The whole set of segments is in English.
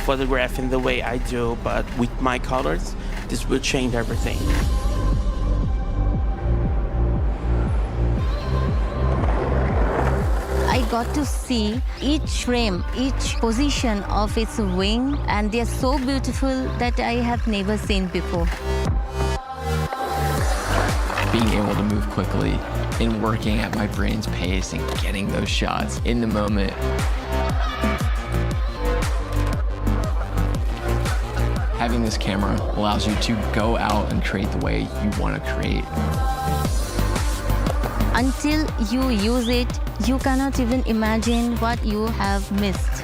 photographing the way I do, but with my colors, this will change everything. I got to see each frame, each position of its wing, and they are so beautiful that I have never seen before. Being able to move quickly and working at my brain's pace and getting those shots in the moment. Having this camera allows you to go out and create the way you want to create. Until you use it, you cannot even imagine what you have missed.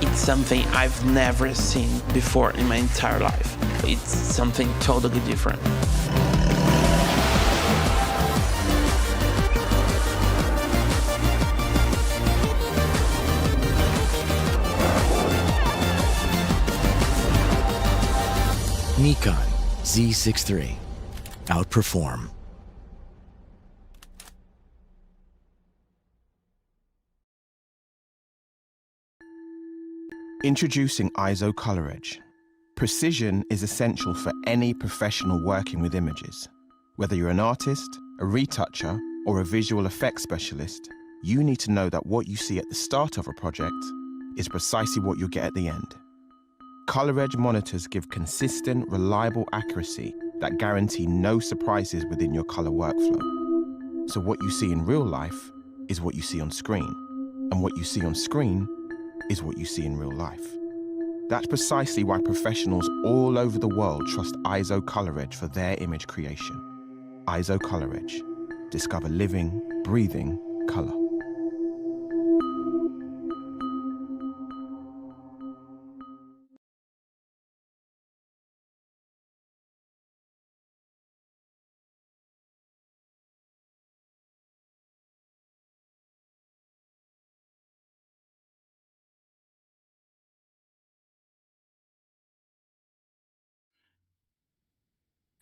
It's something I've never seen before in my entire life. It's something totally different. Nikon Z6 III. Outperform. Introducing ISO Color Edge. Precision is essential for any professional working with images. Whether you're an artist, a retoucher, or a visual effects specialist, you need to know that what you see at the start of a project is precisely what you'll get at the end. Color Edge monitors give consistent, reliable accuracy that guarantee no surprises within your color workflow. So what you see in real life is what you see on screen, and what you see on screen is what you see in real life. That's precisely why professionals all over the world trust ISO Color Edge for their image creation. ISO Color Edge. Discover living, breathing color.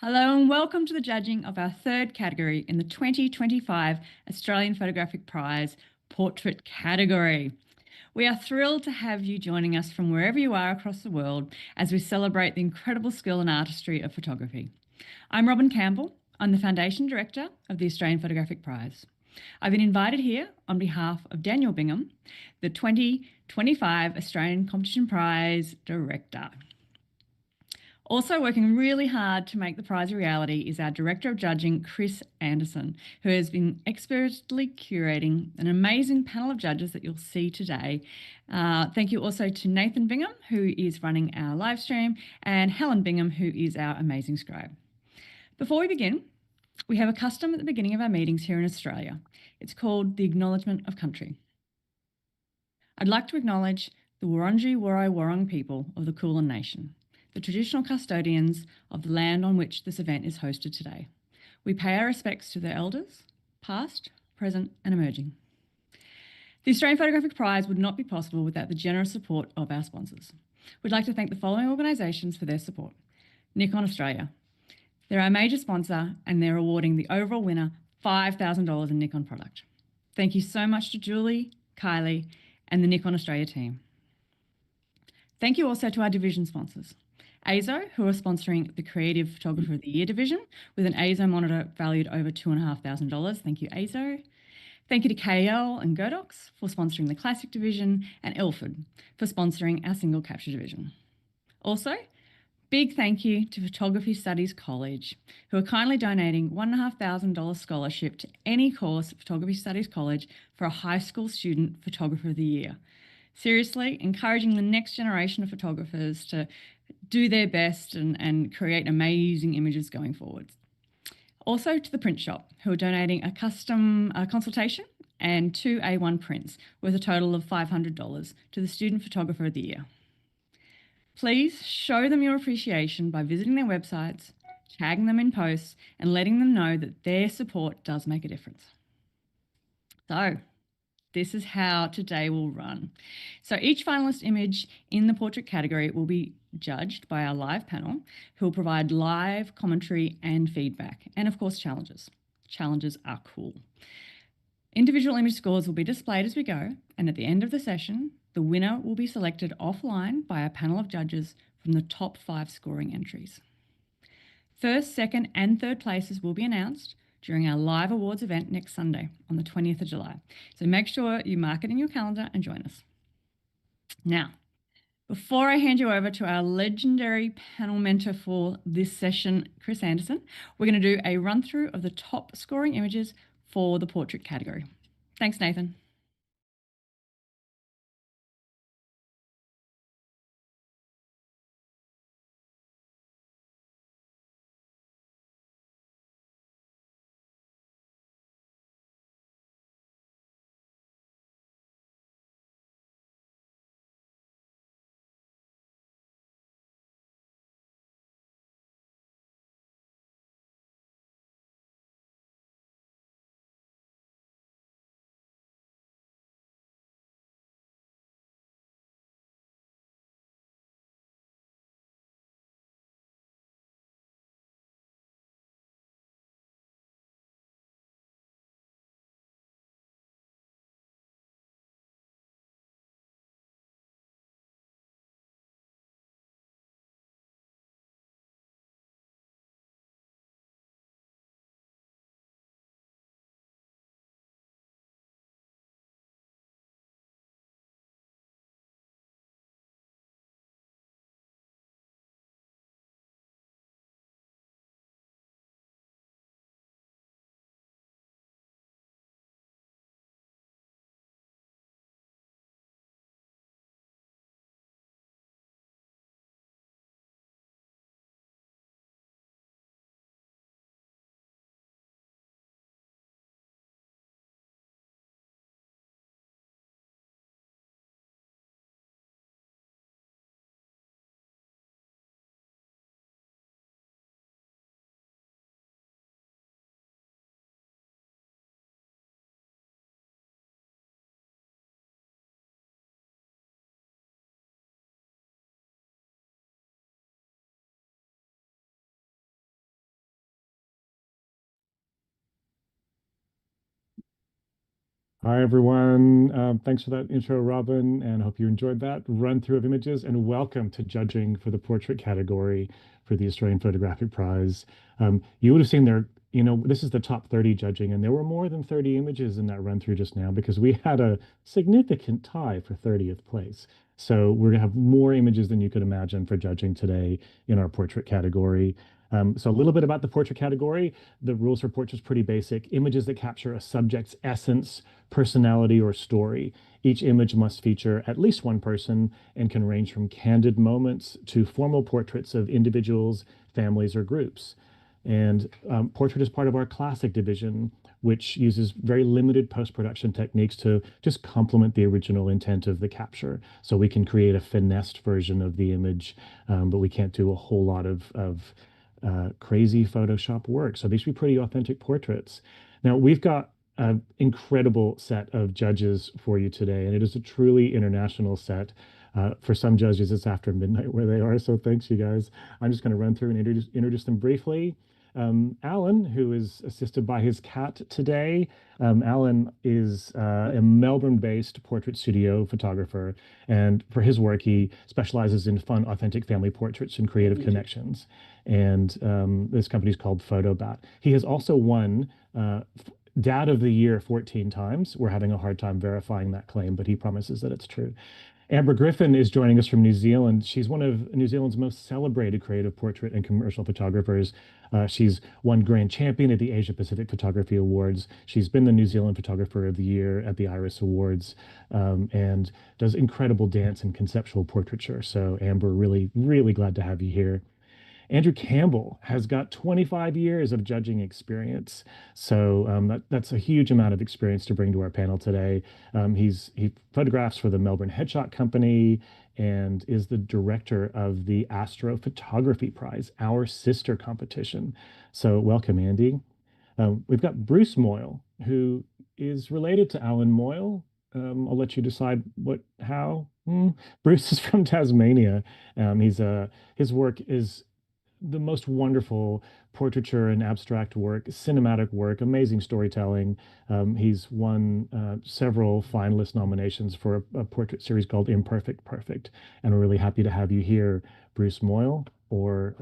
Hello and welcome to the judging of our third category in the 2025 Australian Photographic Prize Portrait category. We are thrilled to have you joining us from wherever you are across the world as we celebrate the incredible skill and artistry of photography. I'm Robin Campbell. I'm the Foundation Director of the Australian Photographic Prize. I've been invited here on behalf of Daniel Bingham, the 2025 Australian Competition Prize Director. Also working really hard to make the prize a reality is our Director of Judging, Chris Anderson, who has been expertly curating an amazing panel of judges that you'll see today. Thank you also to Nathan Bingham, who is running our live stream, and Helen Bingham, who is our amazing scribe. Before we begin, we have a custom at the beginning of our meetings here in Australia. It's called the Acknowledgement of Country. I'd like to acknowledge the Wurundjeri Woi Wurrung people of the Kulin Nation, the traditional custodians of the land on which this event is hosted today. We pay our respects to their elders, past, present, and emerging. The Australian Photographic Prize would not be possible without the generous support of our sponsors. We'd like to thank the following organisations for their support. Nikon Australia. They're our major sponsor and they're awarding the overall winner $5,000 in Nikon product. Thank you so much to Julie, Kylie, and the Nikon Australia team. Thank you also to our division sponsors. AZO, who are sponsoring the Creative Photographer of the Year division with an AZO monitor valued over $2,500. Thank you, AZO. Thank you to KL and Godox for sponsoring the Classic division, and Ilford for sponsoring our Single Capture division. Also, big thank you to Photography Studies College, who are kindly donating $1,500 scholarship to any course at Photography Studies College for a high school student Photographer of the Year. Seriously, encouraging the next generation of photographers to do their best and create amazing images going forward. Also to the print shop, who are donating a custom consultation and 2 A1 prints worth a total of $500 to the Student Photographer of the Year. Please show them your appreciation by visiting their websites, tagging them in posts, and letting them know that their support does make a difference. So, this is how today will run. So each finalist image in the portrait category will be judged by our live panel, who will provide live commentary and feedback, and of course challenges. Challenges are cool. Individual image scores will be displayed as we go, and at the end of the session, The winner will be selected offline by a panel of judges from the top 5 scoring entries. First, second, and third places will be announced during our live awards event next Sunday on the 20th of July. So make sure you mark it in your calendar and join us. Now, before I hand you over to our legendary panel mentor for this session, Chris Anderson, we're going to do a run through of the top scoring images for the portrait category. Thanks, Nathan. Hi, everyone. Thanks for that intro, Robin, and hope you enjoyed that run through of images. And welcome to judging for the portrait category for the Australian Photographic Prize. You would have seen there, this is the top 30 judging, and there were more than 30 images in that run through just now because we had a significant tie for 30th place. So we're going to have more images than you could imagine for judging today in our portrait category. So a little bit about the portrait category. The rules for portraits pretty basic. Images that capture a subject's essence, personality, or story. Each image must feature at least one person and can range from candid moments to formal portraits of individuals, families, or groups. And portrait is part of our classic division, which uses very limited post-production techniques to just complement the original intent of the capture. So we can create a finessed version of the image, but we can't do a whole lot of crazy Photoshop work. So these should be pretty authentic portraits. Now, we've got an incredible set of judges for you today, and it is a truly international set. For some judges, it's after midnight where they are, so thanks, you guys. I'm just going to run through and introduce them briefly. Alan, who is assisted by his cat today. Alan is a Melbourne-based portrait studio photographer, and for his work, he specializes in fun, authentic family portraits and creative connections. And this company is called Photobat. He has also won Dad of the Year 14 times. We're having a hard time verifying that claim, but he promises that it's true. Amber Griffin is joining us from New Zealand. She's one of New Zealand's most celebrated creative portrait and commercial photographers. She's won Grand Champion at the Asia Pacific Photography Awards. She's been the New Zealand Photographer of the Year at the Iris Awards, and does incredible dance and conceptual portraiture. So Amber, really, really glad to have you here. Andrew Campbell has got 25 years of judging experience. So that's a huge amount of experience to bring to our panel today. He photographs for the Melbourne Headshot Company and is the director of the Astro Photography Prize, our sister competition. So welcome, Andy. We've got Bruce Moyle, who is related to Alan Moyle. I'll let you decide how. Bruce is from Tasmania. His work is the most wonderful portraiture and abstract work, cinematic work, amazing storytelling. He's won several finalist nominations for a portrait series called Imperfect Perfect. And we're really happy to have you here, Bruce Moyle, or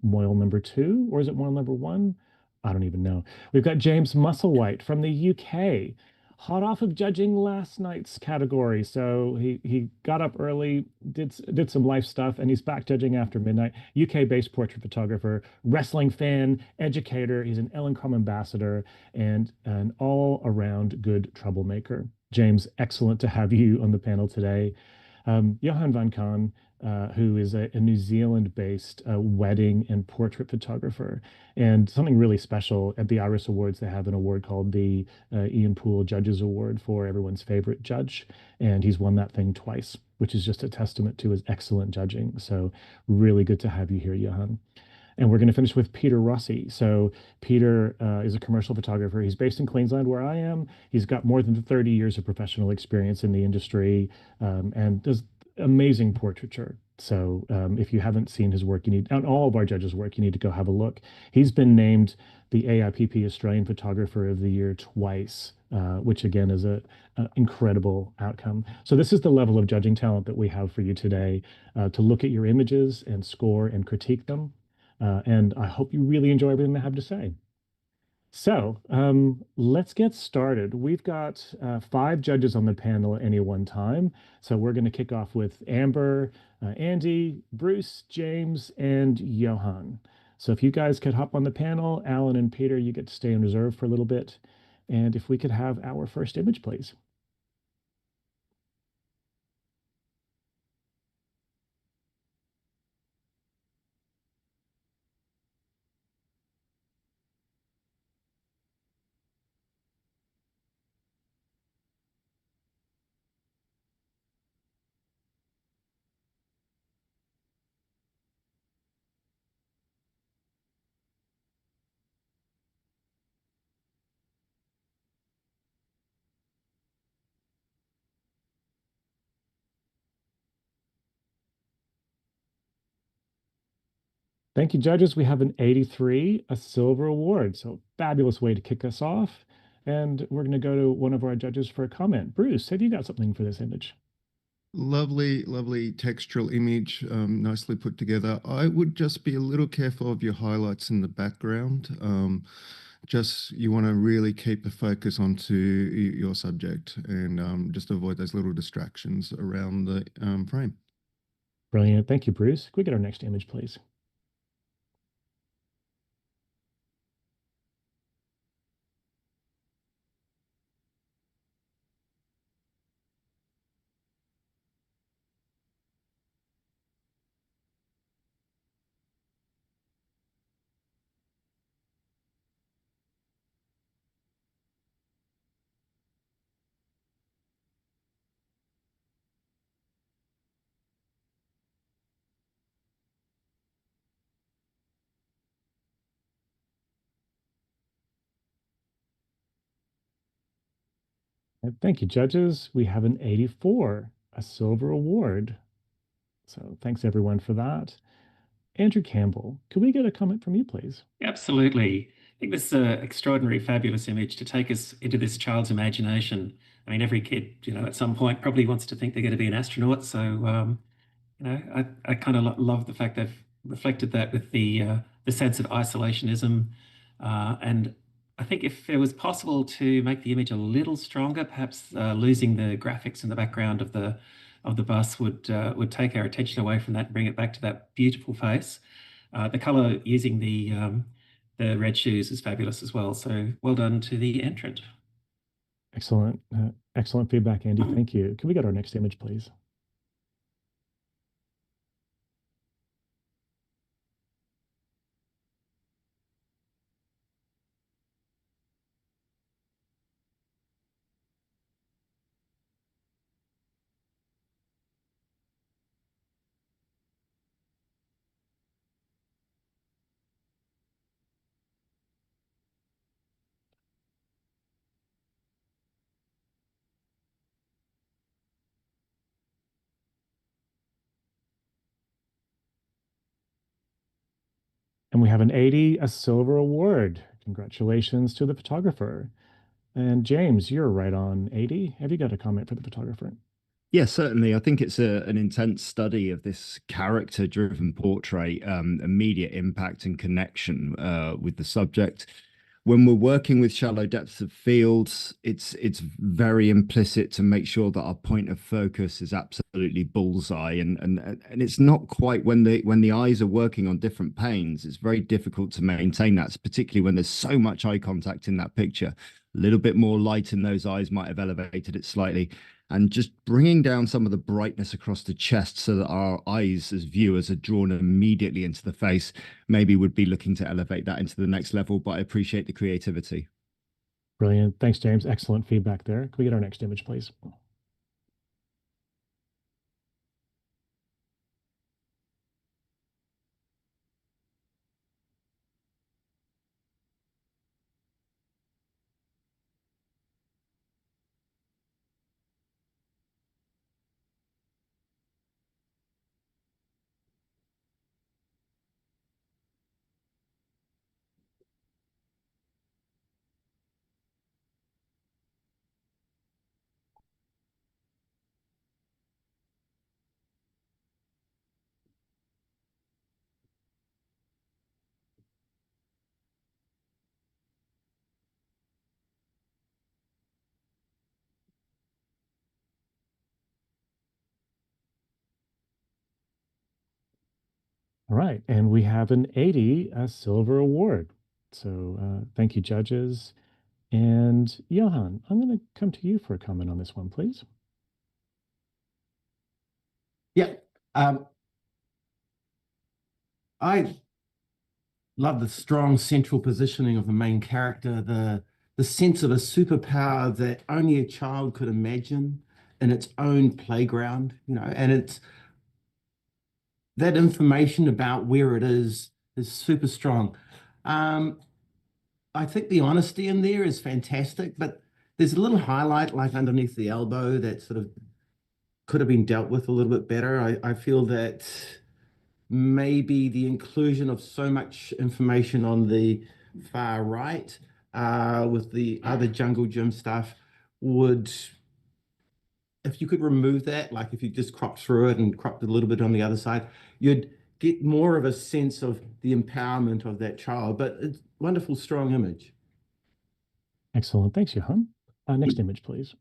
Moyle number two, or is it Moyle number one? I don't even know. We've got James Musselwhite from the UK, hot off of judging last night's category. So he got up early, did some life stuff, and he's back judging after midnight. UK-based portrait photographer, wrestling fan, educator. He's an Ellen Crum ambassador and an all-around good troublemaker. James, excellent to have you on the panel today. Johan van Kaan, who is a New Zealand-based wedding and portrait photographer. And something really special at the Iris Awards, they have an award called the Ian Poole Judges Award for everyone's favorite judge. And he's won that thing twice, which is just a testament to his excellent judging. So really good to have you here, Johan. And we're going to finish with Peter Rossi. So Peter is a commercial photographer. He's based in Queensland, where I am. He's got more than 30 years of professional experience in the industry and does amazing portraiture. So if you haven't seen his work, you need, and all of our judges' work, you need to go have a look. He's been named the AIPP Australian Photographer of the Year twice, which again is an incredible outcome. So this is the level of judging talent that we have for you today, to look at your images and score and critique them. And I hope you really enjoy everything they have to say. So let's get started. We've got 5 judges on the panel at any one time. So we're going to kick off with Amber, Andy, Bruce, James, and Johan. So if you guys could hop on the panel, Alan and Peter, you get to stay in reserve for a little bit. And if we could have our first image, please. Thank you, judges. We have an 83, a silver award. So fabulous way to kick us off. And we're going to go to one of our judges for a comment. Bruce, have you got something for this image? Lovely, lovely textural image, nicely put together. I would just be a little careful of your highlights in the background. Just you want to really keep the focus onto your subject and just avoid those little distractions around the frame. Brilliant. Thank you, Bruce. Can we get our next image, please? And thank you, judges. We have an 84, a silver award. So thanks, everyone, for that. Andrew Campbell, could we get a comment from you, please? Absolutely. I think this is an extraordinary, fabulous image to take us into this child's imagination. I mean, every kid, at some point probably wants to think they're going to be an astronaut. So, I kind of love the fact they've reflected that with the sense of isolationism. And I think if it was possible to make the image a little stronger, perhaps losing the graphics in the background of the bus would take our attention away from that and bring it back to that beautiful face. The color using the red shoes is fabulous as well. So well done to the entrant. Excellent. Excellent feedback, Andy. Thank you. Can we get our next image, please? And we have an 80, a silver award. Congratulations to the photographer. And James, you're right on 80. Have you got a comment for the photographer? Yeah, certainly. I think it's an intense study of this character-driven portrait, immediate impact and connection with the subject. When we're working with shallow depths of fields, it's very implicit to make sure that our point of focus is absolutely bullseye, and it's not quite when the eyes are working on different planes. It's very difficult to maintain that, particularly when there's so much eye contact in that picture. A little bit more light in those eyes might have elevated it slightly, and just bringing down some of the brightness across the chest so that our eyes as viewers are drawn immediately into the face, maybe would be looking to elevate that into the next level, but I appreciate the creativity. Brilliant. Thanks, James. Excellent feedback there. Can we get our next image, please? All right, and we have an 80, a silver award. So thank you, judges. And Johan, I'm going to come to you for a comment on this one, please. Yeah, I love the strong central positioning of the main character, the sense of a superpower that only a child could imagine in its own playground, and it's that information about where it is super strong. I think the honesty in there is fantastic, but there's a little highlight like underneath the elbow that sort of could have been dealt with a little bit better. I feel that maybe the inclusion of so much information on the far right with the other jungle gym stuff would, if you could remove that, like if you just cropped through it and cropped a little bit on the other side, you'd get more of a sense of the empowerment of that child. But it's a wonderful, strong image. Excellent. Thanks, Johan. Next image, please.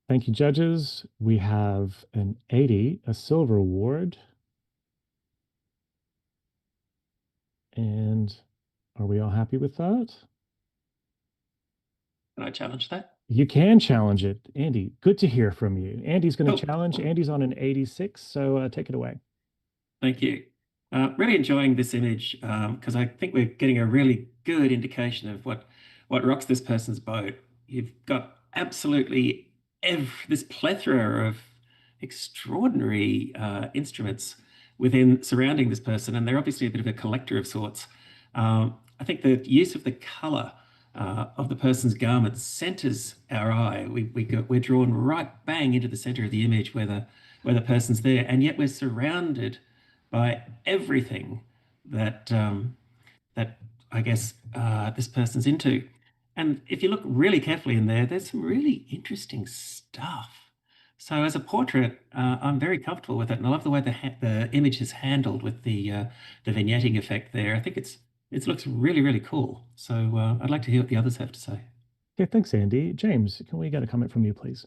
Thank you, judges. We have an 80, a silver award. And are we all happy with that? Can I challenge that? You can challenge it. Andy, good to hear from you. Andy's going to Cool. challenge. Andy's on an 86, so take it away. Thank you. Really enjoying this image because I think we're getting a really good indication of what rocks this person's boat. You've got absolutely this plethora of extraordinary instruments within surrounding this person, and they're obviously a bit of a collector of sorts. I think the use of the color of the person's garments centers our eye. We're drawn right bang into the center of the image where the person's there, and yet we're surrounded by everything that that I guess this person's into. And if you look really carefully in there, there's some really interesting stuff. So as a portrait, I'm very comfortable with it, and I love the way the image is handled with the vignetting effect there. I think it looks really, really cool. So I'd like to hear what the others have to say. Okay, thanks, Andy. James, can we get a comment from you, please?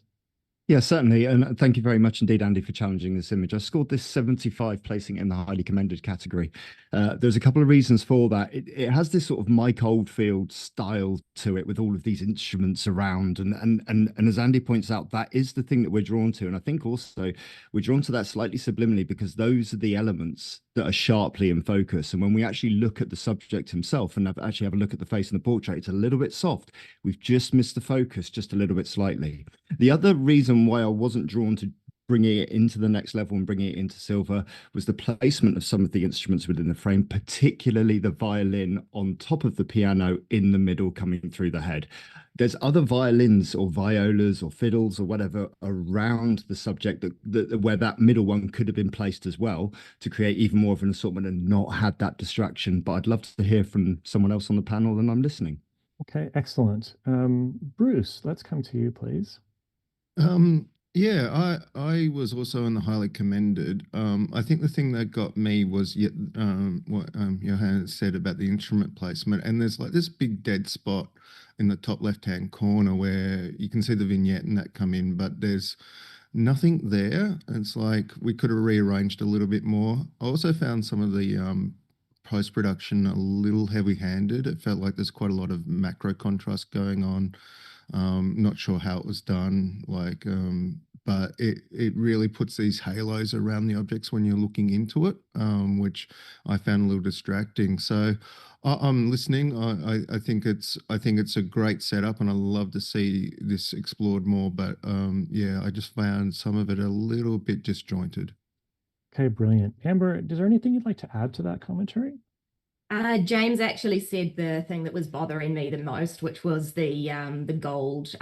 Yeah, certainly. And thank you very much indeed, Andy, for challenging this image. I scored this 75, placing it in the highly commended category. There's a couple of reasons for that. It has this sort of Mike Oldfield style to it with all of these instruments around. And as Andy points out, that is the thing that we're drawn to. And I think also we're drawn to that slightly subliminally because those are the elements that are sharply in focus. And when we actually look at the subject himself and actually have a look at the face in the portrait, it's a little bit soft. We've just missed the focus just a little bit slightly. The other reason why I wasn't drawn to bringing it into the next level and bringing it into silver was the placement of some of the instruments within the frame, particularly the violin on top of the piano in the middle coming through the head. There's other violins or violas or fiddles or whatever around the subject where that middle one could have been placed as well to create even more of an assortment and not had that distraction. But I'd love to hear from someone else on the panel, and I'm listening. Okay, excellent. Bruce, let's come to you, please. Yeah, I was also in the highly commended. I think the thing that got me was what Johan said about the instrument placement, and there's like this big dead spot in the top left-hand corner where you can see the vignette and that come in, but there's nothing there. It's like we could have rearranged a little bit more. I also found some of the post-production a little heavy-handed. It felt like there's quite a lot of macro contrast going on. Not sure how it was done, but it really puts these halos around the objects when you're looking into it, which I found a little distracting. So I'm listening. I think it's a great setup, and I love to see this explored more. But yeah, I just found some of it a little bit disjointed. Okay, brilliant. Amber, is there anything you'd like to add to that commentary? James actually said the thing that was bothering me the most, which was the gold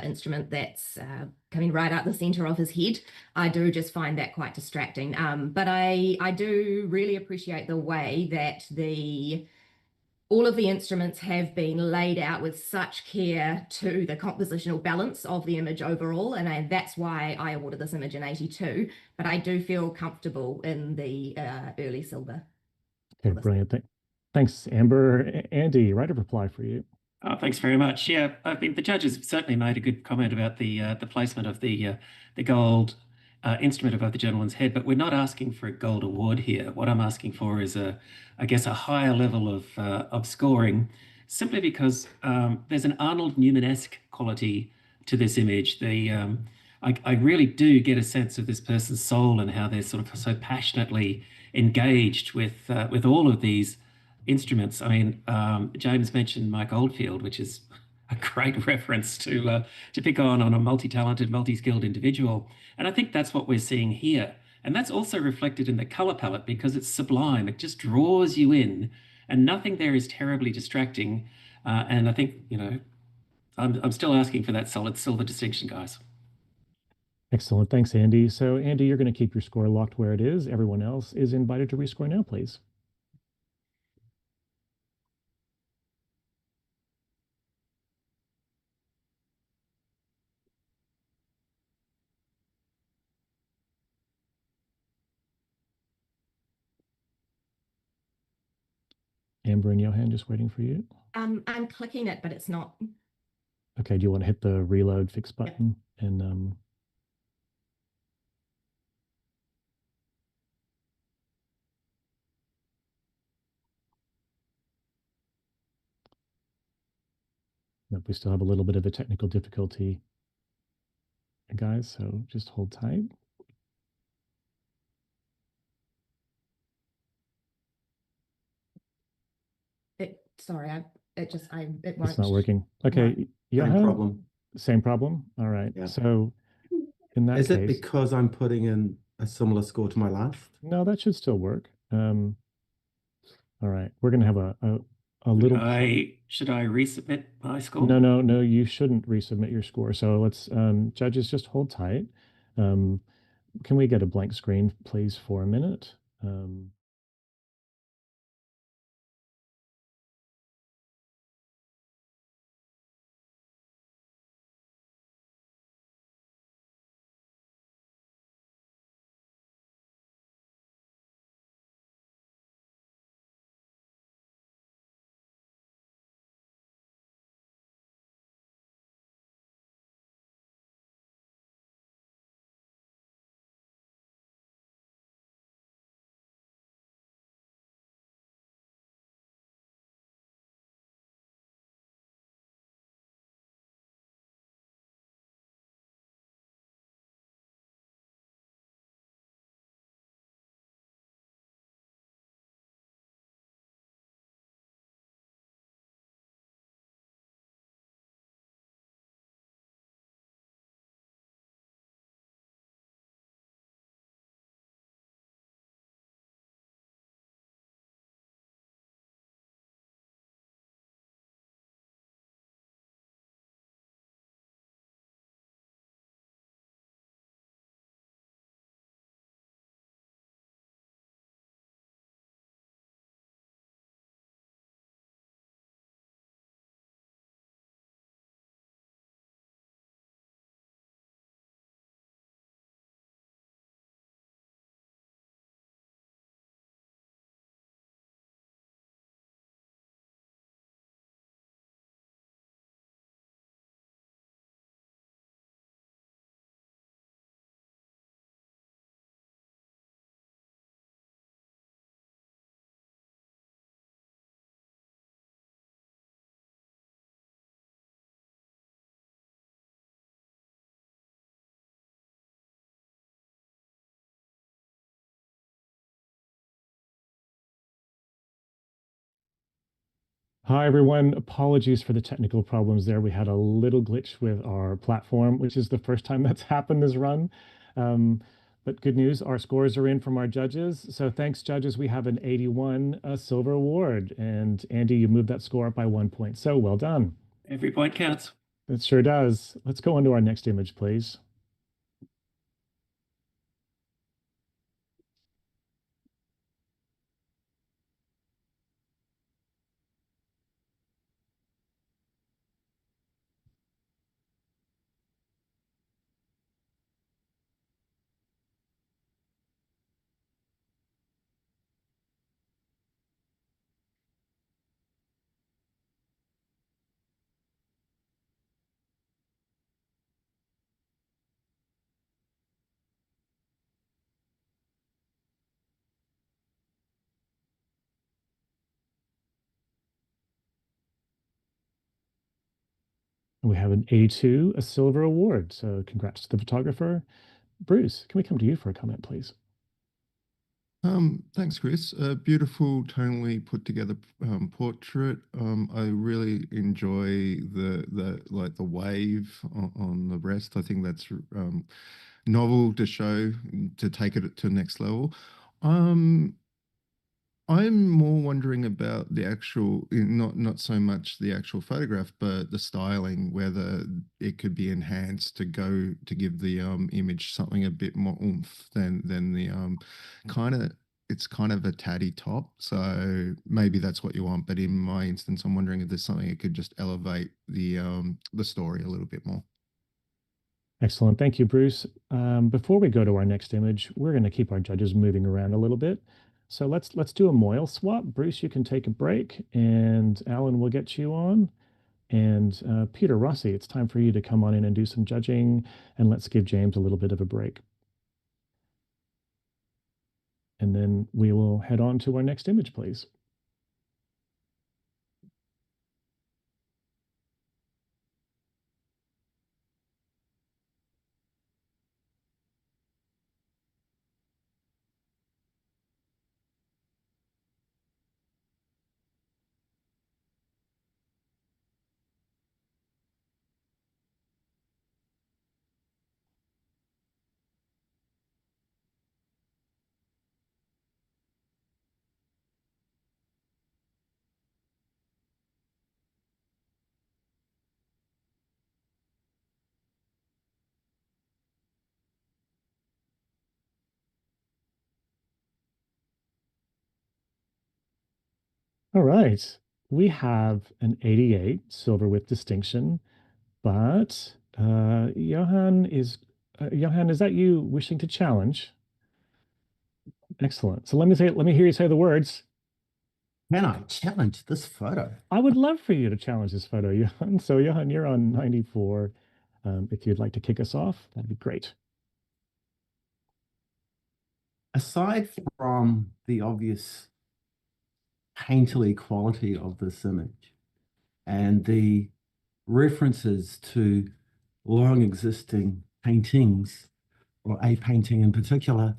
instrument that's coming right out the center of his head. I do just find that quite distracting. But I do really appreciate the way that all of the instruments have been laid out with such care to the compositional balance of the image overall, and that's why I awarded this image an 82. But I do feel comfortable in the early silver. Okay, brilliant. Thanks, Amber. Andy, right of reply for you. Oh, thanks very much. Yeah, I mean, the judges certainly made a good comment about the placement of the gold instrument above the gentleman's head, but we're not asking for a gold award here. What I'm asking for is I guess, a higher level of scoring, simply because there's an Arnold Newman-esque quality to this image. I really do get a sense of this person's soul and how they're sort of so passionately engaged with all of these instruments. I mean, James mentioned Mike Oldfield, which is a great reference to pick on a multi-talented, multi-skilled individual. And I think that's what we're seeing here. And that's also reflected in the color palette because it's sublime. It just draws you in, and nothing there is terribly distracting. And I think, I'm still asking for that solid silver distinction, guys. Excellent. Thanks, Andy. So, Andy, you're going to keep your score locked where it is. Everyone else is invited to rescore now, please. Amber and Johan just waiting for you. I'm clicking it, but it's not. Okay, do you want to hit the reload fix button? Yep. And nope, we still have a little bit of a technical difficulty, guys, so just hold tight. Sorry, it won't. It's not working. Okay, Same problem. Same problem. All right. Yeah. So in that case, is it because I'm putting in a similar score to my last? No, that should still work. All right, we're gonna have a little. Should I resubmit my score? No, you shouldn't resubmit your score. So let's judges, just hold tight. Can we get a blank screen, please, for a minute? Hi, everyone. Apologies for the technical problems there. We had a little glitch with our platform, which is the first time that's happened this run. But good news, our scores are in from our judges. So thanks, judges. We have an 81 silver award. And Andy, you moved that score up by 1 point. So well done. Every point counts. It sure does. Let's go on to our next image, please. And we have an 82, a silver award. So congrats to the photographer. Bruce, can we come to you for a comment, please? Thanks, Chris. A beautiful, tonally put together portrait. I really enjoy the like the wave on the breast. I think that's novel to show, to take it to the next level. I'm more wondering about the actual, not so much the actual photograph, but the styling, whether it could be enhanced to give the image something a bit more oomph than the it's kind of a tatty top. So maybe that's what you want. But in my instance, I'm wondering if there's something that could just elevate the story a little bit more. Excellent. Thank you, Bruce. Before we go to our next image, we're going to keep our judges moving around a little bit. So let's do a Moyle swap. Bruce, you can take a break, and Alan will get you on. And Peter Rossi, it's time for you to come on in and do some judging, and let's give James a little bit of a break. And then we will head on to our next image, please. All right. We have an 88, silver with distinction, but Johan, is that you wishing to challenge? Excellent. So let me hear you say the words. Can I challenge this photo? I would love for you to challenge this photo, Johan. So Johan, you're on 94. If you'd like to kick us off, that'd be great. Aside from the obvious painterly quality of this image and the references to long existing paintings, or a painting in particular,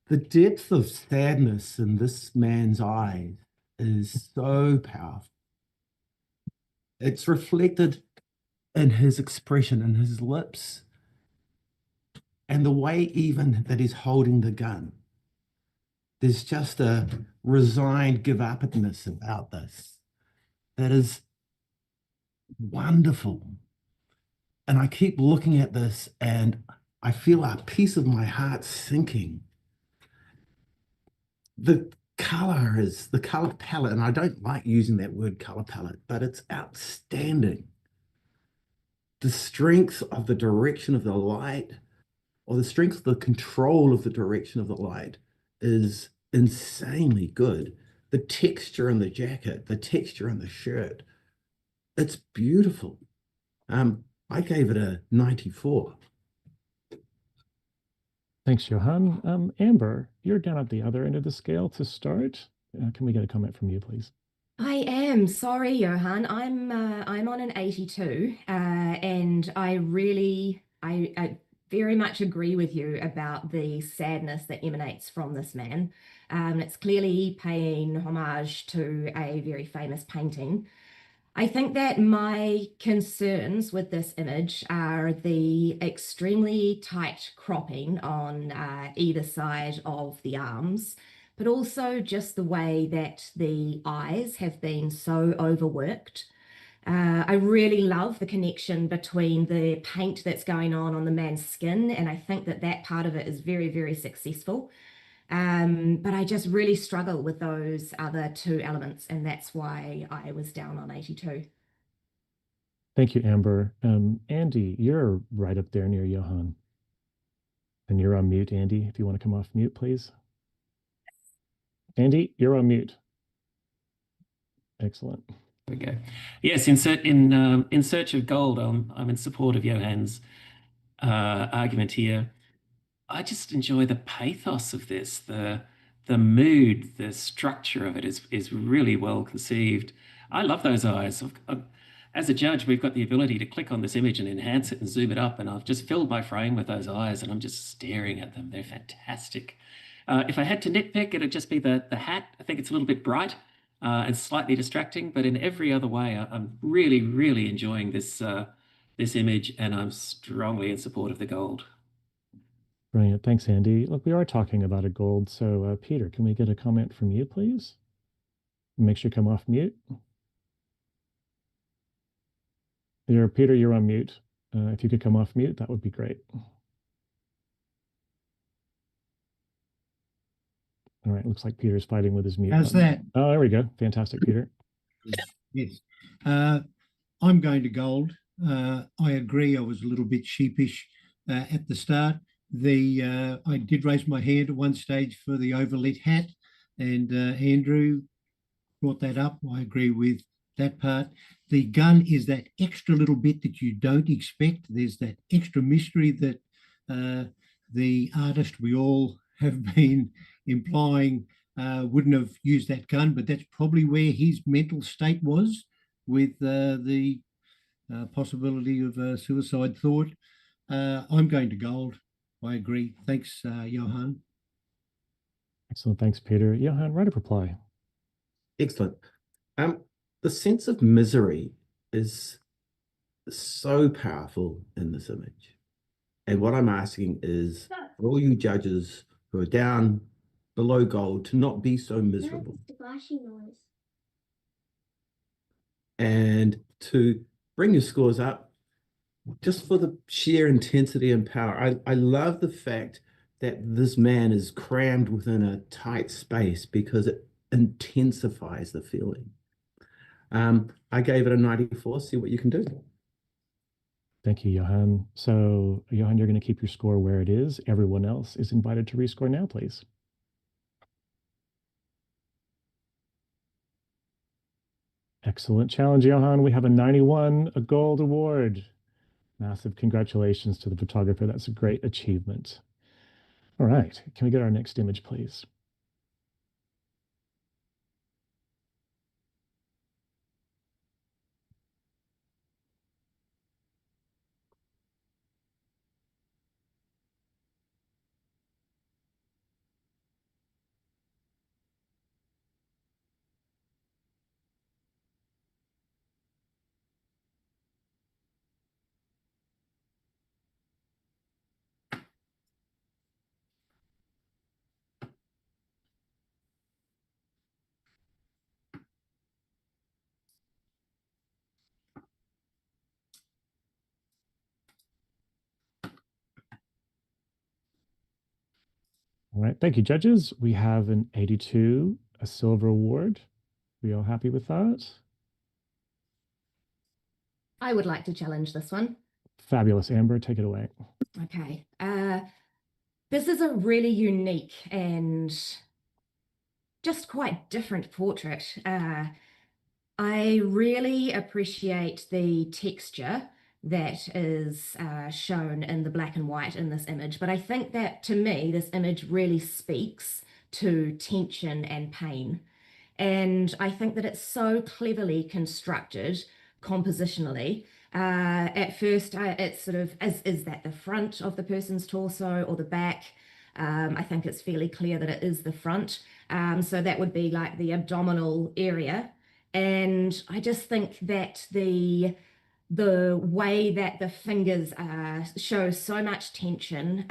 the depth of sadness in this man's eyes is so powerful. It's reflected in his expression, in his lips, and the way even that he's holding the gun. There's just a resigned give upness about this that is wonderful. And I keep looking at this and I feel a piece of my heart sinking. The color palette, and I don't like using that word color palette, but it's outstanding. The strength of the direction of the light, or the strength of the control of the direction of the light, is insanely good. The texture in the jacket, the texture in the shirt, it's beautiful. I gave it a 94. Thanks, Johan. Amber, you're down at the other end of the scale to start. Can we get a comment from you, please? I am sorry, Johan. I'm on an 82, and I very much agree with you about the sadness that emanates from this man. It's clearly paying homage to a very famous painting. I think that my concerns with this image are the extremely tight cropping on either side of the arms, but also just the way that the eyes have been so overworked. I really love the connection between the paint that's going on the man's skin, and I think that that part of it is very, very successful. But I just really struggle with those other two elements, and that's why I was down on 82. Thank you, Amber. Andy, you're right up there near Johan. And you're on mute, Andy, if you want to come off mute, please. Andy, you're on mute. Excellent. There we go. Yes, in search of gold, I'm in support of Johann's argument here. I just enjoy the pathos of this, the mood, the structure of it is really well conceived. I love those eyes. As a judge, we've got the ability to click on this image and enhance it and zoom it up, and I've just filled my frame with those eyes, and I'm just staring at them. They're fantastic. If I had to nitpick, it'd just be the hat. I think it's a little bit bright and slightly distracting, but in every other way, I'm really, really enjoying this image, and I'm strongly in support of the gold. Brilliant. Thanks, Andy. Look, we are talking about a gold. So, Peter, can we get a comment from you, please? Make sure you come off mute. Peter, you're on mute. If you could come off mute, that would be great. All right, looks like Peter's fighting with his mute. How's button. that? Oh, there we go. Fantastic, Peter. Yes. I'm going to gold. I agree. I was a little bit sheepish at the start. I did raise my hand at one stage for the overlit hat, and Andrew brought that up. I agree with that part. The gun is that extra little bit that you don't expect. There's that extra mystery that the artist we all have been implying wouldn't have used that gun, but that's probably where his mental state was with the possibility of a suicide thought. I'm going to gold. I agree. Thanks, Johan. Excellent. Thanks, Peter. Johan, write a reply. Excellent. The sense of misery is so powerful in this image. And what I'm asking is for all you judges who are down below gold to not be so miserable. And to bring your scores up just for the sheer intensity and power. I love the fact that this man is crammed within a tight space because it intensifies the feeling. I gave it a 94. See what you can do. Thank you, Johan. So, Johan, you're going to keep your score where it is. Everyone else is invited to rescore now, please. Excellent challenge, Johan. We have a 91, a gold award. Massive congratulations to the photographer. That's a great achievement. All right, can we get our next image, please? All right, thank you, judges. We have an 82, a silver award. We all happy with that? I would like to challenge this one. Fabulous, Amber, take it away. Okay. This is a really unique and just quite different portrait. I really appreciate the texture that is shown in the black and white in this image, but I think that to me, this image really speaks to tension and pain. And I think that it's so cleverly constructed compositionally. At first, it's sort of, is that the front of the person's torso or the back? I think it's fairly clear that it is the front. So that would be like the abdominal area. And I just think that the way that the fingers show so much tension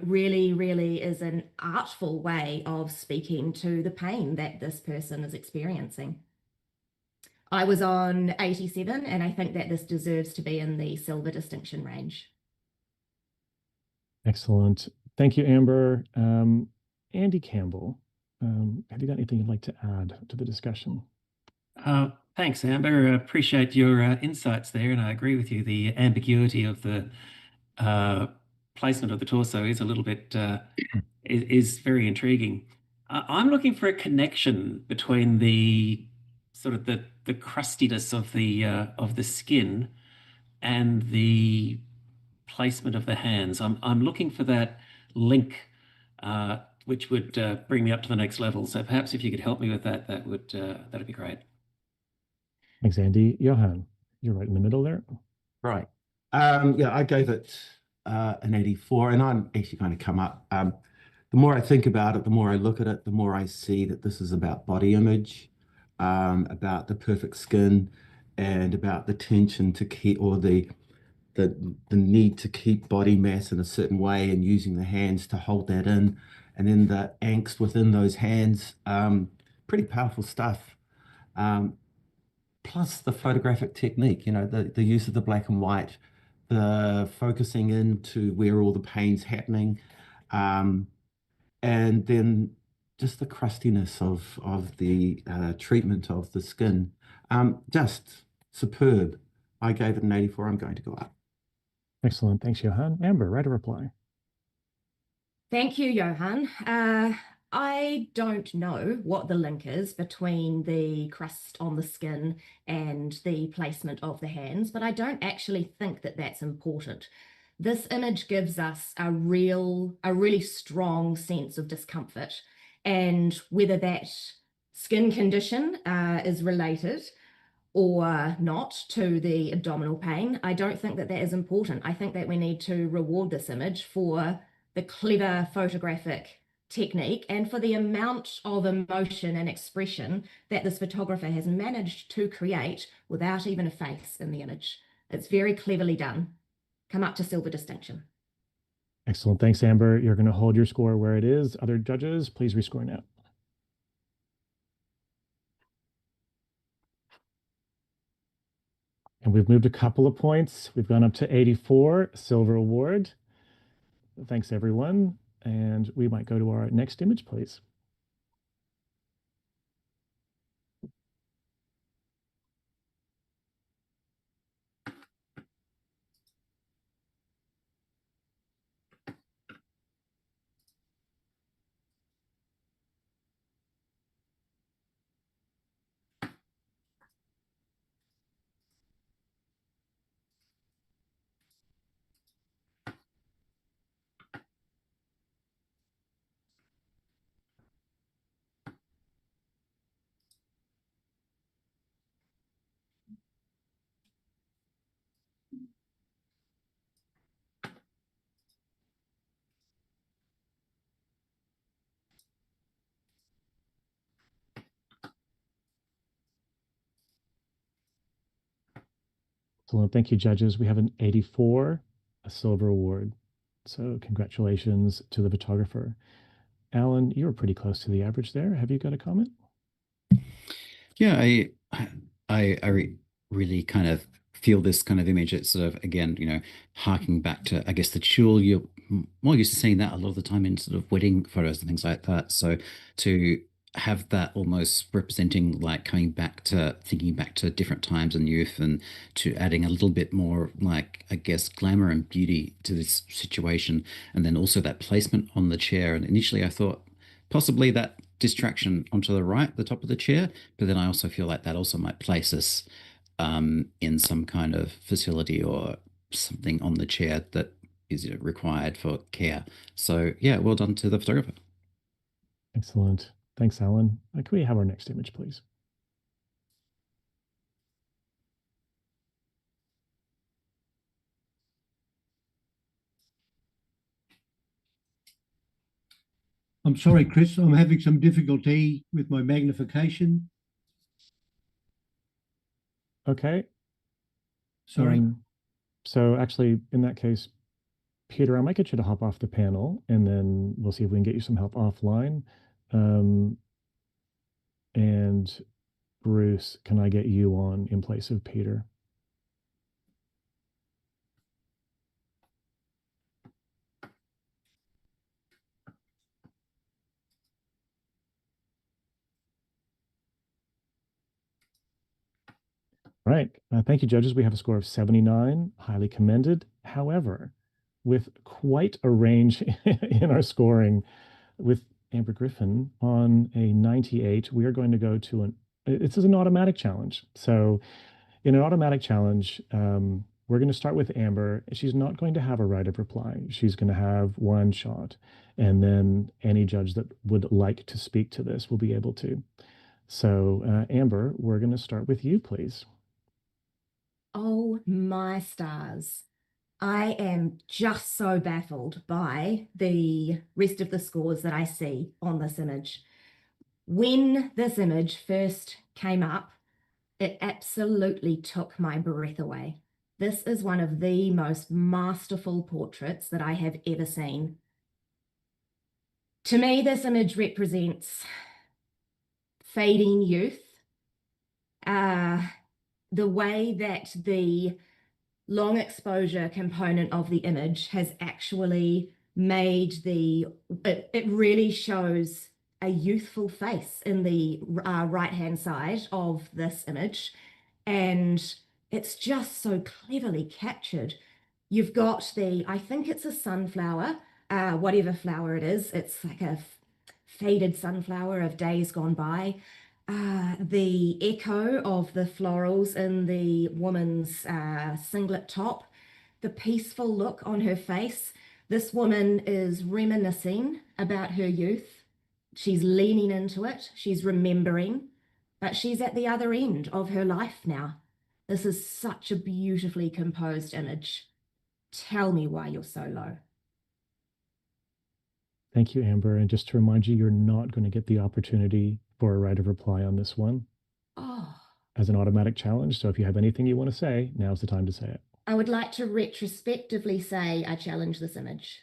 really is an artful way of speaking to the pain that this person is experiencing. I was on 87, and I think that this deserves to be in the silver distinction range. Excellent. Thank you, Amber. Andy Campbell, have you got anything you'd like to add to the discussion? Thanks, Amber. Appreciate your insights there, and I agree with you. The ambiguity of the placement of the torso is a little bit is very intriguing. I'm looking for a connection between the sort of the crustiness of the skin and the placement of the hands. I'm looking for that link, which would bring me up to the next level. So perhaps if you could help me with that, that'd be great. Thanks, Andy. Johan, you're right in the middle there. Right. Yeah, I gave it an 84, and I'm actually going to come up. The more I think about it, the more I look at it, the more I see that this is about body image, about the perfect skin, and about the tension to keep, or the need to keep body mass in a certain way, and using the hands to hold that in, and then the angst within those hands. Pretty powerful stuff. Plus the photographic technique, you know, the use of the black and white, the focusing into where all the pain's happening, and then just the crustiness of the treatment of the skin. Just superb. I gave it an 84. I'm going to go up. Excellent. Thanks, Johan. Amber, write a reply. Thank you, Johan. I don't know what the link is between the crust on the skin and the placement of the hands, but I don't actually think that that's important. This image gives us a really strong sense of discomfort, and whether that skin condition is related or not to the abdominal pain, I don't think that that is important. I think that we need to reward this image for the clever photographic technique and for the amount of emotion and expression that this photographer has managed to create without even a face in the image. It's very cleverly done. Come up to silver distinction. Excellent. Thanks, Amber. You're going to hold your score where it is. Other judges, please rescore now. And we've moved a couple of points. We've gone up to 84, silver award. Thanks, everyone. And we might go to our next image, please. So thank you, judges. We have an 84, a silver award. So congratulations to the photographer. Alan, you were pretty close to the average there. Have you got a comment? Yeah, I really kind of feel this kind of image. It's sort of, again, harking back to, I guess, the chill. You're more used to seeing that a lot of the time in sort of wedding photos and things like that. So to have that almost representing, like, coming back to thinking back to different times in youth, and to adding a little bit more, like, I guess, glamour and beauty to this situation. And then also that placement on the chair. And initially I thought possibly that distraction onto the right, the top of the chair, but then I also feel like that also might place us in some kind of facility or something on the chair that is required for care. So yeah, well done to the photographer. Excellent. Thanks, Alan. Can we have our next image, please? I'm sorry, Chris, I'm having some difficulty with my magnification. Okay. Sorry. So actually, in that case, Peter, I might get you to hop off the panel, and then we'll see if we can get you some help offline. And Bruce, can I get you on in place of Peter? All right. Thank you, judges. We have a score of 79, highly commended. However, with quite a range in our scoring, with Amber Griffin on a 98, we are going to go to this is an automatic challenge. So in an automatic challenge, we're going to start with Amber. She's not going to have a right of reply. She's going to have one shot. And then any judge that would like to speak to this will be able to. So, Amber, we're going to start with you, please. Oh my stars. I am just so baffled by the rest of the scores that I see on this image. When this image first came up, it absolutely took my breath away. This is one of the most masterful portraits that I have ever seen. To me, this image represents fading youth. The way that the long exposure component of the image has actually made it really shows a youthful face in the right hand side of this image, and it's just so cleverly captured. You've got I think it's a sunflower, whatever flower it is, it's like a faded sunflower of days gone by. The echo of the florals in the woman's singlet top, the peaceful look on her face. This woman is reminiscing about her youth. She's leaning into it. She's remembering, but she's at the other end of her life now. This is such a beautifully composed image. Tell me why you're so low. Thank you, Amber. And just to remind you, you're not going to get the opportunity for a right of reply on this one as an automatic challenge. So if you have anything you want to say, now's the time to say it. I would like to retrospectively say I challenge this image.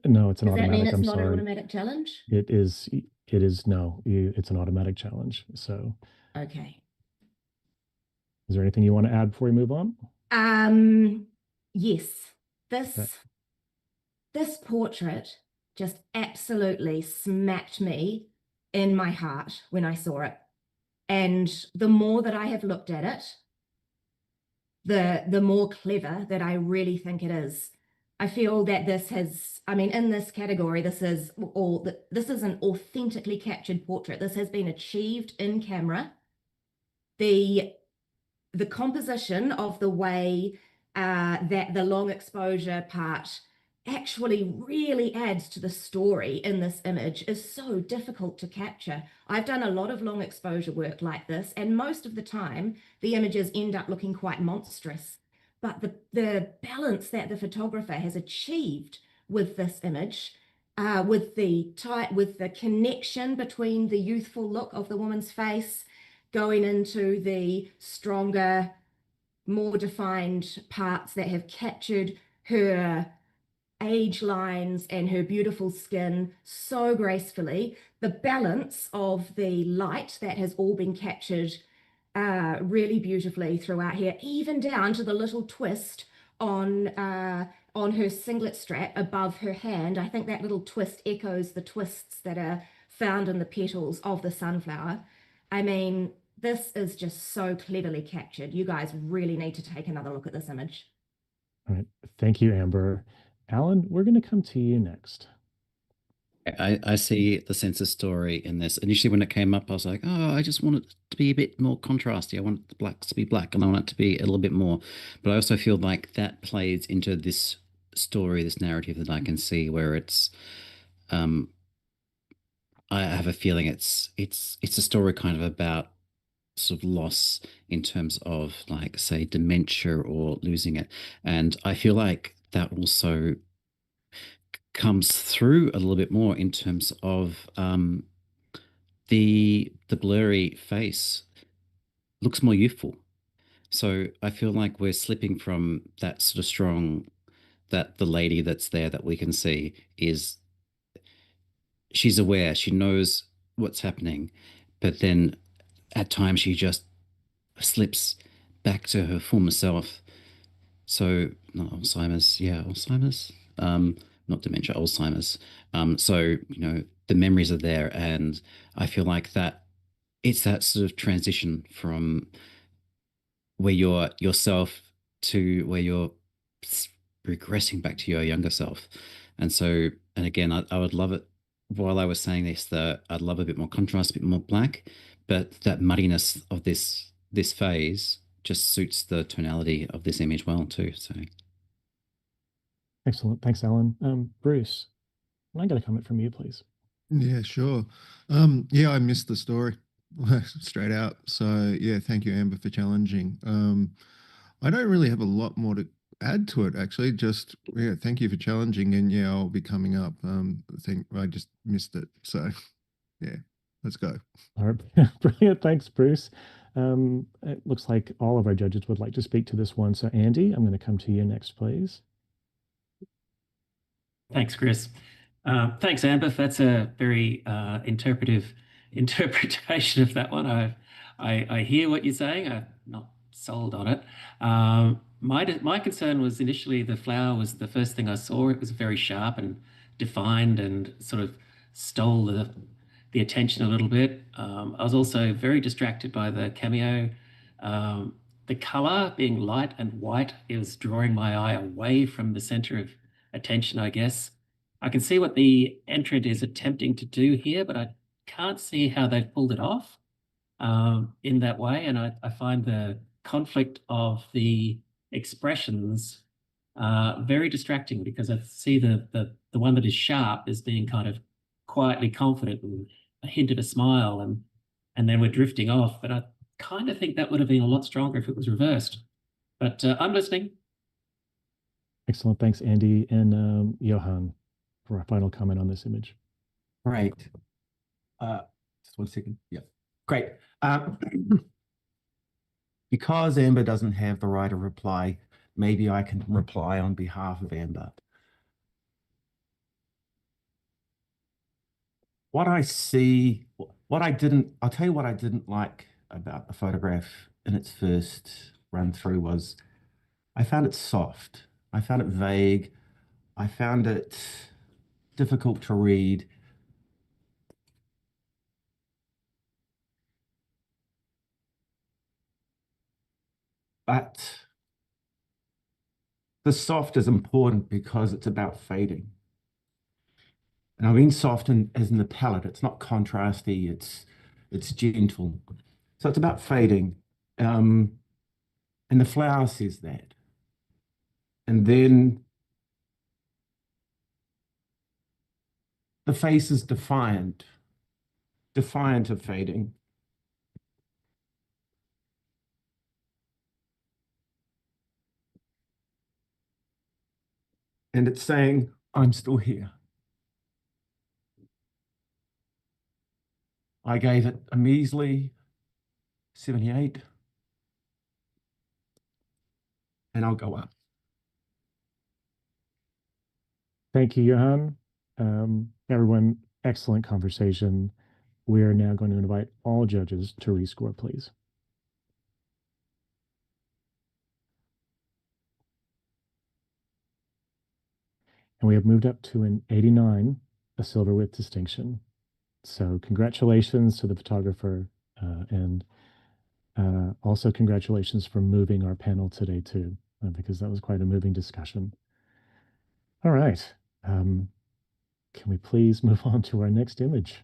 No, it's an Does automatic. that mean it's I'm not sorry. an automatic challenge? It is. It is no. It's an automatic challenge. So. Okay. Is there anything you want to add before we move on? Yes. This portrait just absolutely smacked me in my heart when I saw it. And the more that I have looked at it, the more clever that I really think it is. I feel that this has, I mean, in this category, this is an authentically captured portrait. This has been achieved in camera. The composition of the way that the long exposure part actually really adds to the story in this image is so difficult to capture. I've done a lot of long exposure work like this, and most of the time the images end up looking quite monstrous. But the balance that the photographer has achieved with this image, with the connection between the youthful look of the woman's face going into the stronger, more defined parts that have captured her age lines and her beautiful skin so gracefully. The balance of the light that has all been captured really beautifully throughout here, even down to the little twist on her singlet strap above her hand. I think that little twist echoes the twists that are found in the petals of the sunflower. I mean, this is just so cleverly captured. You guys really need to take another look at this image. All right. Thank you, Amber. Alan, we're going to come to you next. I see the census story in this. Initially, when it came up, I was like, oh, I just want it to be a bit more contrasty. I want the blacks to be black and I want it to be a little bit more. But I also feel like that plays into this story, this narrative that I can see where it's, I have a feeling it's a story kind of about sort of loss in terms of like, say, dementia or losing it. And I feel like that also comes through a little bit more in terms of the blurry face looks more youthful. So I feel like we're slipping from that sort of strong, that the lady that's there that we can see is, she's aware, she knows what's happening, but then at times she just slips back to her former self. So not Alzheimer's, yeah, Alzheimer's, not dementia, Alzheimer's. So the memories are there, and I feel like that it's that sort of transition from where you're yourself to where you're regressing back to your younger self. And so, and again, I would love it while I was saying this, that I'd love a bit more contrast, a bit more black, but that muddiness of this phase just suits the tonality of this image well too. So Excellent. Thanks, Alan. Bruce, can I get a comment from you, please? Yeah, sure. Yeah, I missed the story straight out. So yeah, thank you, Amber, for challenging. I don't really have a lot more to add to it, actually. Just yeah, thank you for challenging, and yeah, I'll be coming up. I think I just missed it. So yeah, let's go. All right, brilliant. Thanks, Bruce. It looks like all of our judges would like to speak to this one. So Andy, I'm going to come to you next, please. Thanks, Chris. Thanks, Amber. That's a very interpretive interpretation of that one. I hear what you're saying. I'm not sold on it. My concern was initially the flower was the first thing I saw. It was very sharp and defined and sort of stole the attention a little bit. I was also very distracted by the cameo. The color being light and white, it was drawing my eye away from the center of attention, I guess. I can see what the entrant is attempting to do here, but I can't see how they've pulled it off in that way. And I find the conflict of the expressions very distracting, because I see the one that is sharp as being kind of quietly confident and a hint of a smile, and then we're drifting off. But I kind of think that would have been a lot stronger if it was reversed. But I'm listening. Excellent. Thanks, Andy. And Johan, for our final comment on this image. Right. Just 1 second. Yeah. Great. Because Amber doesn't have the right of reply, maybe I can reply on behalf of Amber. What I see, I'll tell you what I didn't like about the photograph in its first run through was I found it soft. I found it vague. I found it difficult to read. But the soft is important because it's about fading. And I mean soft as in the palette. It's not contrasty. It's gentle. So it's about fading. And the flower says that. And then the face is defiant of fading. And it's saying, I'm still here. I gave it a measly 78, and I'll go up. Thank you, Johan. Everyone, excellent conversation. We are now going to invite all judges to rescore, please. And we have moved up to an 89, a silver with distinction. So congratulations to the photographer, and also congratulations for moving our panel today too, because that was quite a moving discussion. All right. Can we please move on to our next image?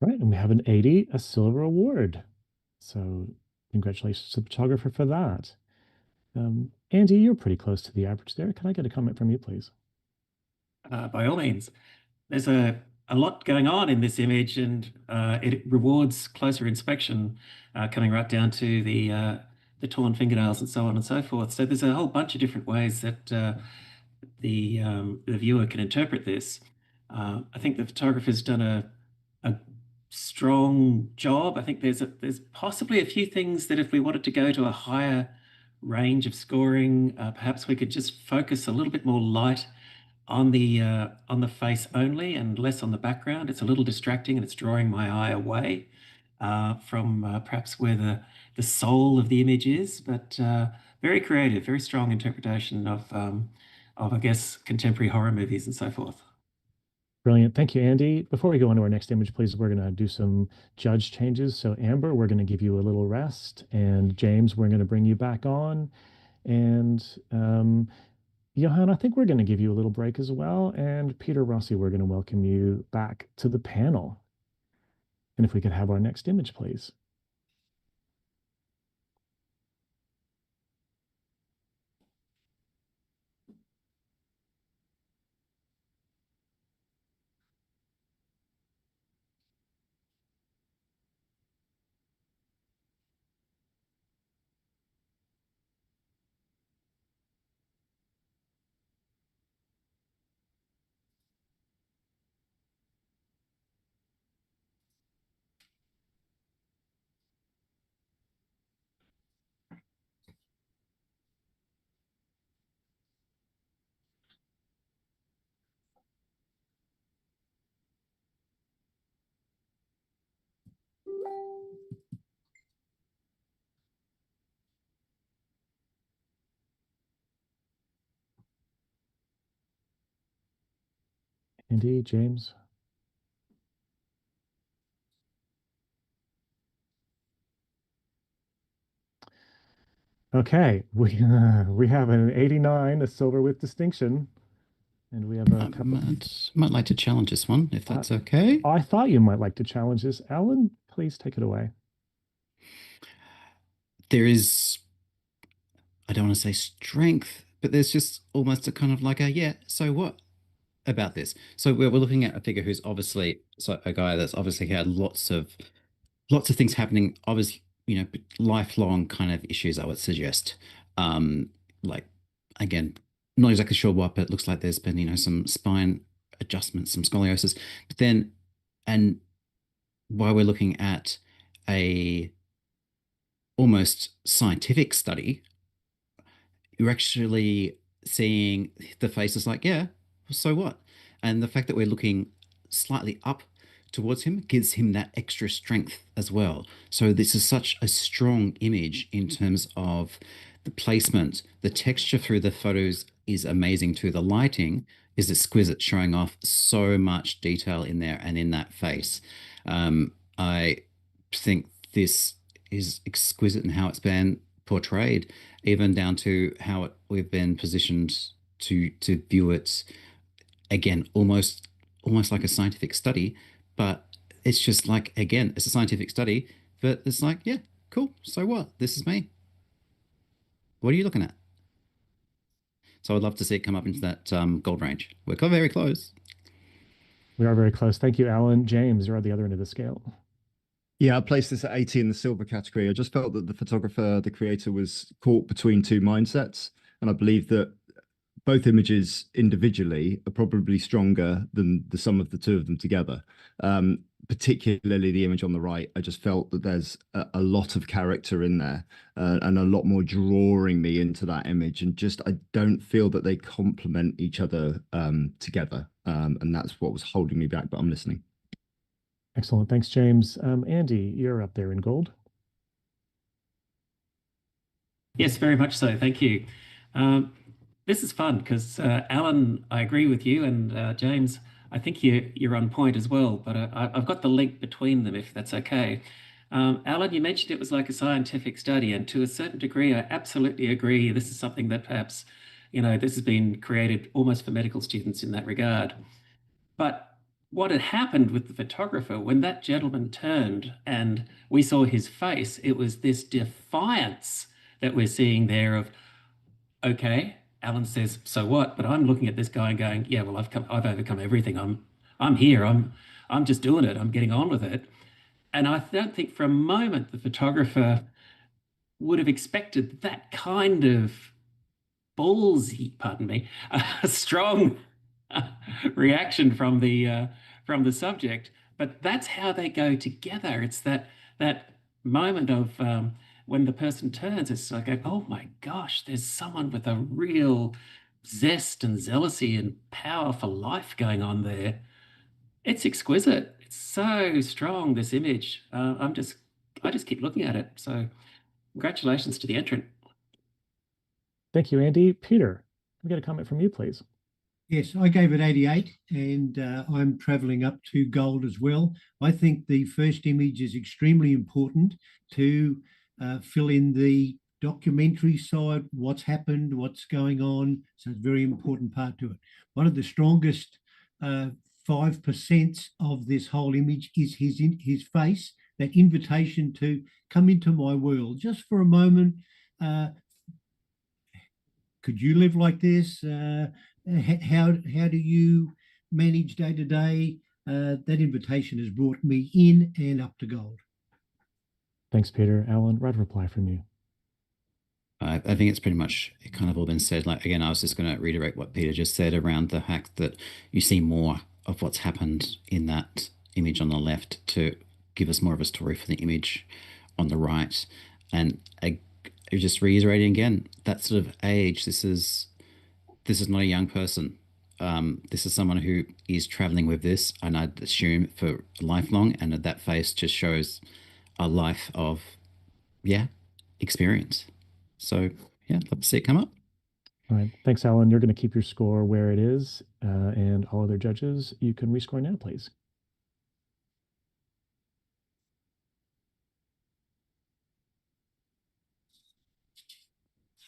Right, and we have an 80, a silver award. So congratulations to the photographer for that. Andy, you're pretty close to the average there. Can I get a comment from you, please? By all means. There's a lot going on in this image, and it rewards closer inspection, coming right down to the torn fingernails and so on and so forth. So there's a whole bunch of different ways that the viewer can interpret this. I think the photographer's done a strong job. I think there's possibly a few things that if we wanted to go to a higher range of scoring, perhaps we could just focus a little bit more light on the face only and less on the background. It's a little distracting and it's drawing my eye away from perhaps where the soul of the image is, but very creative, very strong interpretation of I guess contemporary horror movies and so forth. Brilliant. Thank you, Andy. Before we go on to our next image, please, we're going to do some judge changes. So, Amber, we're going to give you a little rest. And James, we're going to bring you back on. And Johan, I think we're going to give you a little break as well. And Peter Rossi, we're going to welcome you back to the panel. And if we could have our next image, please. Andy, James. Okay, we have an 89, a silver with distinction, and we have a couple. Might like to challenge this one, if that's okay. I thought you might like to challenge this. Alan, please take it away. There is, I don't want to say strength, but there's just almost a kind of like a, yeah, so what about this? So we're looking at a figure who's obviously, so a guy that's obviously had lots of things happening, obviously, lifelong kind of issues, I would suggest. Like, again, not exactly sure what, but it looks like there's been, some spine adjustments, some scoliosis. But then, and while we're looking at a almost scientific study, you're actually seeing the face is like, yeah, so what? And the fact that we're looking slightly up towards him gives him that extra strength as well. So this is such a strong image in terms of the placement. The texture through the photos is amazing too. The lighting is exquisite, showing off so much detail in there and in that face. I think this is exquisite in how it's been portrayed, even down to how we've been positioned to view it, again, almost like a scientific study. But it's just like, again, it's a scientific study, but it's like, yeah, cool, so what? This is me. What are you looking at? So I'd love to see it come up into that gold range. We're very close. We are very close. Thank you, Alan. James, you're at the other end of the scale. Yeah, I placed this at 80 in the silver category. I just felt that the photographer, the creator, was caught between two mindsets. And I believe that both images individually are probably stronger than the sum of the two of them together. Particularly the image on the right, I just felt that there's a lot of character in there and a lot more drawing me into that image. And just, I don't feel that they complement each other together. And that's what was holding me back, but I'm listening. Excellent. Thanks, James. Andy, you're up there in gold. Yes, very much so. Thank you. This is fun because Alan, I agree with you, and James, I think you're on point as well. But I've got the link between them, if that's okay. Alan, you mentioned it was like a scientific study, and to a certain degree, I absolutely agree. This is something that perhaps, this has been created almost for medical students in that regard. But what had happened with the photographer when that gentleman turned and we saw his face, it was this defiance that we're seeing there of, okay, Alan says, so what? But I'm looking at this guy and going, yeah, well, I've overcome everything. I'm here. I'm just doing it. I'm getting on with it. And I don't think for a moment the photographer would have expected that kind of ballsy, pardon me, a strong reaction from the subject. But that's how they go together. It's that moment of when the person turns. It's like, oh my gosh, there's someone with a real zest and zealousy and power for life going on there. It's exquisite. It's so strong. This image. I just keep looking at it. So, congratulations to the entrant. Thank you, Andy. Peter, we get a comment from you, please. Yes, I gave it 88, and I'm traveling up to gold as well. I think the first image is extremely important to fill in the documentary side, what's happened, what's going on. So it's a very important part to it. One of the strongest 5% of this whole image is his face, that invitation to come into my world just for a moment. Could you live like this? How do you manage day to day? That invitation has brought me in and up to gold. Thanks, Peter. Alan, right reply from you. I think it's pretty much kind of all been said. Like, again, I was just going to reiterate what Peter just said around the fact that you see more of what's happened in that image on the left to give us more of a story for the image on the right. And just reiterating again, that sort of age, this is not a young person. This is someone who is traveling with this, and I'd assume for lifelong, and that face just shows a life of, experience. So, love to see it come up. All right. Thanks, Alan. You're going to keep your score where it is. And all other judges, you can rescore now, please.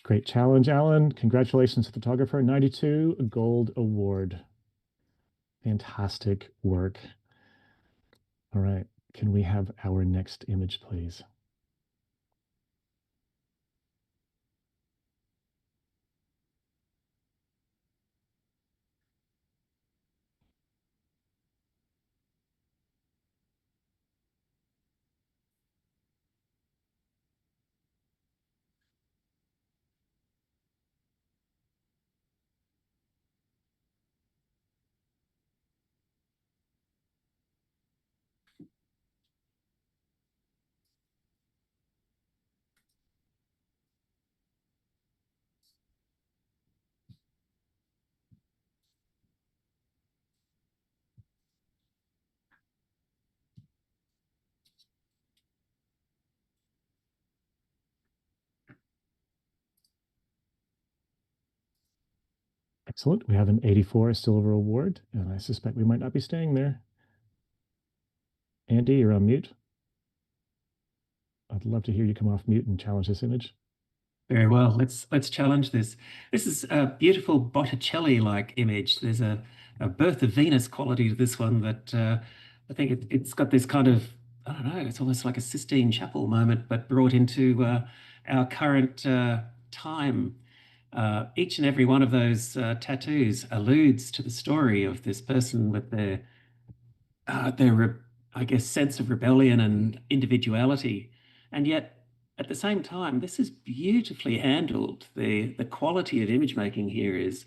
Great challenge, Alan. Congratulations, photographer. 92 Gold Award. Fantastic work. All right. Can we have our next image, please? Excellent. We have an 84 Silver Award, and I suspect we might not be staying there. Andy, you're on mute. I'd love to hear you come off mute and challenge this image. Very well. Let's challenge this. This is a beautiful Botticelli-like image. There's a Birth of Venus quality to this one that I think it's got this kind of, I don't know, it's almost like a Sistine Chapel moment, but brought into our current time. Each and every one of those tattoos alludes to the story of this person with their I guess, sense of rebellion and individuality. And yet, at the same time, this is beautifully handled. The quality of image making here is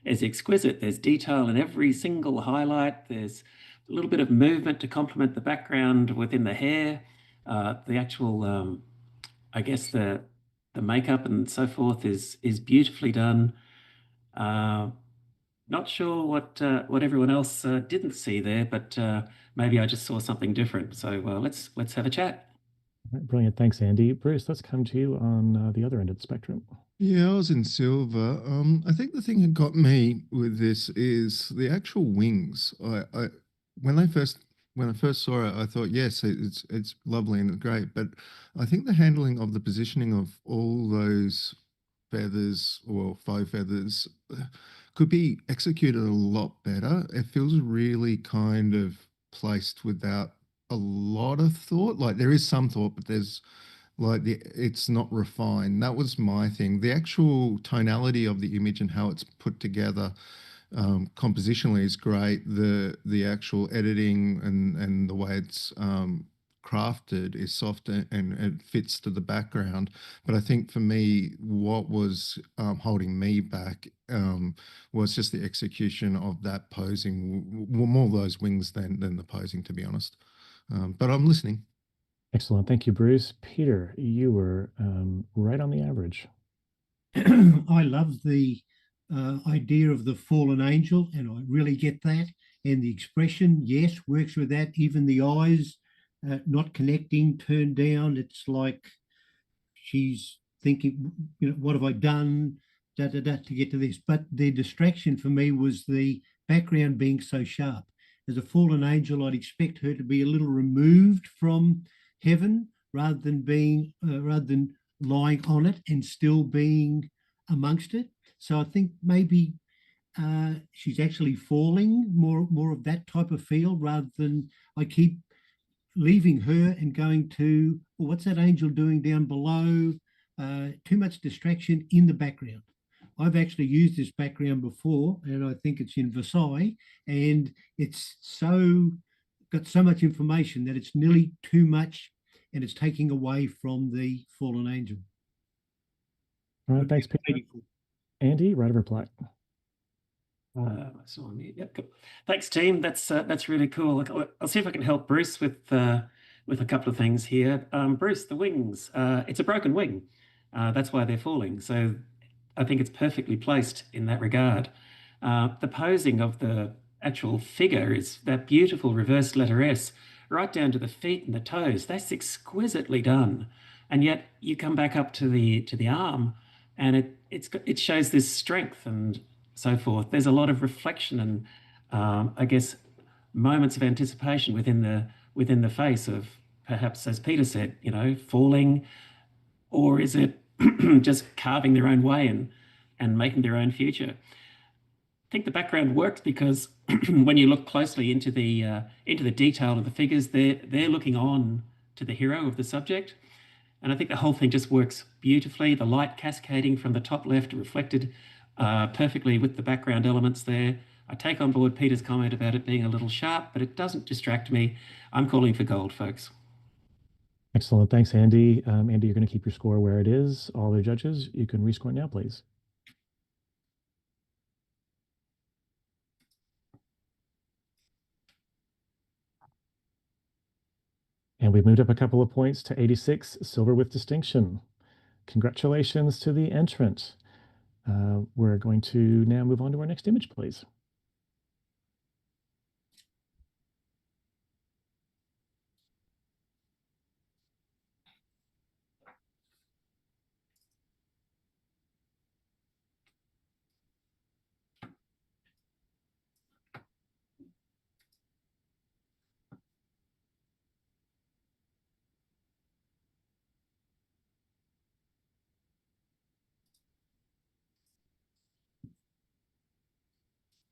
exquisite. There's detail in every single highlight. There's a little bit of movement to complement the background within the hair. The actual, I guess, the makeup and so forth is beautifully done. Not sure what everyone else didn't see there, but maybe I just saw something different. So let's have a chat. All right, brilliant. Thanks, Andy. Bruce, let's come to you on the other end of the spectrum. Yeah, I was in silver. I think the thing that got me with this is the actual wings. When I first saw it, I thought, yes, it's lovely and great, but I think the handling of the positioning of all those feathers or faux feathers could be executed a lot better. It feels really kind of placed without a lot of thought. Like there is some thought, but there's like it's not refined. That was my thing. The actual tonality of the image and how it's put together compositionally is great. The actual editing and the way it's crafted is soft and it fits to the background. But I think for me, what was holding me back was just the execution of that posing, more of those wings than the posing, to be honest. But I'm listening. Excellent. Thank you, Bruce. Peter, you were right on the average. I love the idea of the fallen angel, and I really get that. And the expression, yes, works with that. Even the eyes not connecting, turned down. It's like she's thinking, you know, what have I done? Da, da, da, to get to this. But the distraction for me was the background being so sharp. As a fallen angel, I'd expect her to be a little removed from heaven rather than lying on it and still being amongst it. So I think maybe she's actually falling, more of that type of feel, rather than I keep leaving her and going to, well, what's that angel doing down below? Too much distraction in the background. I've actually used this background before, and I think it's in Versailles, and it's got so much information that it's nearly too much, and it's taking away from the fallen angel. All right, thanks, Peter. Andy, right of reply. So on mute. Yep. Cool. Thanks, team. That's really cool. I'll see if I can help Bruce with a couple of things here. Bruce, the wings. It's a broken wing. That's why they're falling. So I think it's perfectly placed in that regard. The posing of the actual figure is that beautiful reversed letter S, right down to the feet and the toes. That's exquisitely done. And yet you come back up to the arm, and it shows this strength and so forth. There's a lot of reflection and I guess moments of anticipation within the face of, perhaps, as Peter said, you know, falling, or is it just carving their own way and making their own future? I think the background works because when you look closely into the detail of the figures, they're looking on to the hero of the subject. And I think the whole thing just works beautifully. The light cascading from the top left reflected perfectly with the background elements there. I take on board Peter's comment about it being a little sharp, but it doesn't distract me. I'm calling for gold, folks. Excellent. Thanks, Andy. Andy, you're going to keep your score where it is. All the judges, you can rescore now, please. And we've moved up a couple of points to 86, silver with distinction. Congratulations to the entrant. We're going to now move on to our next image, please.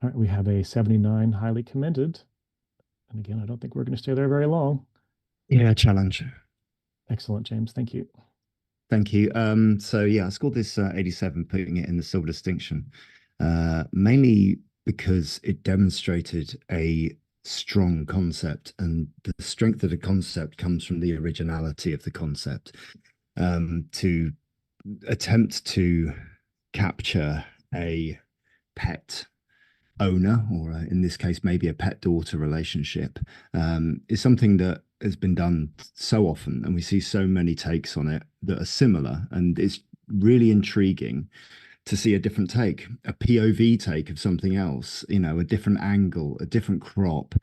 All right, we have a 79, highly commended. And again, I don't think we're going to stay there very long. Yeah, challenge. Excellent, James. Thank you. Thank you. So yeah, I scored this 87, putting it in the silver distinction, mainly because it demonstrated a strong concept, and the strength of the concept comes from the originality of the concept. To attempt to capture a pet owner, or in this case maybe a pet daughter relationship, is something that has been done so often, and we see so many takes on it that are similar, and it's really intriguing to see a different take, a POV take of something else, you know, a different angle, a different crop,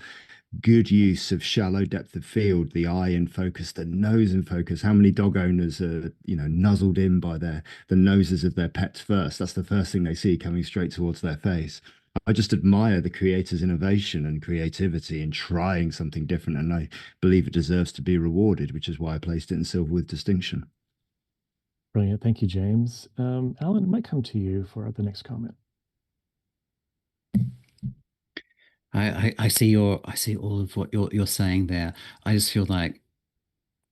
good use of shallow depth of field, the eye in focus, the nose in focus. How many dog owners are, you know, nuzzled in by the noses of their pets first? That's the first thing they see coming straight towards their face. I just admire the creator's innovation and creativity in trying something different, and I believe it deserves to be rewarded, which is why I placed it in silver with distinction. Brilliant. Thank you, James. Alan, it might come to you for the next comment. I see all of what you're saying there. I just feel like,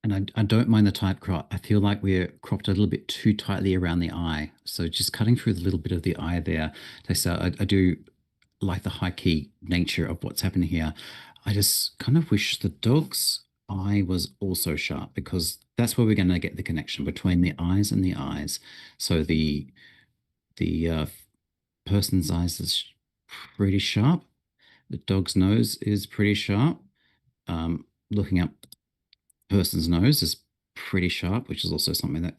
and I don't mind the tight crop. I feel like we're cropped a little bit too tightly around the eye. So just cutting through the little bit of the eye there. So I do like the high key nature of what's happening here. I just kind of wish the dog's eye was also sharp, because that's where we're going to get the connection between the eyes and the eyes. So the person's eyes is pretty sharp. The dog's nose is pretty sharp. Looking up person's nose is pretty sharp, which is also something that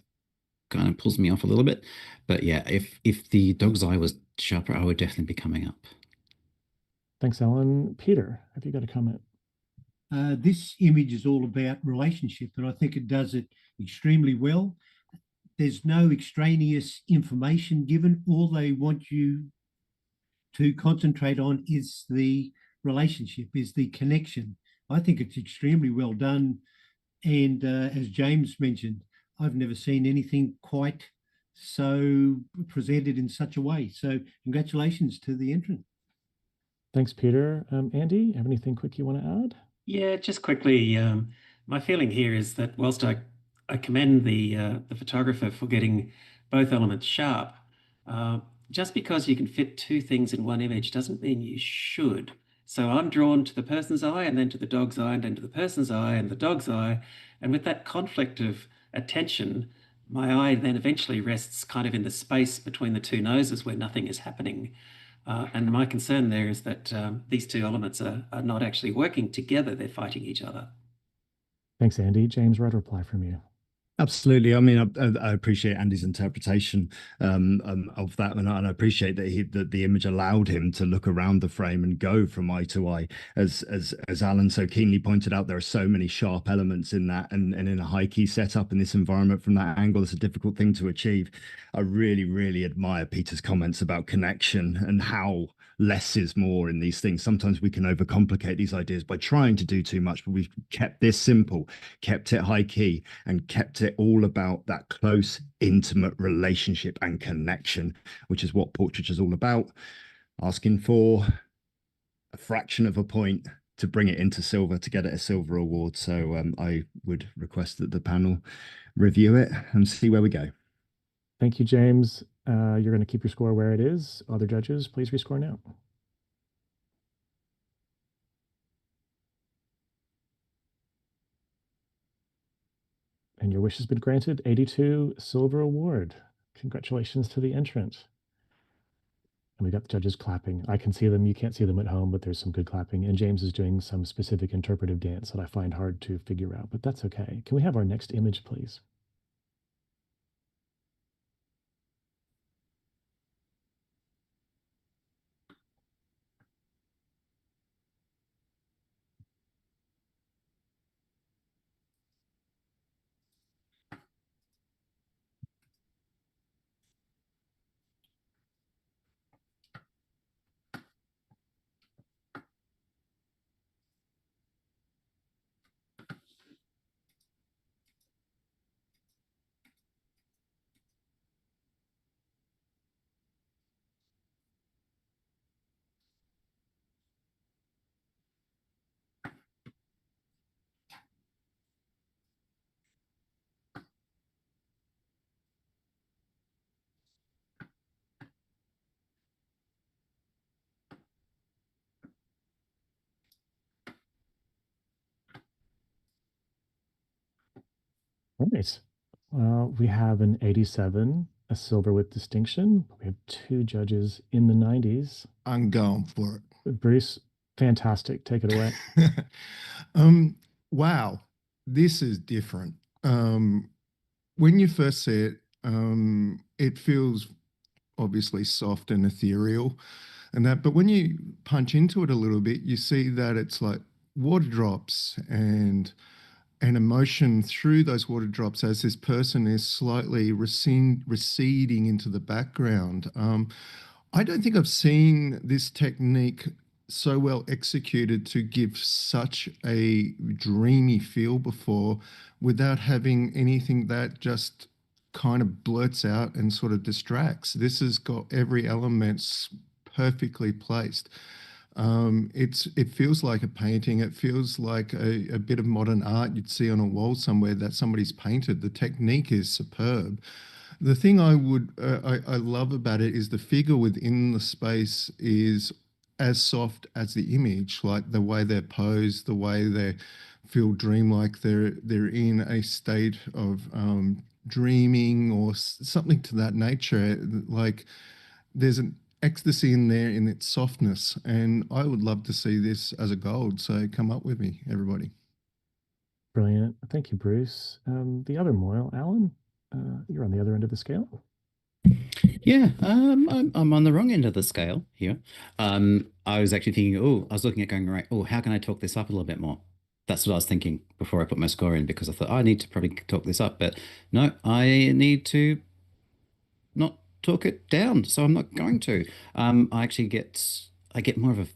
kind of pulls me off a little bit. But yeah, if the dog's eye was sharper, I would definitely be coming up. Thanks, Alan. Peter, have you got a comment? This image is all about relationship, and I think it does it extremely well. There's no extraneous information given. All they want you to concentrate on is the relationship, is the connection. I think it's extremely well done. And as James mentioned, I've never seen anything quite so presented in such a way. So congratulations to the entrant. Thanks, Peter. Andy, have anything quick you want to add? Yeah, just quickly, my feeling here is that whilst I commend the photographer for getting both elements sharp, just because you can fit two things in one image doesn't mean you should. So I'm drawn to the person's eye, and then to the dog's eye, and then to the person's eye and the dog's eye. And with that conflict of attention, my eye then eventually rests kind of in the space between the two noses where nothing is happening. And my concern there is that these two elements are not actually working together, they're fighting each other. Thanks, Andy. James, right reply from you. Absolutely. I mean, I appreciate Andy's interpretation of that, and I appreciate that the image allowed him to look around the frame and go from eye to eye. As Alan so keenly pointed out, there are so many sharp elements in that, and in a high key setup in this environment from that angle, it's a difficult thing to achieve. I really, really admire Peter's comments about connection and how less is more in these things. Sometimes we can overcomplicate these ideas by trying to do too much, but we've kept this simple, kept it high key, and kept it all about that close, intimate relationship and connection, which is what portraiture is all about. Asking for a fraction of a point to bring it into silver to get it a silver award. So I would request that the panel review it and see where we go. Thank you, James. You're going to keep your score where it is. Other judges, please rescore now. And your wish has been granted. 82 silver award. Congratulations to the entrant. And we got the judges clapping. I can see them. You can't see them at home, but there's some good clapping. And James is doing some specific interpretive dance that I find hard to figure out, but that's okay. Can we have our next image, please? All right. We have an 87, a silver with distinction. We have two judges in the 90s. I'm going for it. Bruce, fantastic. Take it away. Wow, this is different. When you first see it, it feels obviously soft and ethereal and that, but when you punch into it a little bit, you see that it's like water drops and emotion through those water drops as this person is slightly receding into the background. I don't think I've seen this technique so well executed to give such a dreamy feel before without having anything that just kind of blurts out and sort of distracts. This has got every element perfectly placed. It feels like a painting. It feels like a bit of modern art you'd see on a wall somewhere that somebody's painted. The technique is superb. The thing I love about it is the figure within the space is as soft as the image, like the way they're posed, the way they feel dreamlike. They're in a state of dreaming or something to that nature. Like there's an ecstasy in there in its softness, and I would love to see this as a gold. So come up with me, everybody. Brilliant. Thank you, Bruce. The other Moyle, Alan, you're on the other end of the scale. Yeah, I'm on the wrong end of the scale here. I was actually thinking, oh, I was looking at going, right, oh, how can I talk this up a little bit more? That's what I was thinking before I put my score in, because I thought I need to probably talk this up, but no, I need to not talk it down, so I'm not going to. I get more of a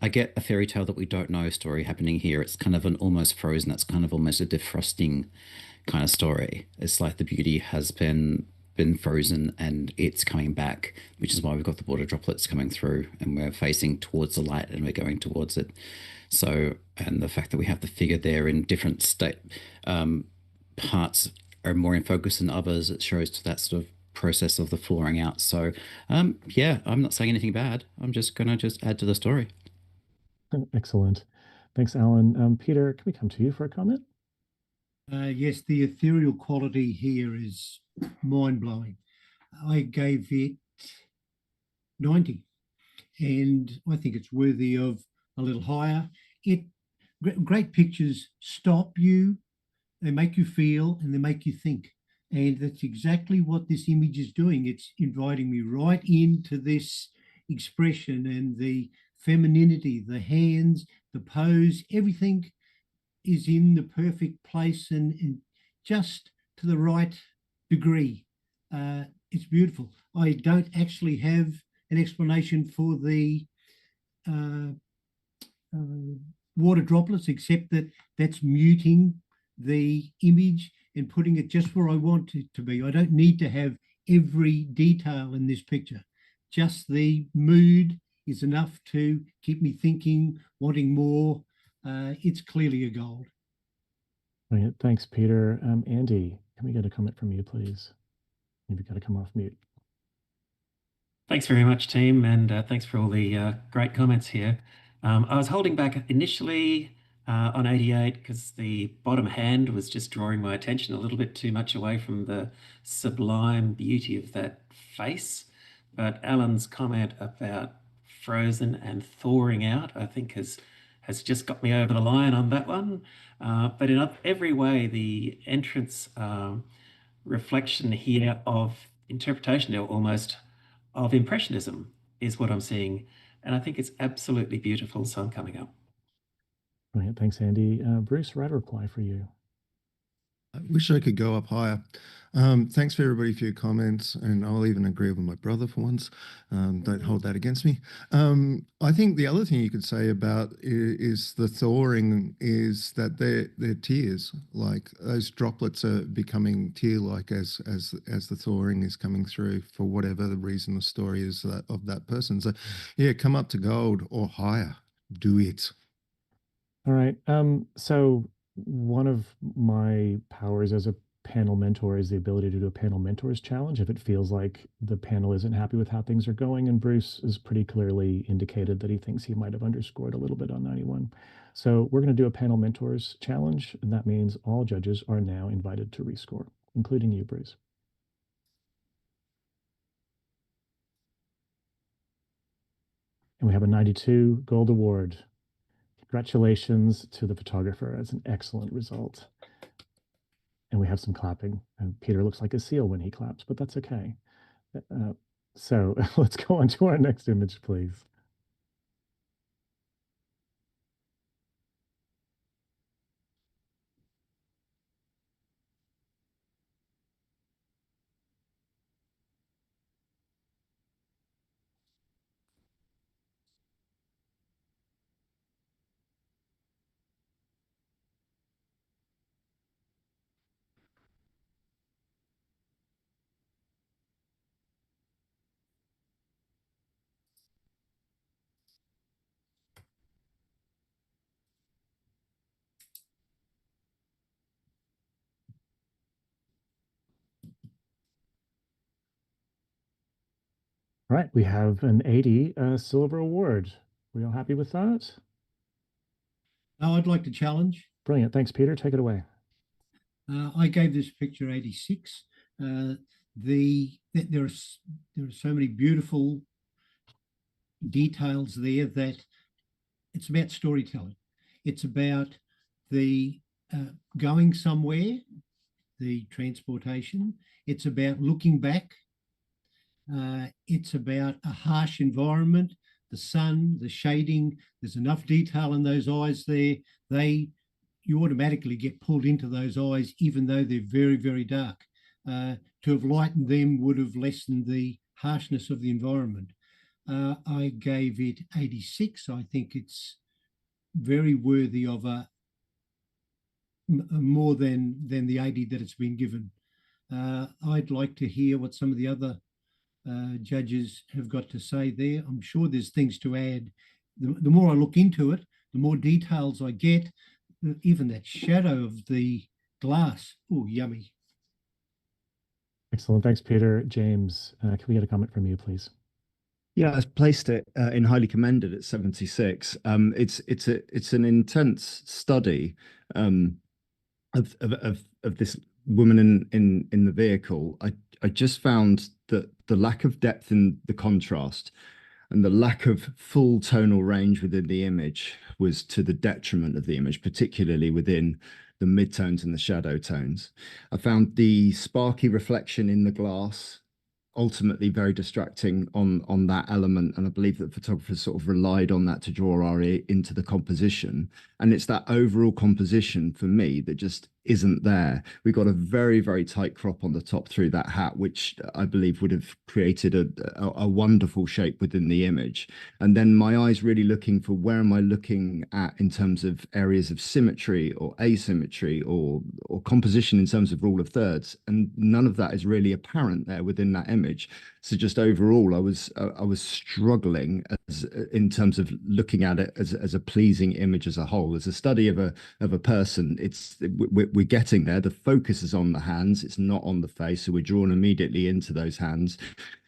I get a fairy tale that we don't know story happening here. It's kind of an almost frozen, that's kind of almost a defrosting kind of story. It's like the beauty has been frozen and it's coming back, which is why we've got the water droplets coming through and we're facing towards the light and we're going towards it. So, and the fact that we have the figure there in different state parts are more in focus than others, it shows to that sort of process of the flooring out. So, yeah, I'm not saying anything bad. I'm just gonna just add to the story. Excellent. Thanks, Alan. Peter, can we come to you for a comment? Yes, the ethereal quality here is mind-blowing. I gave it 90, and I think it's worthy of a little higher. Great pictures stop you, they make you feel, and they make you think. And that's exactly what this image is doing. It's inviting me right into this expression and the femininity, the hands, the pose, everything is in the perfect place and just to the right degree. It's beautiful. I don't actually have an explanation for the uh, water droplets, except that that's muting the image and putting it just where I want it to be. I don't need to have every detail in this picture. Just the mood is enough to keep me thinking, wanting more. It's clearly a gold. Brilliant. Thanks, Peter. Andy, can we get a comment from you, please? You've got to come off mute. Thanks very much, team, and thanks for all the great comments here. I was holding back initially on 88 because the bottom hand was just drawing my attention a little bit too much away from the sublime beauty of that face. But Alan's comment about frozen and thawing out, I think, has just got me over the line on that one. But in every way, the entrance reflection here of interpretation, almost of impressionism, is what I'm seeing, and I think it's absolutely beautiful. So I'm coming up. Brilliant. Thanks, Andy. Bruce, right reply for you. I wish I could go up higher. Thanks for everybody for your comments, and I'll even agree with my brother for once. Don't hold that against me. I think the other thing you could say about is the thawing is that they're tears. Like those droplets are becoming tear-like as the thawing is coming through for whatever the reason the story is of that person. So, yeah, come up to gold or higher. Do it. All right. So one of my powers as a panel mentor is the ability to do a panel mentors challenge if it feels like the panel isn't happy with how things are going. And Bruce has pretty clearly indicated that he thinks he might have underscored a little bit on 91. So we're going to do a panel mentors challenge, and that means all judges are now invited to rescore, including you, Bruce. And we have a 92 gold award. Congratulations to the photographer. That's an excellent result. And we have some clapping. And Peter looks like a seal when he claps, but that's okay. So let's go on to our next image, please. All right, we have an 80 silver award. We all happy with that? Now I'd like to challenge. Brilliant. Thanks, Peter. Take it away. I gave this picture 86. There are so many beautiful details there that it's about storytelling. It's about the going somewhere, the transportation. It's about looking back. It's about a harsh environment, the sun, the shading. There's enough detail in those eyes there. You automatically get pulled into those eyes, even though they're very, very dark. To have lightened them would have lessened the harshness of the environment. I gave it 86. I think it's very worthy of more than the 80 that it's been given. I'd like to hear what some of the other judges have got to say there. I'm sure there's things to add. The more I look into it, the more details I get. Even that shadow of the glass. Oh, yummy. Excellent. Thanks, Peter. James, can we get a comment from you, please? Yeah, I've placed it in highly commended at 76. It's an intense study of this woman in the vehicle. I just found that the lack of depth in the contrast and the lack of full tonal range within the image was to the detriment of the image, particularly within the midtones and the shadow tones. I found the sparky reflection in the glass ultimately very distracting on that element, and I believe that photographers sort of relied on that to draw our ear into the composition. And it's that overall composition for me that just isn't there. We got a very, very tight crop on the top through that hat, which I believe would have created a wonderful shape within the image. And then my eyes really looking for where am I looking at in terms of areas of symmetry or asymmetry or composition in terms of rule of thirds. And none of that is really apparent there within that image. So just overall, I was struggling in terms of looking at it as a pleasing image as a whole. As a study of a person, we're getting there. The focus is on the hands, it's not on the face, so we're drawn immediately into those hands.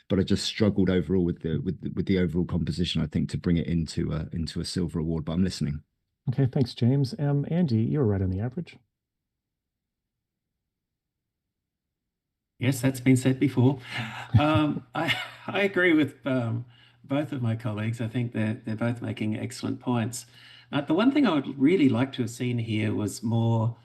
But I just struggled overall with the overall composition, I think, to bring it into a silver award. But I'm listening. Okay, thanks, James. Andy, you're right on the average. Yes, that's been said before. I agree with both of my colleagues. I think they're both making excellent points. The one thing I would really like to have seen here was more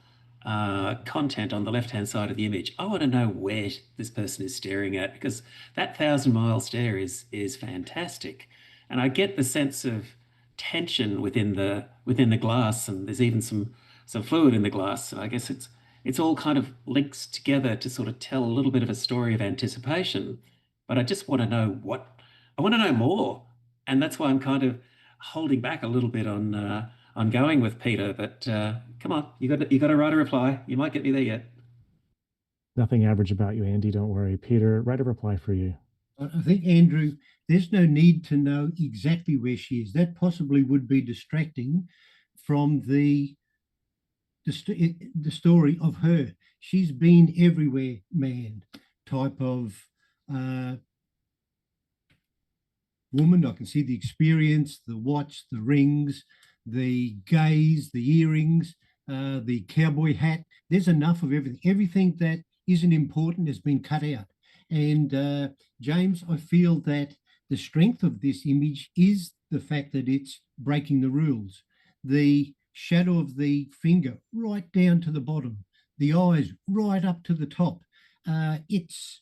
content on the left-hand side of the image. I want to know where this person is staring at, because that 1,000-mile stare is fantastic, and I get the sense of tension within the glass, and there's even some fluid in the glass. So I guess it's all kind of links together to sort of tell a little bit of a story of anticipation. But I just want to know I want to know more, and that's why I'm kind of holding back a little bit on going with Peter. But come on, you got to write a reply. You might get me there yet. Nothing average about you, Andy. Don't worry. Peter, write a reply for you. I think, Andrew, there's no need to know exactly where she is. That possibly would be distracting from the story of her. She's been everywhere, man, type of woman. I can see the experience, the watch, the rings, the gaze, the earrings, the cowboy hat. There's enough of everything. Everything that isn't important has been cut out. And James, I feel that the strength of this image is the fact that it's breaking the rules. The shadow of the finger right down to the bottom, the eyes right up to the top. If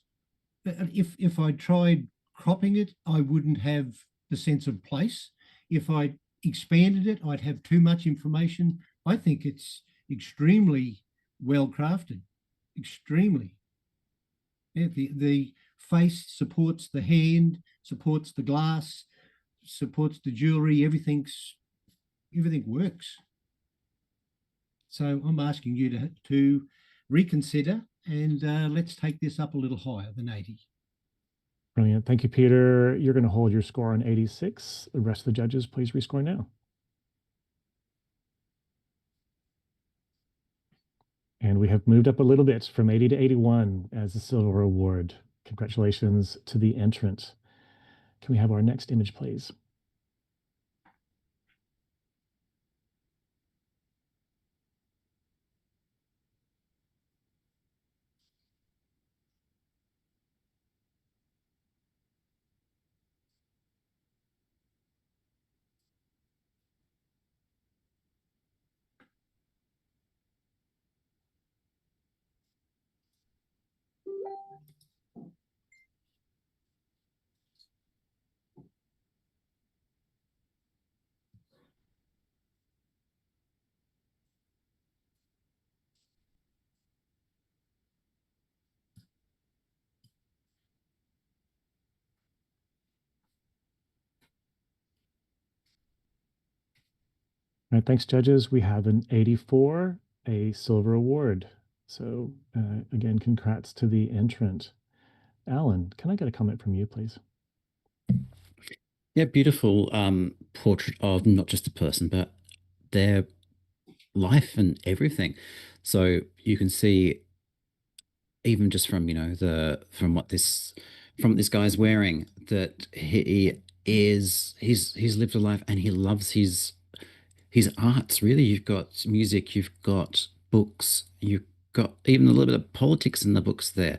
I tried cropping it, I wouldn't have the sense of place. If I expanded it, I'd have too much information. I think it's extremely well crafted, extremely. Yeah, the face supports the hand, supports the glass, supports the jewelry. Everything works. So I'm asking you to reconsider, and let's take this up a little higher than 80. Brilliant. Thank you, Peter. You're going to hold your score on 86. The rest of the judges, please rescore now. And we have moved up a little bit from 80 to 81 as the silver award. Congratulations to the entrant. Can we have our next image, please? All right, thanks, judges. We have an 84, a silver award. So again, congrats to the entrant. Alan, can I get a comment from you, please? Yeah, beautiful portrait of not just a person, but their life and everything. So you can see even just from, from what this guy's wearing, that he's lived a life and he loves his arts. Really, you've got music, you've got books, you've got even a little bit of politics in the books there,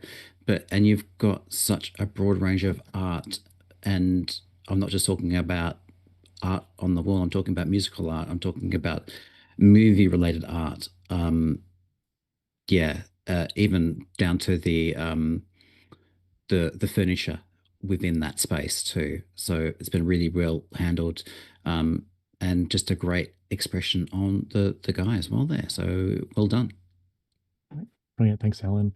and you've got such a broad range of art. And I'm not just talking about art on the wall, I'm talking about musical art, I'm talking about movie related art. Yeah, even down to the furniture within that space too. So it's been really well handled, and just a great expression on the guy as well there. So well done. Brilliant. Thanks, Alan.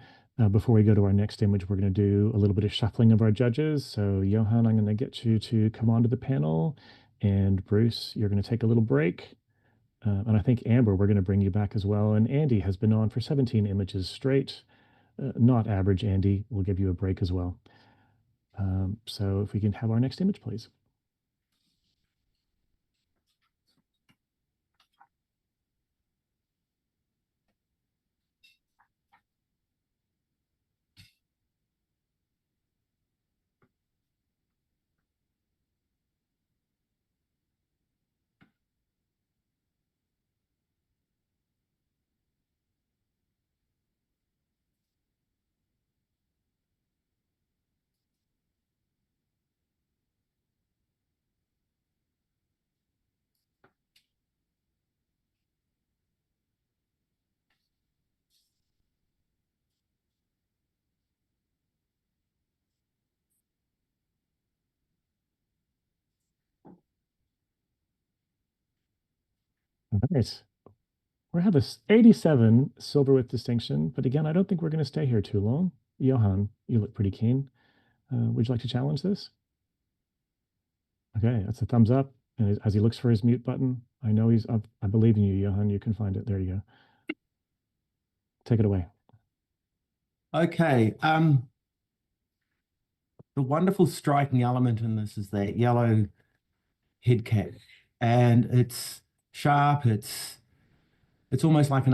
Before we go to our next image, we're going to do a little bit of shuffling of our judges. So, Johan, I'm going to get you to come onto the panel. And Bruce, you're going to take a little break. And I think, Amber, we're going to bring you back as well. And Andy has been on for 17 images straight. Not average, Andy. We'll give you a break as well. So if we can have our next image, please. All right. We have a 87 silver with distinction, but again, I don't think we're going to stay here too long. Johan, you look pretty keen. Would you like to challenge this? Okay, that's a thumbs up. And as he looks for his mute button, I know he's up. I believe in you, Johan. You can find it. There you go. Take it away. Okay. The wonderful striking element in this is that yellow head cap, and it's sharp. It's almost like an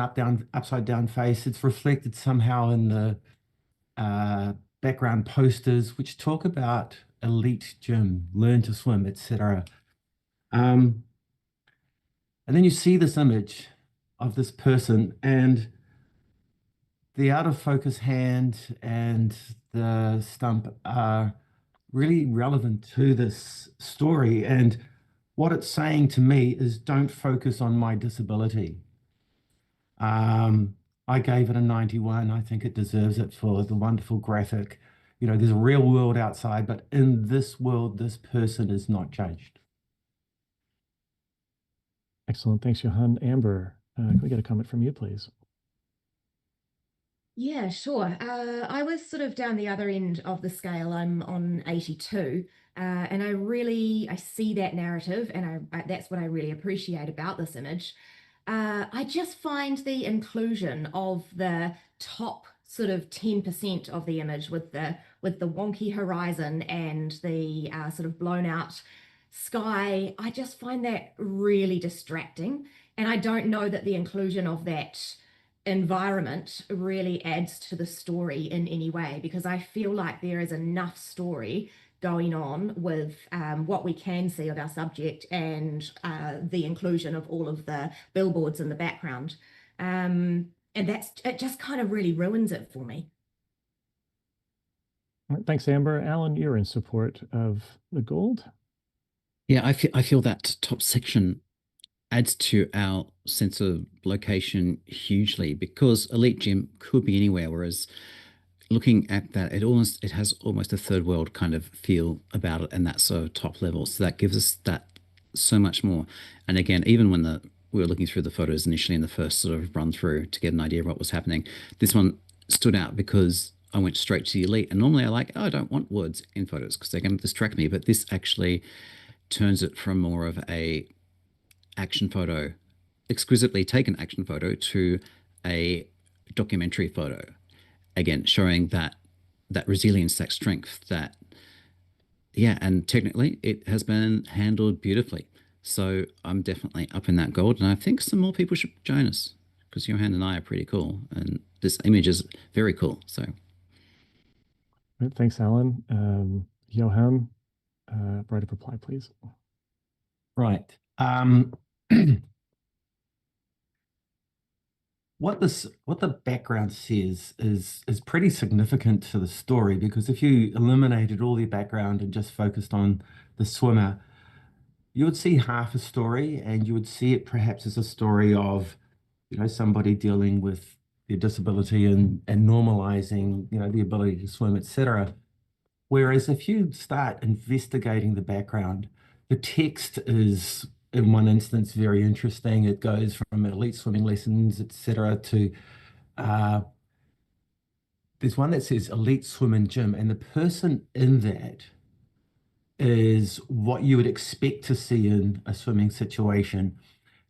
upside down face. It's reflected somehow in the background posters, which talk about elite gym, learn to swim, etc. And then you see this image of this person, and the out of focus hand and the stump are really relevant to this story. And what it's saying to me is, don't focus on my disability. I gave it a 91. I think it deserves it for the wonderful graphic. There's a real world outside, but in this world, this person is not judged. Excellent. Thanks, Johan. Amber, can we get a comment from you, please? Yeah, sure. I was sort of down the other end of the scale. I'm on 82, and I see that narrative, and that's what I really appreciate about this image. I just find the inclusion of the top sort of 10% of the image with the wonky horizon and the sort of blown out sky. I just find that really distracting, and I don't know that the inclusion of that environment really adds to the story in any way, because I feel like there is enough story going on with what we can see of our subject and the inclusion of all of the billboards in the background. And it just kind of really ruins it for me. Thanks, Amber. Alan, you're in support of the gold. Yeah, I feel that top section adds to our sense of location hugely, because Elite Gym could be anywhere, whereas looking at that, it has almost a third world kind of feel about it, and that sort of top level. So that gives us that so much more. And again, even when we were looking through the photos initially in the first sort of run through to get an idea of what was happening, this one stood out because I went straight to the Elite. And normally I don't want words in photos because they're going to distract me, but this actually turns it from more of a action photo, exquisitely taken action photo, to a documentary photo. Again, showing that resilience, that strength, and technically it has been handled beautifully. So I'm definitely up in that gold, and I think some more people should join us because Johan and I are pretty cool, and this image is very cool. So, Right, thanks, Alan. Johan, write a reply, please. Right. What the background says is pretty significant to the story, because if you eliminated all the background and just focused on the swimmer, you would see half a story, and you would see it perhaps as a story of, somebody dealing with their disability and normalizing, the ability to swim, etc. Whereas if you start investigating the background, the text is, in one instance, very interesting. It goes from elite swimming lessons, etc., to there's one that says elite swim and gym, and the person in that is what you would expect to see in a swimming situation.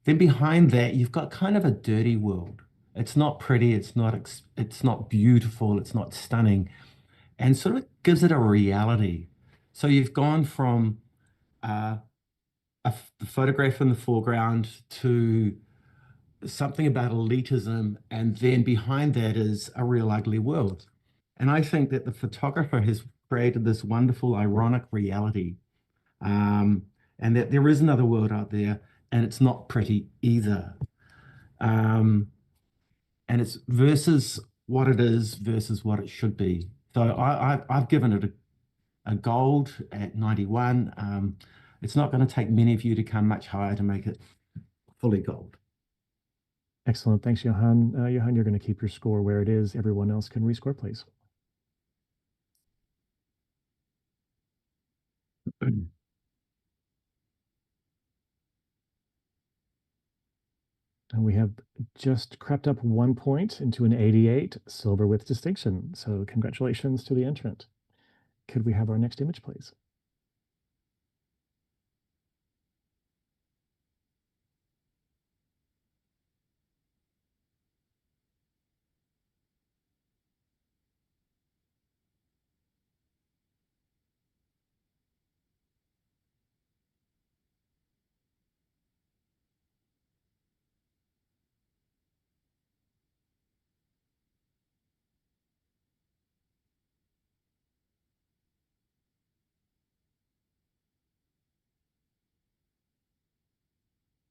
Then behind that, you've got kind of a dirty world. It's not pretty, it's not beautiful, it's not stunning, and sort of gives it a reality. So you've gone from the photograph in the foreground to something about elitism, and then behind that is a real ugly world. And I think that the photographer has created this wonderful, ironic reality, and that there is another world out there, and it's not pretty either. And it's versus what it is versus what it should be. So I've given it a gold at 91. It's not going to take many of you to come much higher to make it fully gold. Excellent. Thanks, Johan. Johan, you're going to keep your score where it is. Everyone else can rescore, please. And we have just crept up 1 point into an 88, silver with distinction. So congratulations to the entrant. Could we have our next image, please?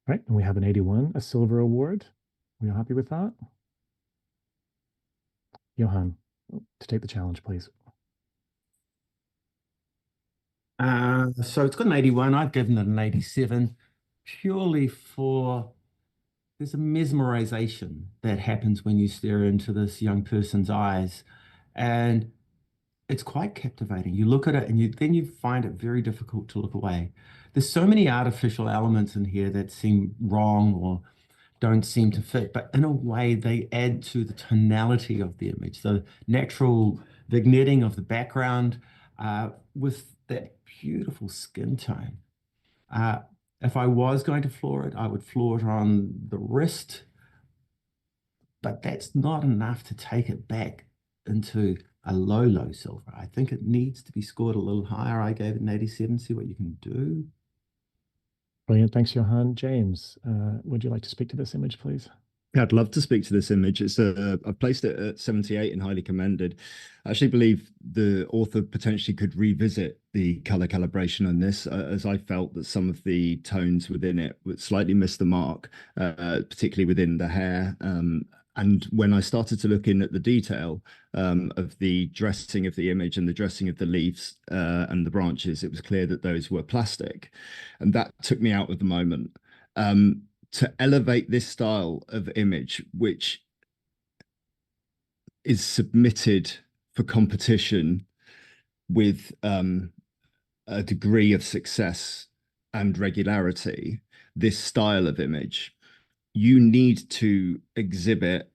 Right, and we have an 81, a silver award. Are you happy with that? Johan, to take the challenge, please. So it's got an 81. I've given it an 87, purely for there's a mesmerization that happens when you stare into this young person's eyes, and it's quite captivating. You look at it, and then you find it very difficult to look away. There's so many artificial elements in here that seem wrong or don't seem to fit, but in a way they add to the tonality of the image, the natural vignetting of the background, with that beautiful skin tone. If I was going to floor it, I would floor it on the wrist, but that's not enough to take it back into a low silver. I think it needs to be scored a little higher. I gave it an 87. See what you can do. Brilliant. Thanks, Johan. James, would you like to speak to this image, please? Yeah, I'd love to speak to this image. I've placed it at 78 and highly commended. I actually believe the author potentially could revisit the color calibration on this, as I felt that some of the tones within it would slightly miss the mark, particularly within the hair. And when I started to look in at the detail of the dressing of the image and the dressing of the leaves and the branches, it was clear that those were plastic. And that took me out of the moment. To elevate this style of image, which is submitted for competition with a degree of success and regularity, this style of image, you need to exhibit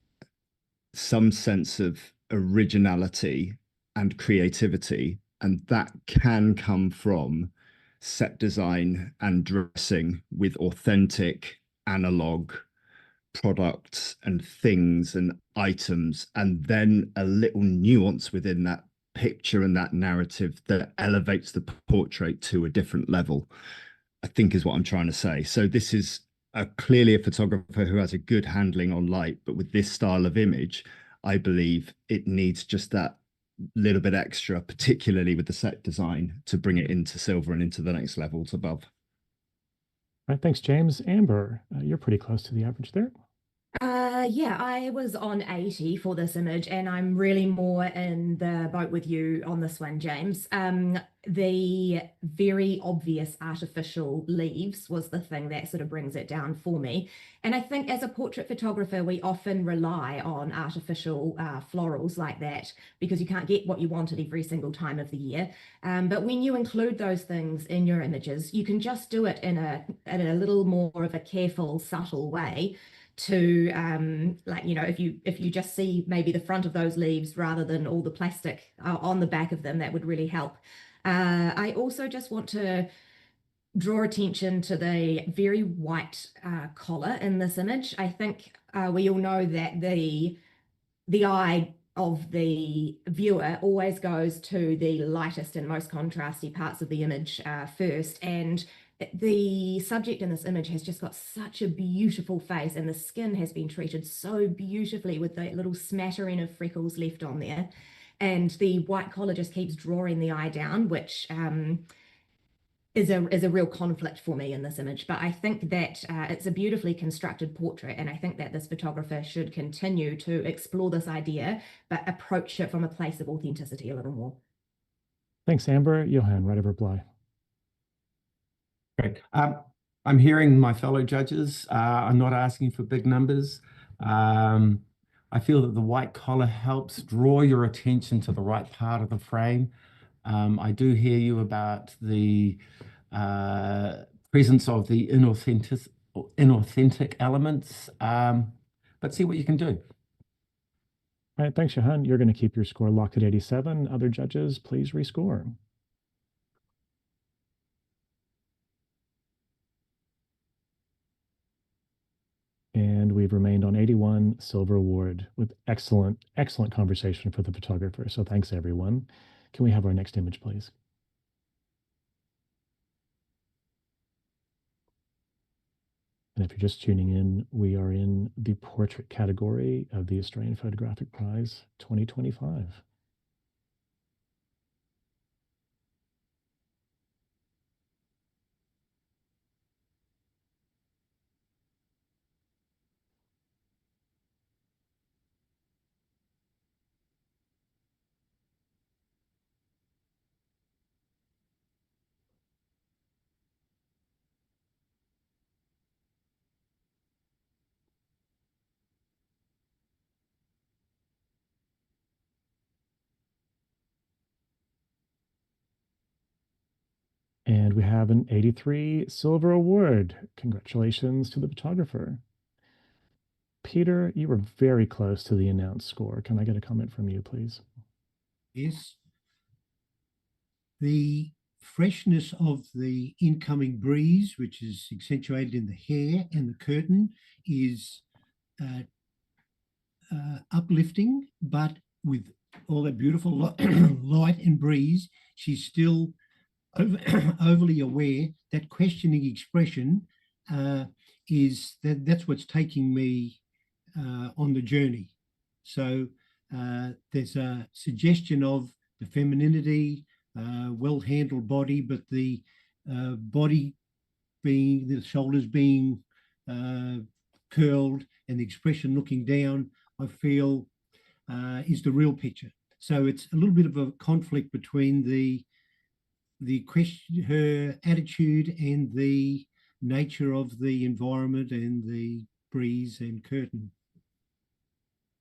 some sense of originality and creativity, and that can come from set design and dressing with authentic analog products and things and items, and then a little nuance within that picture and that narrative that elevates the portrait to a different level, I think is what I'm trying to say. So this is clearly a photographer who has a good handling on light, but with this style of image, I believe it needs just that little bit extra, particularly with the set design, to bring it into silver and into the next levels above. All right, thanks, James. Amber, you're pretty close to the average there. Yeah, I was on 80 for this image, and I'm really more in the boat with you on this one, James. The very obvious artificial leaves was the thing that sort of brings it down for me. And I think as a portrait photographer, we often rely on artificial florals like that because you can't get what you want at every single time of the year. But when you include those things in your images, you can just do it in a little more of a careful, subtle way to like, you know, if you just see maybe the front of those leaves rather than all the plastic on the back of them, that would really help. I also just want to draw attention to the very white collar in this image. I think we all know that the eye of the viewer always goes to the lightest and most contrasty parts of the image first, and the subject in this image has just got such a beautiful face, and the skin has been treated so beautifully with that little smattering of freckles left on there, and the white collar just keeps drawing the eye down, which is a real conflict for me in this image. But I think that it's a beautifully constructed portrait, and I think that this photographer should continue to explore this idea, but approach it from a place of authenticity a little more. Thanks, Amber. Johan, right over Bly. Great. I'm hearing my fellow judges. I'm not asking for big numbers. I feel that the white collar helps draw your attention to the right part of the frame. I do hear you about the presence of the inauthentic elements, but see what you can do. All right, thanks, Johan. You're going to keep your score locked at 87. Other judges, please rescore. And we've remained on 81, silver award, with excellent conversation for the photographer. So thanks, everyone. Can we have our next image, please? And if you're just tuning in, we are in the portrait category of the Australian Photographic Prize 2025. And we have an 83 silver award. Congratulations to the photographer. Peter, you were very close to the announced score. Can I get a comment from you, please? Yes. The freshness of the incoming breeze, which is accentuated in the hair and the curtain, is uplifting, but with all that beautiful light and breeze, she's still overly aware. That questioning expression is that's what's taking me on the journey. So there's a suggestion of the femininity, well-handled body, but the body being, the shoulders being curled and the expression looking down, I feel is the real picture. So it's a little bit of a conflict between the question, her attitude, and the nature of the environment and the breeze and curtain.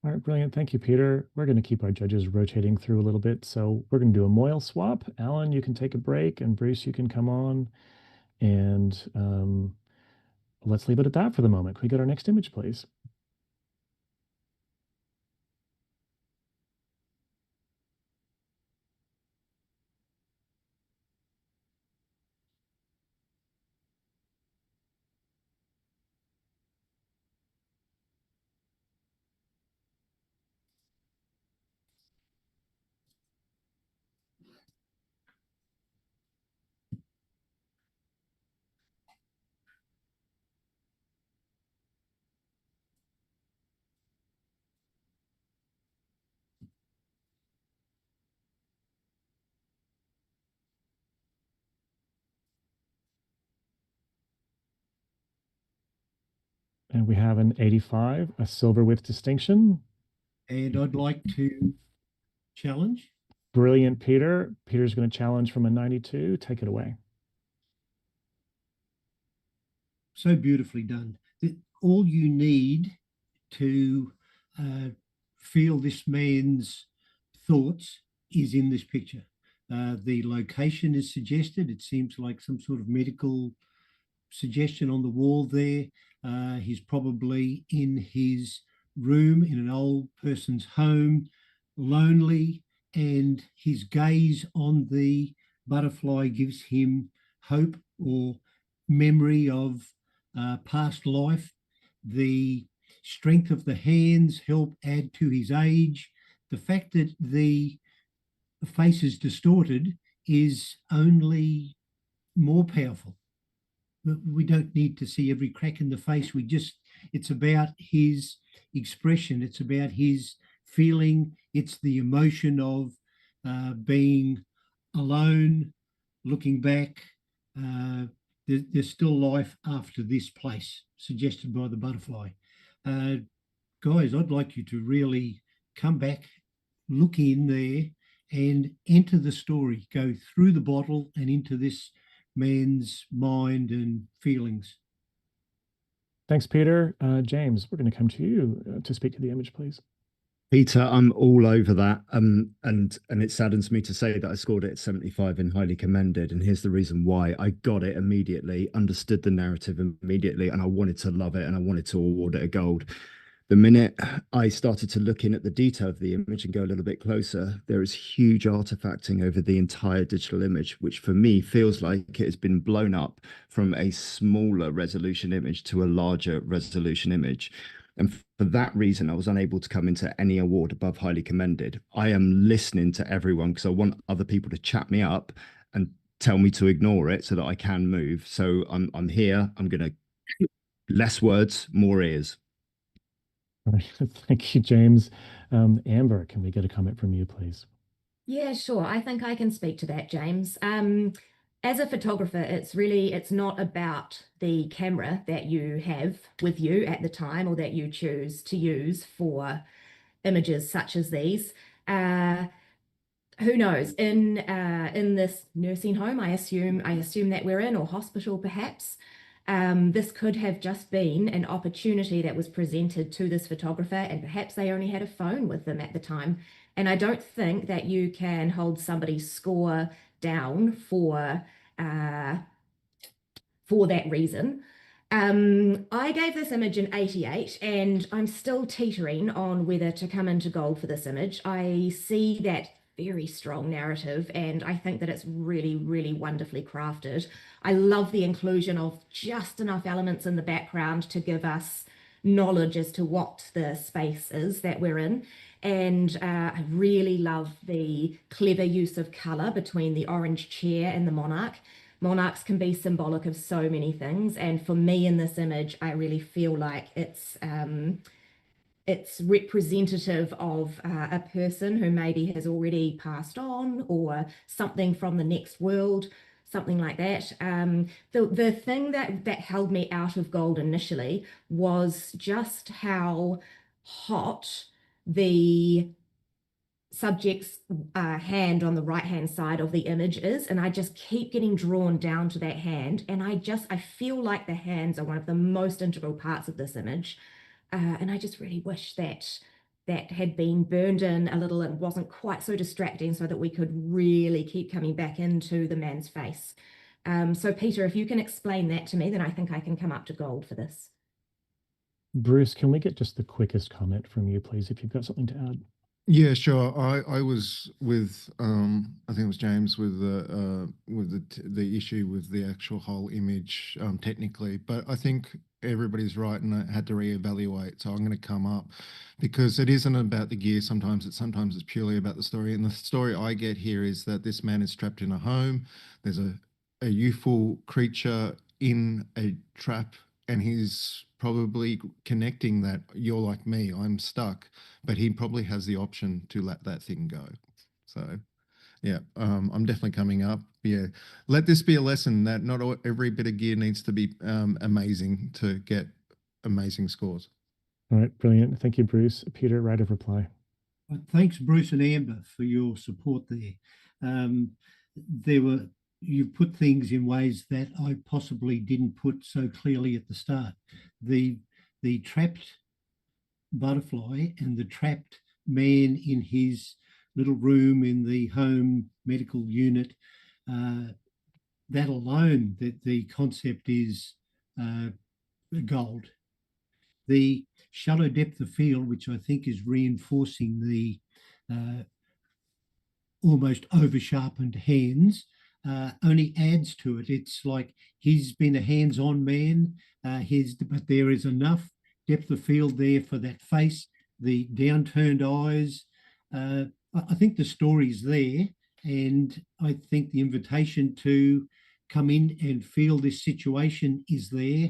All right, brilliant. Thank you, Peter. We're going to keep our judges rotating through a little bit. So we're going to do a Moyle swap. Alan, you can take a break, and Bruce, you can come on. And let's leave it at that for the moment. Can we get our next image, please? And we have an 85, a silver with distinction. And I'd like to challenge. Brilliant, Peter. Peter's going to challenge from a 92. Take it away. So beautifully done. All you need to feel this man's thoughts is in this picture. The location is suggested. It seems like some sort of medical suggestion on the wall there. He's probably in his room in an old person's home, lonely, and his gaze on the butterfly gives him hope or memory of past life. The strength of the hands help add to his age. The fact that the face is distorted is only more powerful. We don't need to see every crack in the face. It's about his expression. It's about his feeling. It's the emotion of being alone, looking back. There's still life after this place, suggested by the butterfly. Guys, I'd like you to really come back, look in there, and enter the story. Go through the bottle and into this man's mind and feelings. Thanks, Peter. James, we're going to come to you to speak to the image, please. Peter, I'm all over that. And it saddens me to say that I scored it at 75 and highly commended. And here's the reason why. I got it immediately, understood the narrative immediately, and I wanted to love it and I wanted to award it a gold. The minute I started to look in at the detail of the image and go a little bit closer, there is huge artifacting over the entire digital image, which for me feels like it has been blown up from a smaller resolution image to a larger resolution image. And for that reason, I was unable to come into any award above highly commended. I am listening to everyone because I want other people to chat me up and tell me to ignore it so that I can move. So I'm here. I'm going to less words, more ears. All right. Thank you, James. Amber, can we get a comment from you, please? Yeah, sure. I think I can speak to that, James. As a photographer, it's not about the camera that you have with you at the time or that you choose to use for images such as these. Who knows? In this nursing home, I assume that we're in, or hospital perhaps, this could have just been an opportunity that was presented to this photographer, and perhaps they only had a phone with them at the time. And I don't think that you can hold somebody's score down for that reason. I gave this image an 88, and I'm still teetering on whether to come into gold for this image. I see that very strong narrative, and I think that it's really, really wonderfully crafted. I love the inclusion of just enough elements in the background to give us knowledge as to what the space is that we're in. And I really love the clever use of color between the orange chair and the monarch. Monarchs can be symbolic of so many things, and for me in this image, I really feel like it's it's representative of a person who maybe has already passed on, or something from the next world, something like that. The thing that held me out of gold initially was just how hot the subject's hand on the right hand side of the image is, and I just keep getting drawn down to that hand, and I feel like the hands are one of the most integral parts of this image, and I just really wish that that had been burned in a little and wasn't quite so distracting, so that we could really keep coming back into the man's face. So Peter, if you can explain that to me, then I think I can come up to gold for this. Bruce, can we get just the quickest comment from you, please, if you've got something to add? Yeah, sure. I was with I think it was James with the issue with the actual whole image technically, but I think everybody's right, and I had to reevaluate. So I'm going to come up because it isn't about the gear. Sometimes it's purely about the story. And the story I get here is that this man is trapped in a home. There's a youthful creature in a trap, and he's probably connecting that you're like me, I'm stuck, but he probably has the option to let that thing go. So yeah, I'm definitely coming up. Yeah, let this be a lesson that not every bit of gear needs to be amazing to get amazing scores. All right, brilliant. Thank you, Bruce. Peter, right of reply. Thanks, Bruce and Amber, for your support there. You put things in ways that I possibly didn't put so clearly at the start. The trapped butterfly and the trapped man in his little room in the home medical unit, that alone, that the concept is gold. The shallow depth of field, which I think is reinforcing the almost over sharpened hands, only adds to it. It's like he's been a hands-on man, but there is enough depth of field there for that face, the downturned eyes. I think the story's there, and I think the invitation to come in and feel this situation is there.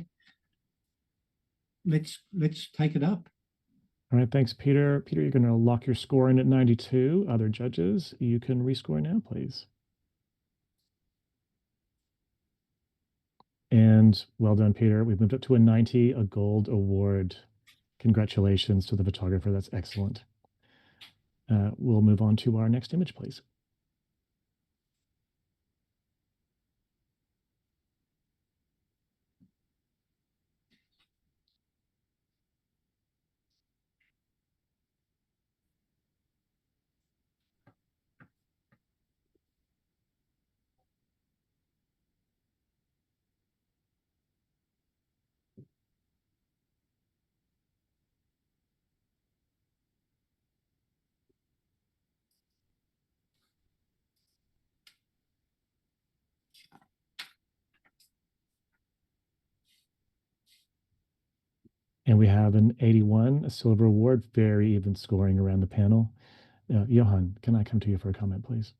Let's take it up. All right, thanks, Peter. Peter, you're going to lock your score in at 92. Other judges, you can rescore now, please. And well done, Peter. We've moved up to a 90, a gold award. Congratulations to the photographer. That's excellent. We'll move on to our next image, please. And we have an 81, a silver award, very even scoring around the panel. Johan, can I come to you for a comment, please?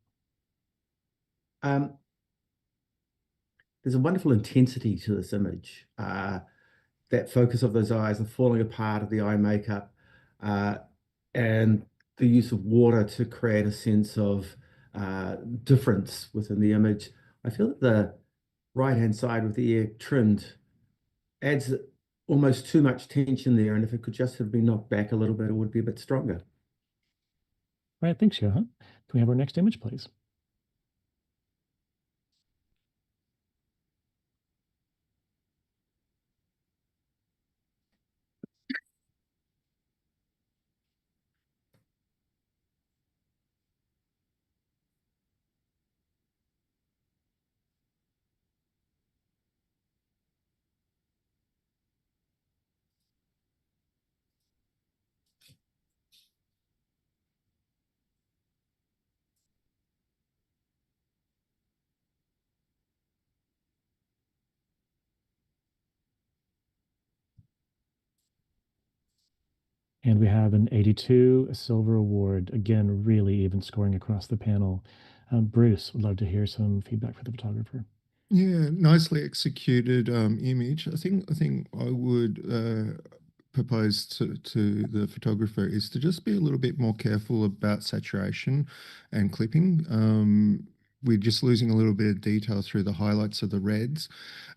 There's a wonderful intensity to this image. That focus of those eyes, the falling apart of the eye makeup, and the use of water to create a sense of difference within the image. I feel that the right-hand side with the ear trimmed adds almost too much tension there, and if it could just have been knocked back a little bit, it would be a bit stronger. All right, thanks, Johan. Can we have our next image, please? And we have an 82, a silver award. Again, really even scoring across the panel. Bruce, would love to hear some feedback for the photographer. Yeah, nicely executed image. I think I would propose to the photographer is to just be a little bit more careful about saturation and clipping. We're just losing a little bit of detail through the highlights of the reds.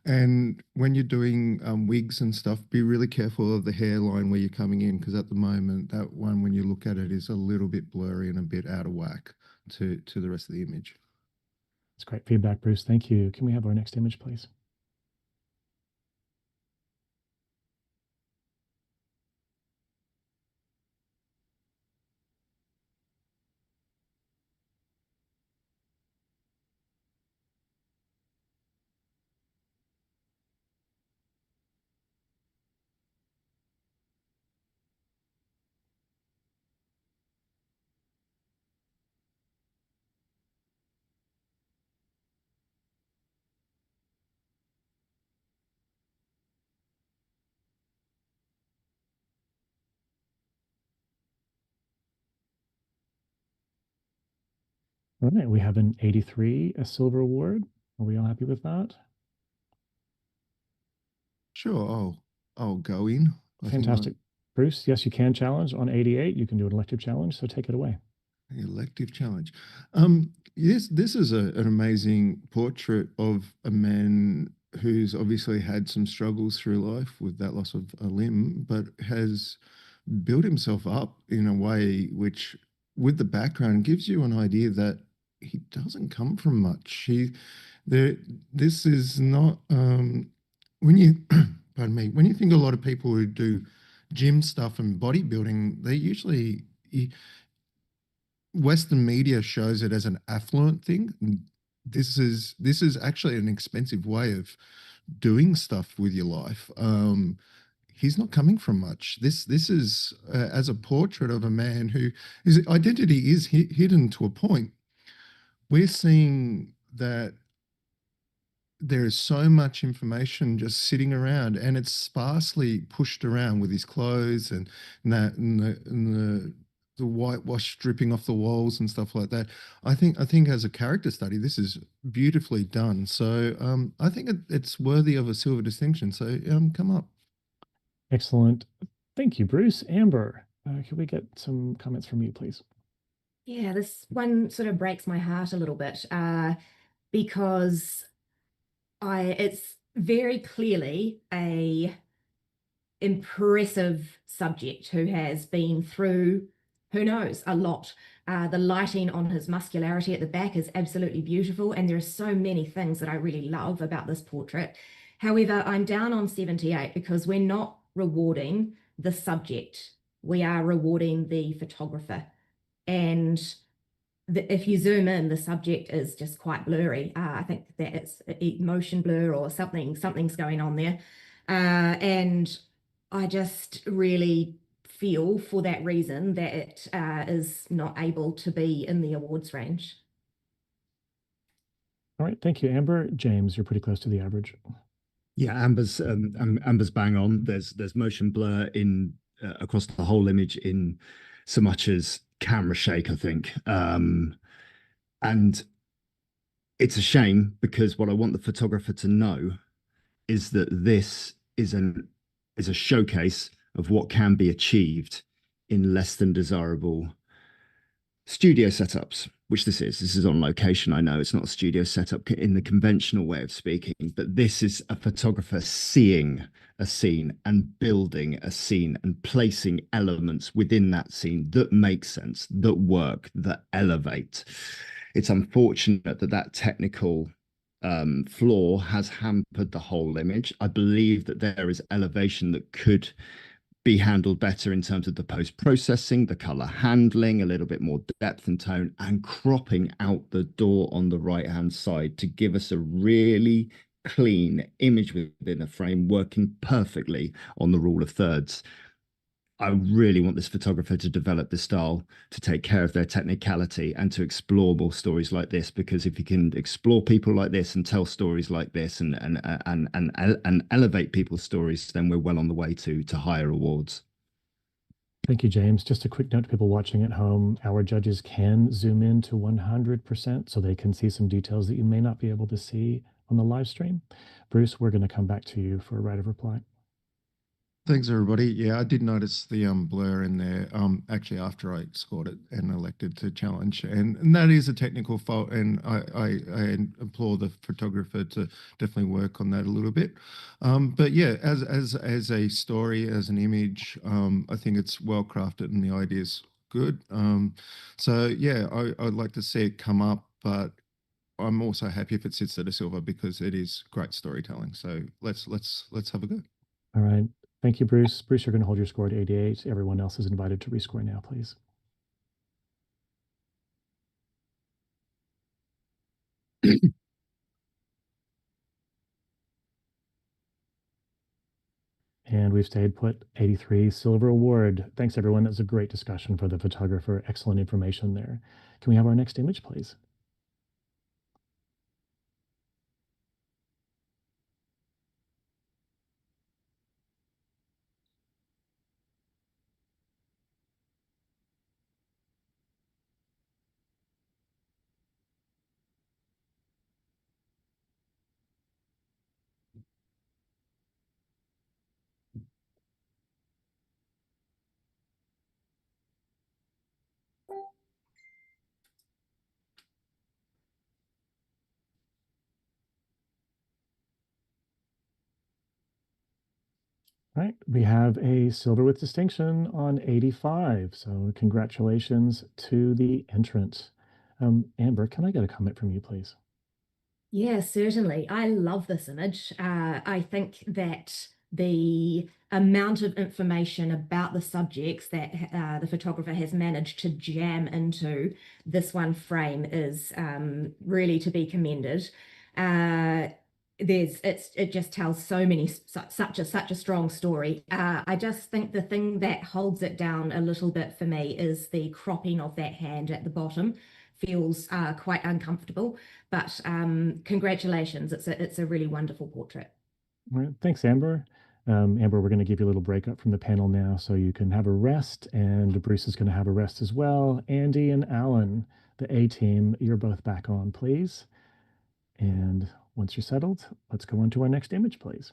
And when you're doing wigs and stuff, be really careful of the hairline where you're coming in, because at the moment, that one, when you look at it, is a little bit blurry and a bit out of whack to the rest of the image. That's great feedback, Bruce. Thank you. Can we have our next image, please? All right, we have an 83, a silver award. Are we all happy with that? Sure, I'll go in. Fantastic. Bruce, yes, you can challenge on 88. You can do an elective challenge, so take it away. The elective challenge. Yes, this is an amazing portrait of a man who's obviously had some struggles through life with that loss of a limb, but has built himself up in a way which, with the background, gives you an idea that he doesn't come from much. This is not when you, pardon me, when you think a lot of people who do gym stuff and bodybuilding, they usually Western media shows it as an affluent thing. This is actually an expensive way of doing stuff with your life. He's not coming from much. This is as a portrait of a man who his identity is hidden to a point. We're seeing that there is so much information just sitting around, and it's sparsely pushed around with his clothes and the whitewash dripping off the walls and stuff like that. I think as a character study, this is beautifully done. So I think it's worthy of a silver distinction. So come up. Excellent. Thank you, Bruce. Amber, can we get some comments from you, please? Yeah, this one sort of breaks my heart a little bit because it's very clearly a impressive subject who has been through, who knows, a lot. The lighting on his muscularity at the back is absolutely beautiful, and there are so many things that I really love about this portrait. However, I'm down on 78 because we're not rewarding the subject. We are rewarding the photographer. And if you zoom in, the subject is just quite blurry. I think that it's motion blur or something's going on there. And I just really feel for that reason that it is not able to be in the awards range. All right, thank you, Amber. James, you're pretty close to the average. Yeah, Amber's bang on. There's motion blur in across the whole image in so much as camera shake, I think. And it's a shame because what I want the photographer to know is that this is a showcase of what can be achieved in less than desirable studio setups, which this is. This is on location. I know it's not a studio setup in the conventional way of speaking, but this is a photographer seeing a scene and building a scene and placing elements within that scene that make sense, that work, that elevate. It's unfortunate that technical flaw has hampered the whole image. I believe that there is elevation that could be handled better in terms of the post-processing, the color handling, a little bit more depth and tone, and cropping out the door on the right-hand side to give us a really clean image within a frame working perfectly on the rule of thirds. I really want this photographer to develop the style to take care of their technicality and to explore more stories like this, because if you can explore people like this and tell stories like this and elevate people's stories, then we're well on the way to higher awards. Thank you, James. Just a quick note to people watching at home, our judges can zoom in to 100% so they can see some details that you may not be able to see on the live stream. Bruce, we're going to come back to you for a right of reply. Thanks, everybody. Yeah, I did notice the blur in there actually after I scored it and elected to challenge. And that is a technical fault, and I implore the photographer to definitely work on that a little bit. But yeah, as a story, as an image, I think it's well crafted and the idea's good. So yeah, I'd like to see it come up, but I'm also happy if it sits at a silver because it is great storytelling. So let's have a go. All right. Thank you, Bruce. Bruce, you're going to hold your score at 88. Everyone else is invited to rescore now, please. And we've stayed put. 83 silver award. Thanks, everyone. That was a great discussion for the photographer. Excellent information there. Can we have our next image, please? All right, we have a silver with distinction on 85. So congratulations to the entrant. Amber, can I get a comment from you, please? Yeah, certainly. I love this image. I think that the amount of information about the subjects that the photographer has managed to jam into this one frame is really to be commended. It just tells so many such a strong story. I just think the thing that holds it down a little bit for me is the cropping of that hand at the bottom. Feels quite uncomfortable, but congratulations. It's a really wonderful portrait. All right, thanks, Amber. Amber, we're going to give you a little break up from the panel now so you can have a rest, and Bruce is going to have a rest as well. Andy and Alan, the A team, you're both back on, please. And once you're settled, let's go on to our next image, please.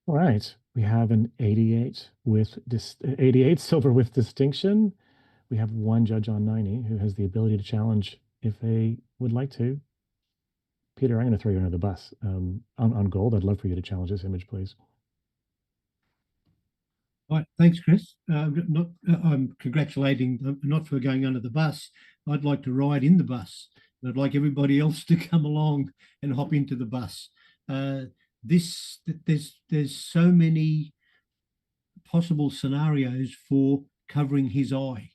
All right, we have an 88 with 88 silver with distinction. We have one judge on 90 who has the ability to challenge if they would like to. Peter, I'm going to throw you under the bus. On gold, I'd love for you to challenge this image, please. Right, thanks, Chris. I'm congratulating them not for going under the bus. I'd like to ride in the bus. I'd like everybody else to come along and hop into the bus. There's so many possible scenarios for covering his eye,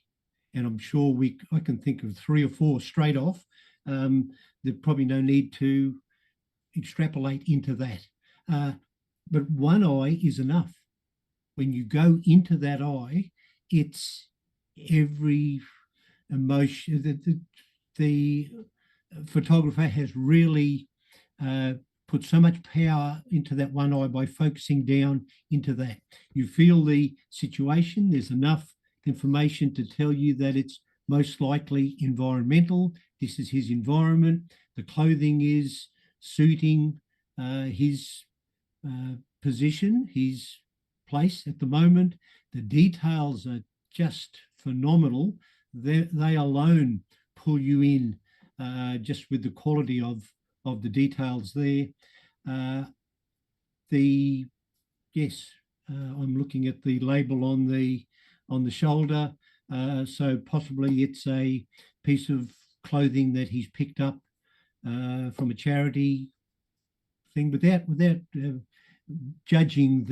and I'm sure I can think of 3 or 4 straight off. There's probably no need to extrapolate into that, but one eye is enough. When you go into that eye, it's every emotion. The photographer has really put so much power into that one eye by focusing down into that. You feel the situation. There's enough information to tell you that it's most likely environmental. This is his environment. The clothing is suiting his position, his place at the moment. The details are just phenomenal. They alone pull you in just with the quality of the details there. I'm looking at the label on the shoulder. So possibly it's a piece of clothing that he's picked up from a charity thing without judging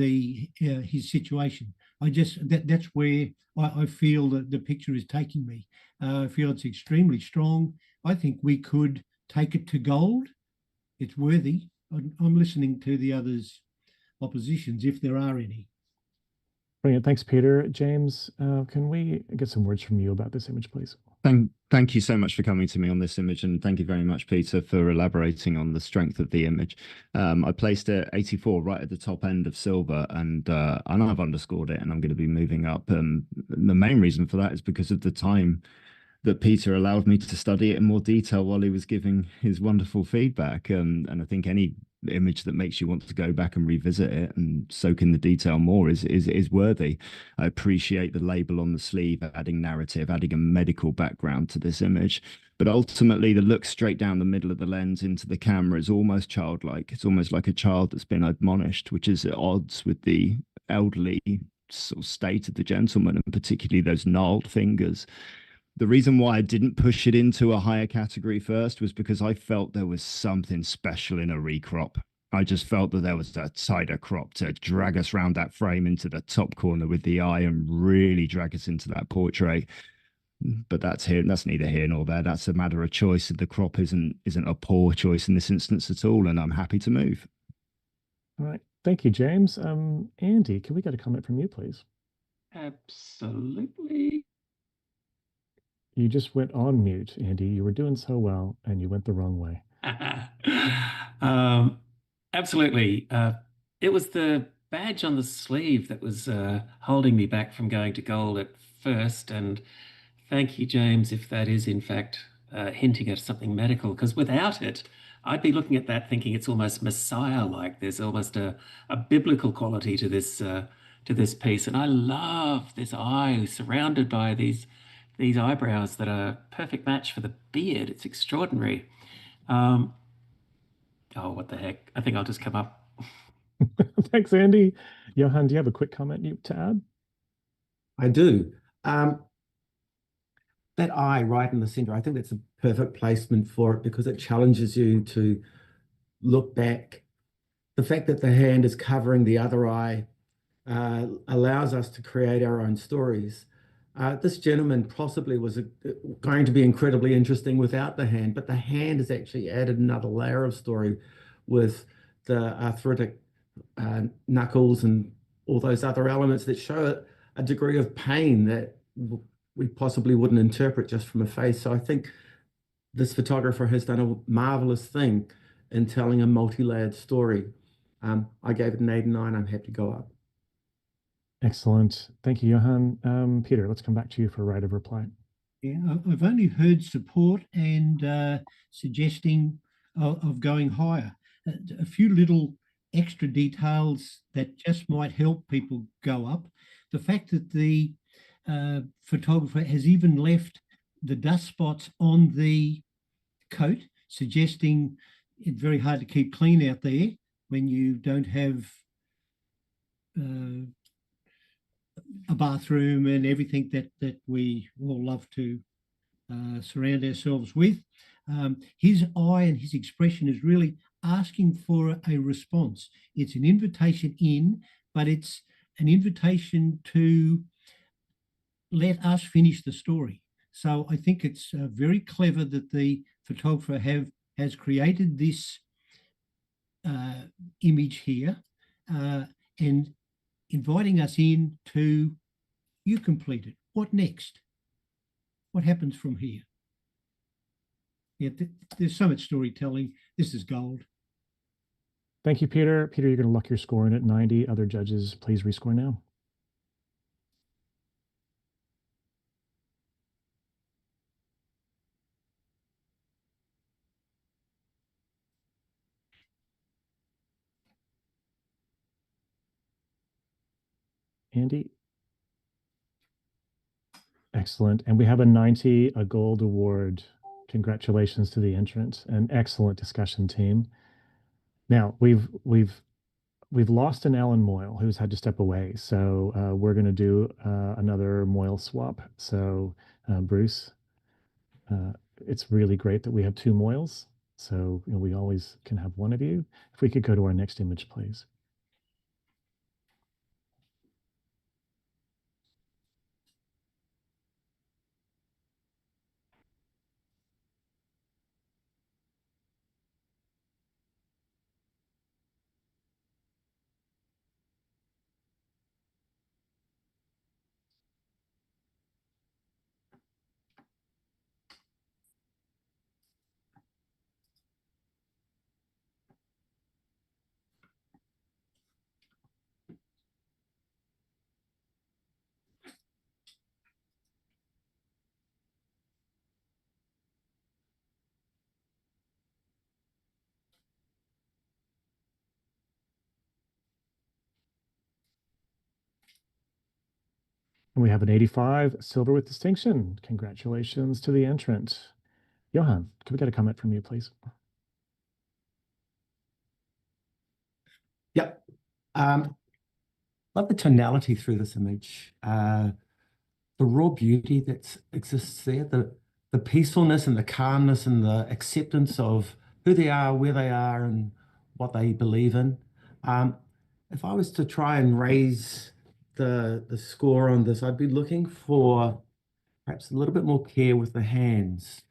his situation. that's where I feel that the picture is taking me. I feel it's extremely strong. I think we could take it to gold. It's worthy. I'm listening to the others' oppositions, if there are any. Brilliant. Thanks, Peter. James, can we get some words from you about this image, please? Thank you so much for coming to me on this image, and thank you very much, Peter, for elaborating on the strength of the image. I placed it 84 right at the top end of silver, and I've underscored it, and I'm going to be moving up. The main reason for that is because of the time that Peter allowed me to study it in more detail while he was giving his wonderful feedback. And I think any image that makes you want to go back and revisit it and soak in the detail more is worthy. I appreciate the label on the sleeve, adding narrative, adding a medical background to this image. But ultimately, the look straight down the middle of the lens into the camera is almost childlike. It's almost like a child that's been admonished, which is at odds with the elderly sort of state of the gentleman, and particularly those gnarled fingers. The reason why I didn't push it into a higher category first was because I felt there was something special in a recrop. I just felt that there was a tighter crop to drag us round that frame into the top corner with the eye and really drag us into that portrait. But that's neither here nor there. That's a matter of choice. The crop isn't a poor choice in this instance at all, and I'm happy to move. All right. Thank you, James. Andy, can we get a comment from you, please? Absolutely. You just went on mute, Andy. You were doing so well, and you went the wrong way. Absolutely. It was the badge on the sleeve that was holding me back from going to gold at first. And thank you, James, if that is in fact hinting at something medical, because without it, I'd be looking at that thinking it's almost Messiah-like. There's almost a biblical quality to this piece. And I love this eye surrounded by these eyebrows that are a perfect match for the beard. It's extraordinary. Oh, what the heck. I think I'll just come up. Thanks, Andy. Johan, do you have a quick comment to add? I do. That eye right in the center, I think that's a perfect placement for it because it challenges you to look back. The fact that the hand is covering the other eye allows us to create our own stories. This gentleman possibly was going to be incredibly interesting without the hand, but the hand has actually added another layer of story with the arthritic knuckles and all those other elements that show a degree of pain that we possibly wouldn't interpret just from a face. So I think this photographer has done a marvelous thing in telling a multi-layered story. I gave it an 89. I'm happy to go up. Excellent. Thank you, Johan. Peter, let's come back to you for a right of reply. Yeah, I've only heard support and suggesting of going higher. A few little extra details that just might help people go up. The fact that the photographer has even left the dust spots on the coat, suggesting it's very hard to keep clean out there when you don't have a bathroom and everything that we all love to surround ourselves with. His eye and his expression is really asking for a response. It's an invitation in, but it's an invitation to let us finish the story. So I think it's very clever that the photographer has created this image here and inviting us in to, you complete it. What next? What happens from here? Yeah, there's so much storytelling. This is gold. Thank you, Peter. Peter, you're going to lock your score in at 90. Other judges, please rescore now. Andy? Excellent. And we have a 90, a gold award. Congratulations to the entrant. An excellent discussion team. Now, we've lost an Alan Moyle who's had to step away. So we're going to do another Moyle swap. So Bruce, it's really great that we have two Moyles. So we always can have one of you. If we could go to our next image, please. And we have an 85, silver with distinction. Congratulations to the entrant. Johan, could we get a comment from you, please? Yep. Love the tonality through this image. The raw beauty that exists there, the peacefulness and the calmness and the acceptance of who they are, where they are, and what they believe in. If I was to try and raise the score on this, I'd be looking for perhaps a little bit more care with the hands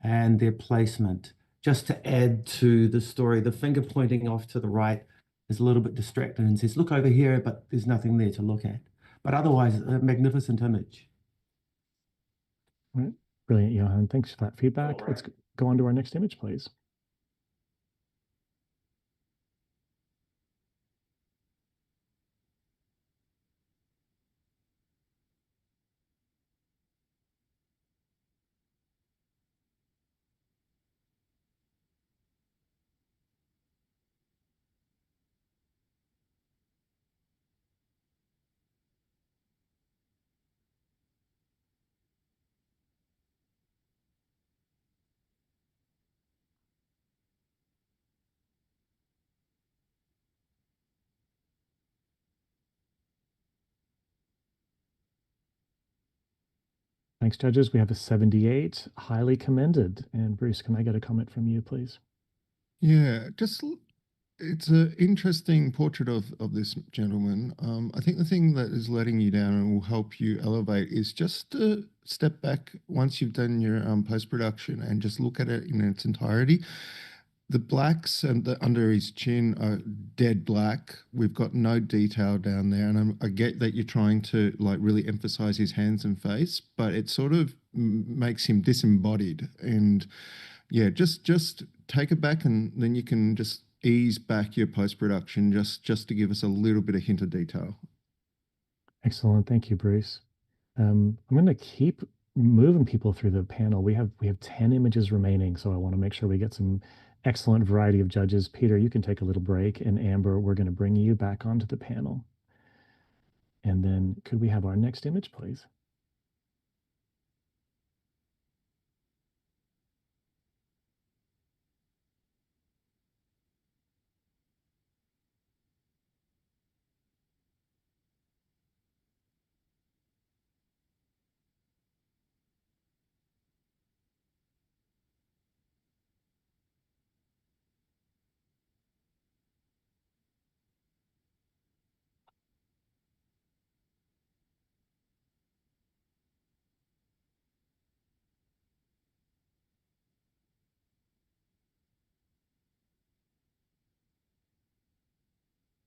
and their placement, just to add to the story. The finger pointing off to the right is a little bit distracted and says, look over here, but there's nothing there to look at. But otherwise, a magnificent image. Right. Brilliant, Johan. Thanks for that feedback. Let's go on to our next image, please. Thanks, judges. We have a 78, highly commended. And Bruce, can I get a comment from you, please? Yeah, it's an interesting portrait of this gentleman. I think the thing that is letting you down and will help you elevate is just to step back once you've done your post-production and just look at it in its entirety. The blacks and under his chin are dead black. We've got no detail down there, and I get that you're trying to like really emphasize his hands and face, but it sort of makes him disembodied. And yeah, just take it back, and then you can just ease back your post-production just to give us a little bit of hint of detail. Excellent. Thank you, Bruce. I'm going to keep moving people through the panel. We have 10 images remaining, so I want to make sure we get some excellent variety of judges. Peter, you can take a little break, and Amber, we're going to bring you back onto the panel. And then could we have our next image, please?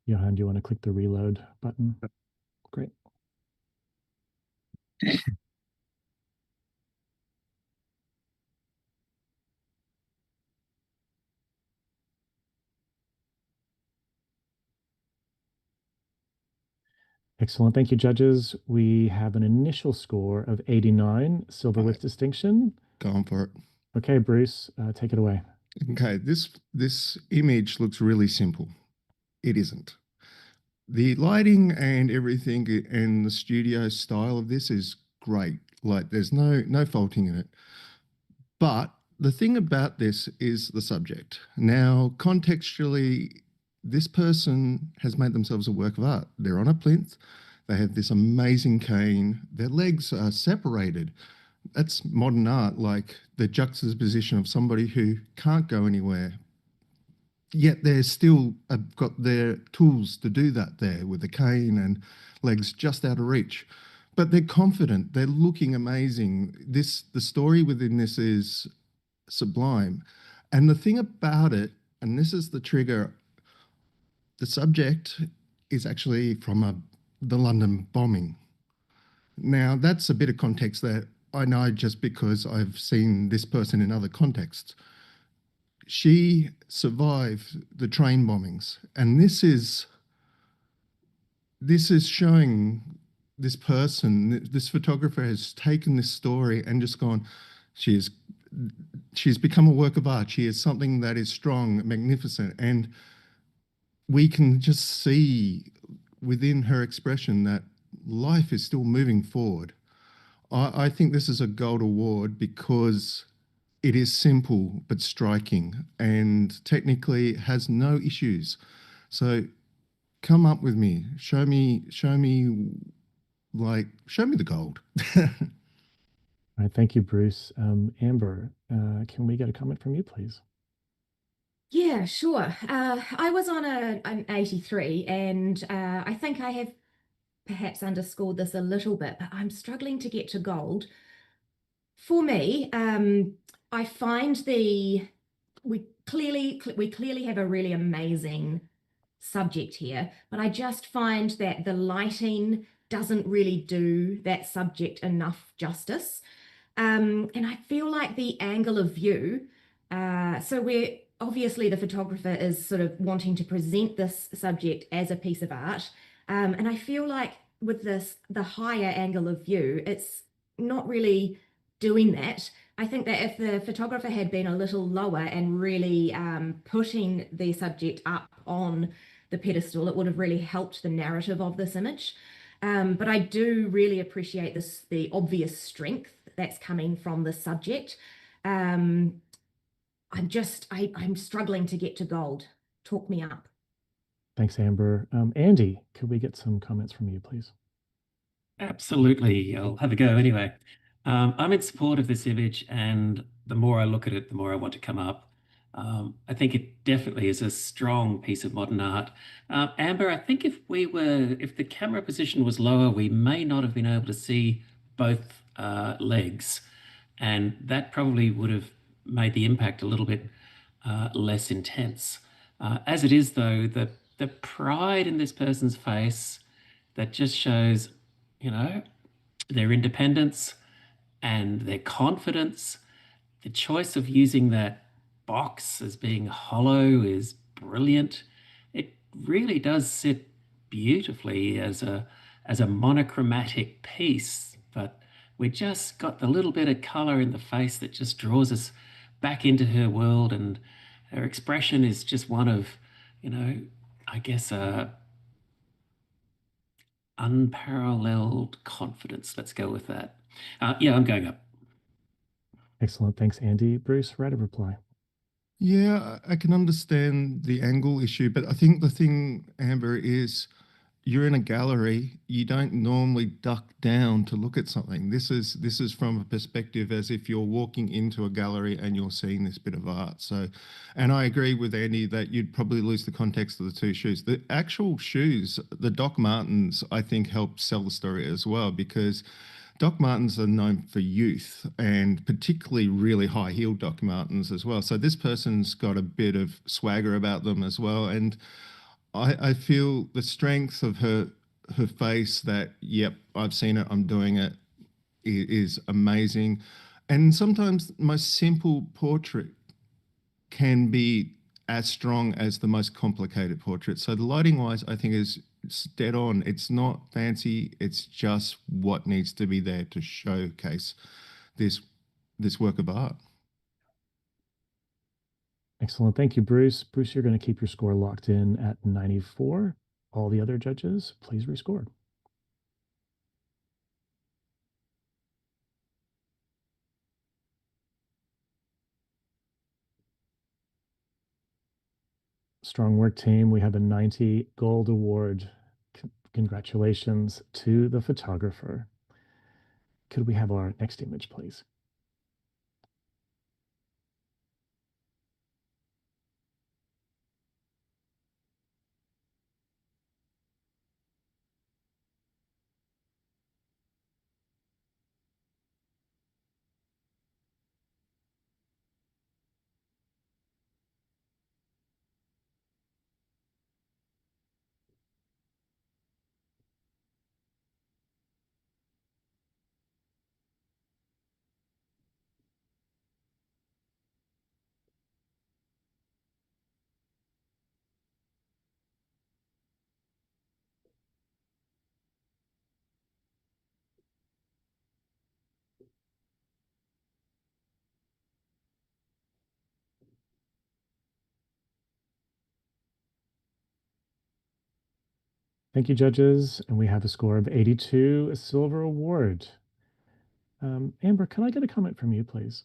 Johan, do you want to click the reload button? Great. Excellent. Thank you, judges. We have an initial score of 89, silver with distinction. Going for it. Okay, Bruce, take it away. Okay, this image looks really simple. It isn't. The lighting and everything and the studio style of this is great. Like there's no faulting in it. But the thing about this is the subject. Now, contextually, this person has made themselves a work of art. They're on a plinth. They have this amazing cane. Their legs are separated. That's modern art, like the juxtaposition of somebody who can't go anywhere, yet they're still got their tools to do that there with the cane and legs just out of reach. But they're confident. They're looking amazing. The story within this is sublime. And the thing about it, and this is the trigger, the subject is actually from the London bombing. Now, that's a bit of context that I know just because I've seen this person in other contexts. She survived the train bombings, and this is showing this person, this photographer has taken this story and just gone, she's become a work of art. She is something that is strong, magnificent, and we can just see within her expression that life is still moving forward. I think this is a gold award because it is simple but striking and technically has no issues. So come up with me, show me the gold. All right, thank you, Bruce. Amber, can we get a comment from you, please? Yeah, sure. I was on an 83, and I think I have perhaps underscored this a little bit, but I'm struggling to get to gold. For me, I find we clearly have a really amazing subject here, but I just find that the lighting doesn't really do that subject enough justice. And I feel like the angle of view, so we're obviously the photographer is sort of wanting to present this subject as a piece of art. And I feel like with this, the higher angle of view, it's not really doing that. I think that if the photographer had been a little lower and really putting the subject up on the pedestal, it would have really helped the narrative of this image. But I do really appreciate the obvious strength that's coming from the subject. I'm struggling to get to gold. Talk me up. Thanks, Amber. Andy, could we get some comments from you, please? Absolutely. I'll have a go anyway. I'm in support of this image, and the more I look at it, the more I want to come up. I think it definitely is a strong piece of modern art. Amber, I think if the camera position was lower, we may not have been able to see both legs, and that probably would have made the impact a little bit less intense. As it is, though, the pride in this person's face that just shows, you know, their independence and their confidence. The choice of using that box as being hollow is brilliant. It really does sit beautifully as a monochromatic piece, but we just got the little bit of color in the face that just draws us back into her world, and her expression is just one of, I guess unparalleled confidence. Let's go with that. Yeah, I'm going up. Excellent. Thanks, Andy. Bruce, write a reply. Yeah, I can understand the angle issue, but I think the thing, Amber, is you're in a gallery, you don't normally duck down to look at something. This is from a perspective as if you're walking into a gallery and you're seeing this bit of art. So, and I agree with Andy that you'd probably lose the context of the two shoes. The actual shoes, the Doc Martens, I think help sell the story as well, because Doc Martens are known for youth, and particularly really high-heeled Doc Martens as well. So this person's got a bit of swagger about them as well. And I feel the strength of her face that, yep, I've seen it, I'm doing it, is amazing. And sometimes my simple portrait can be as strong as the most complicated portrait. So the lighting wise, I think is dead on. It's not fancy. It's just what needs to be there to showcase this work of art. Excellent. Thank you, Bruce. Bruce, you're going to keep your score locked in at 94. All the other judges, please rescore. Strong work, team. We have a 90 gold award. Congratulations to the photographer. Could we have our next image, please? Thank you, judges. And we have a score of 82, a silver award. Amber, can I get a comment from you, please?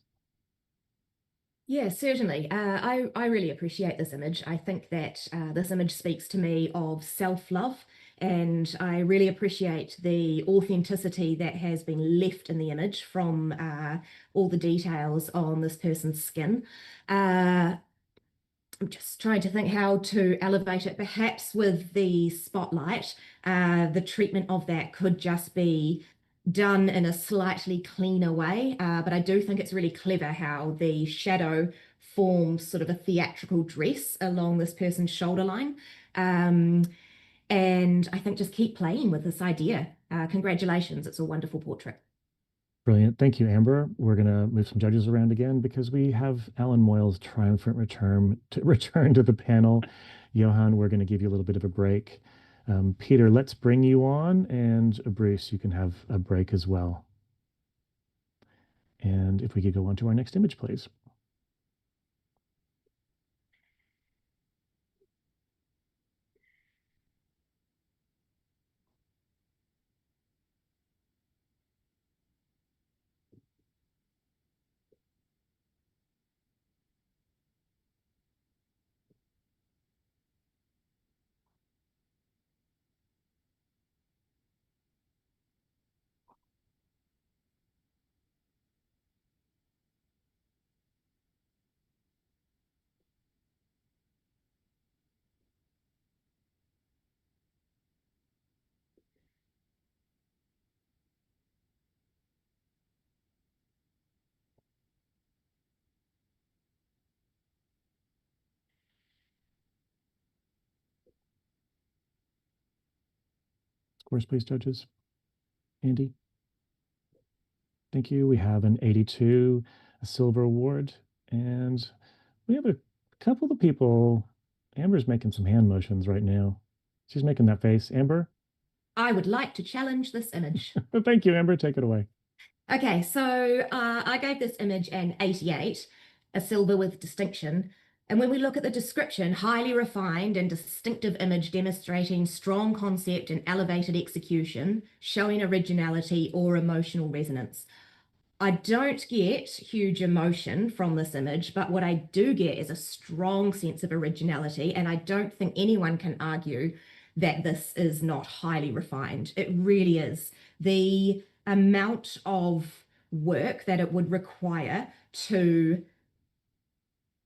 Yeah, certainly. I really appreciate this image. I think that this image speaks to me of self-love, and I really appreciate the authenticity that has been left in the image from all the details on this person's skin. I'm just trying to think how to elevate it. Perhaps with the spotlight, the treatment of that could just be done in a slightly cleaner way. But I do think it's really clever how the shadow forms sort of a theatrical dress along this person's shoulder line. And I think just keep playing with this idea. Congratulations, it's a wonderful portrait. Brilliant. Thank you, Amber. We're going to move some judges around again because we have Alan Moyle's triumphant return to the panel. Johan, we're going to give you a little bit of a break. Peter, let's bring you on, and Bruce, you can have a break as well. And if we could go on to our next image, please. Scores, please, judges. Andy? Thank you. We have an 82, a silver award, and we have a couple of people. Amber's making some hand motions right now. She's making that face. Amber? I would like to challenge this image. Thank you, Amber. Take it away. Okay, so I gave this image an 88, a silver with distinction. And when we look at the description, highly refined and distinctive image demonstrating strong concept and elevated execution, showing originality or emotional resonance. I don't get huge emotion from this image, but what I do get is a strong sense of originality. And I don't think anyone can argue that this is not highly refined. It really is. The amount of work that it would require to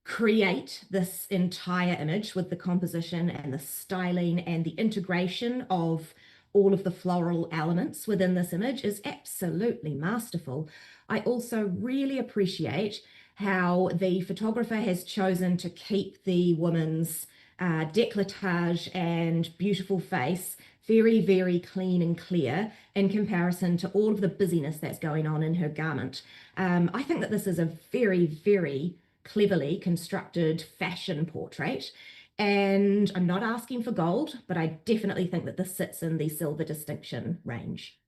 create this entire image with the composition and the styling and the integration of all of the floral elements within this image is absolutely masterful. I also really appreciate how the photographer has chosen to keep the woman's décolletage and beautiful face very, very clean and clear in comparison to all of the busyness that's going on in her garment. I think that this is a very, very cleverly constructed fashion portrait. And I'm not asking for gold, but I definitely think that this sits in the silver distinction range.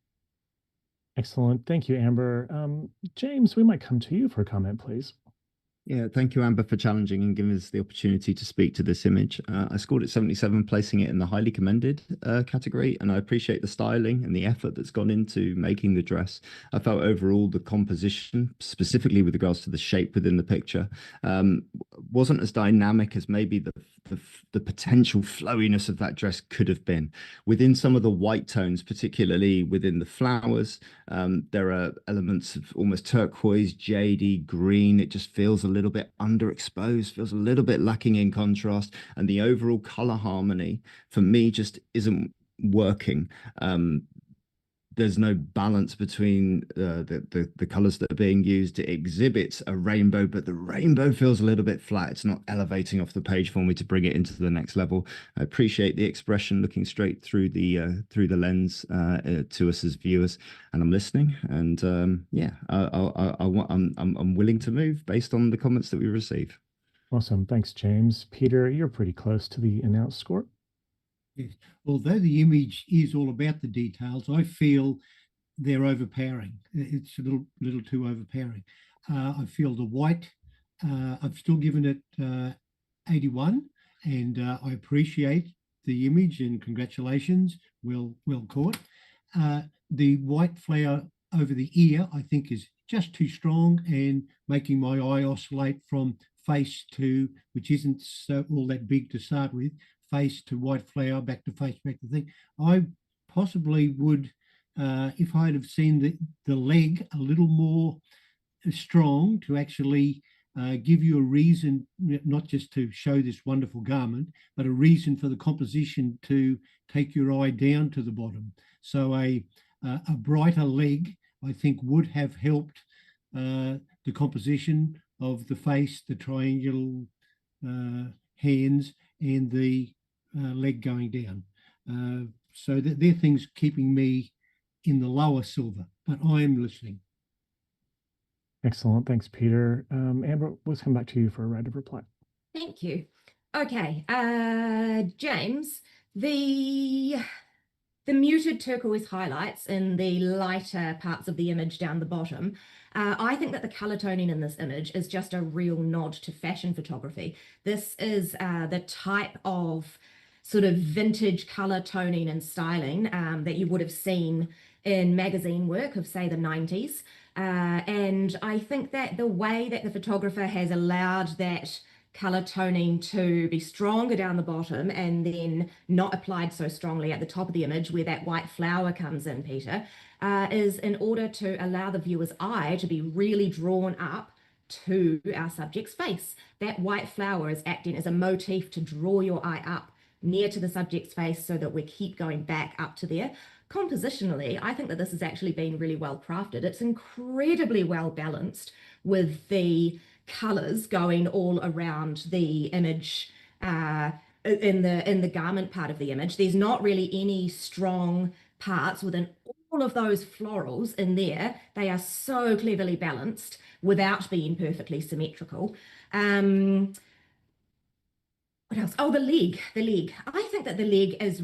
Excellent. Thank you, Amber. James, we might come to you for a comment, please. Yeah, thank you, Amber, for challenging and giving us the opportunity to speak to this image. I scored it 77, placing it in the highly commended category, and I appreciate the styling and the effort that's gone into making the dress. I felt overall the composition, specifically with regards to the shape within the picture, wasn't as dynamic as maybe the potential flowiness of that dress could have been. Within some of the white tones, particularly within the flowers, there are elements of almost turquoise, jadey, green. It just feels a little bit underexposed, feels a little bit lacking in contrast, and the overall color harmony for me just isn't working. There's no balance between the colors that are being used. It exhibits a rainbow, but the rainbow feels a little bit flat. It's not elevating off the page for me to bring it into the next level. I appreciate the expression looking straight through the lens to us as viewers, and I'm listening. And yeah, I'm willing to move based on the comments that we receive. Awesome. Thanks, James. Peter, you're pretty close to the announced score. Yes. Although the image is all about the details, I feel they're overpowering. It's a little too overpowering. I feel the white, I've still given it 81, and I appreciate the image, and congratulations, well caught. The white flower over the ear, I think, is just too strong and making my eye oscillate from face to, which isn't so all that big to start with, face to white flower, back to face, back to thing. I possibly would, if I'd have seen the leg a little more strong to actually give you a reason, not just to show this wonderful garment, but a reason for the composition to take your eye down to the bottom. So a brighter leg, I think, would have helped the composition of the face, the triangular hands, and the leg going down. So they're things keeping me in the lower silver, but I am listening. Excellent. Thanks, Peter. Amber, let's come back to you for a right of reply. Thank you. Okay, James, the muted turquoise highlights in the lighter parts of the image down the bottom, I think that the color toning in this image is just a real nod to fashion photography. This is the type of sort of vintage color toning and styling that you would have seen in magazine work of, say, the 90s. And I think that the way that the photographer has allowed that color toning to be stronger down the bottom and then not applied so strongly at the top of the image where that white flower comes in, Peter, is in order to allow the viewer's eye to be really drawn up to our subject's face. That white flower is acting as a motif to draw your eye up near to the subject's face so that we keep going back up to there. Compositionally, I think that this has actually been really well crafted. It's incredibly well balanced with the colors going all around the image in the garment part of the image. There's not really any strong parts within all of those florals in there. They are so cleverly balanced without being perfectly symmetrical. What else? Oh, the leg. I think that the leg has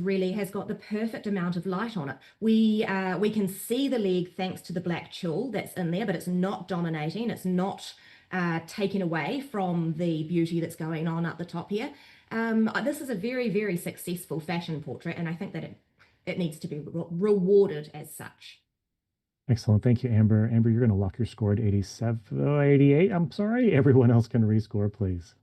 got the perfect amount of light on it. We can see the leg thanks to the black tulle that's in there, but it's not dominating. It's not taken away from the beauty that's going on up the top here. This is a very, very successful fashion portrait, and I think that it needs to be rewarded as such. Excellent. Thank you, Amber. Amber, you're going to lock your score at 87, 88. I'm sorry. Everyone else can rescore, please.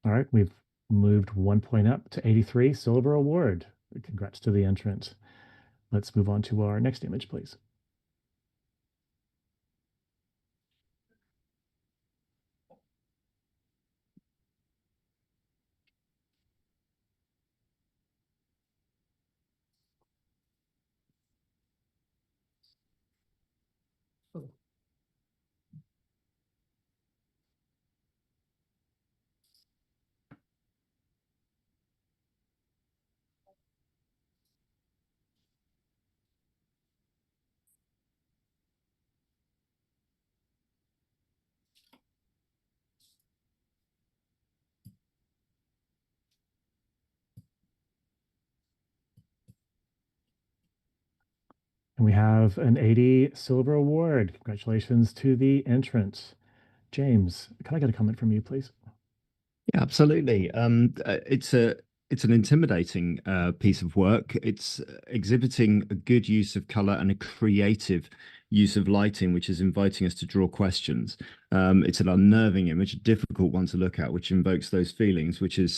All right, we've moved 1 point up to 83, silver award. Congrats to the entrant. Let's move on to our next image, please. And we have an 80 silver award. Congratulations to the entrant. James, can I get a comment from you, please? Yeah, absolutely. It's an intimidating piece of work. It's exhibiting a good use of color and a creative use of lighting, which is inviting us to draw questions. It's an unnerving image, a difficult one to look at, which invokes those feelings, which and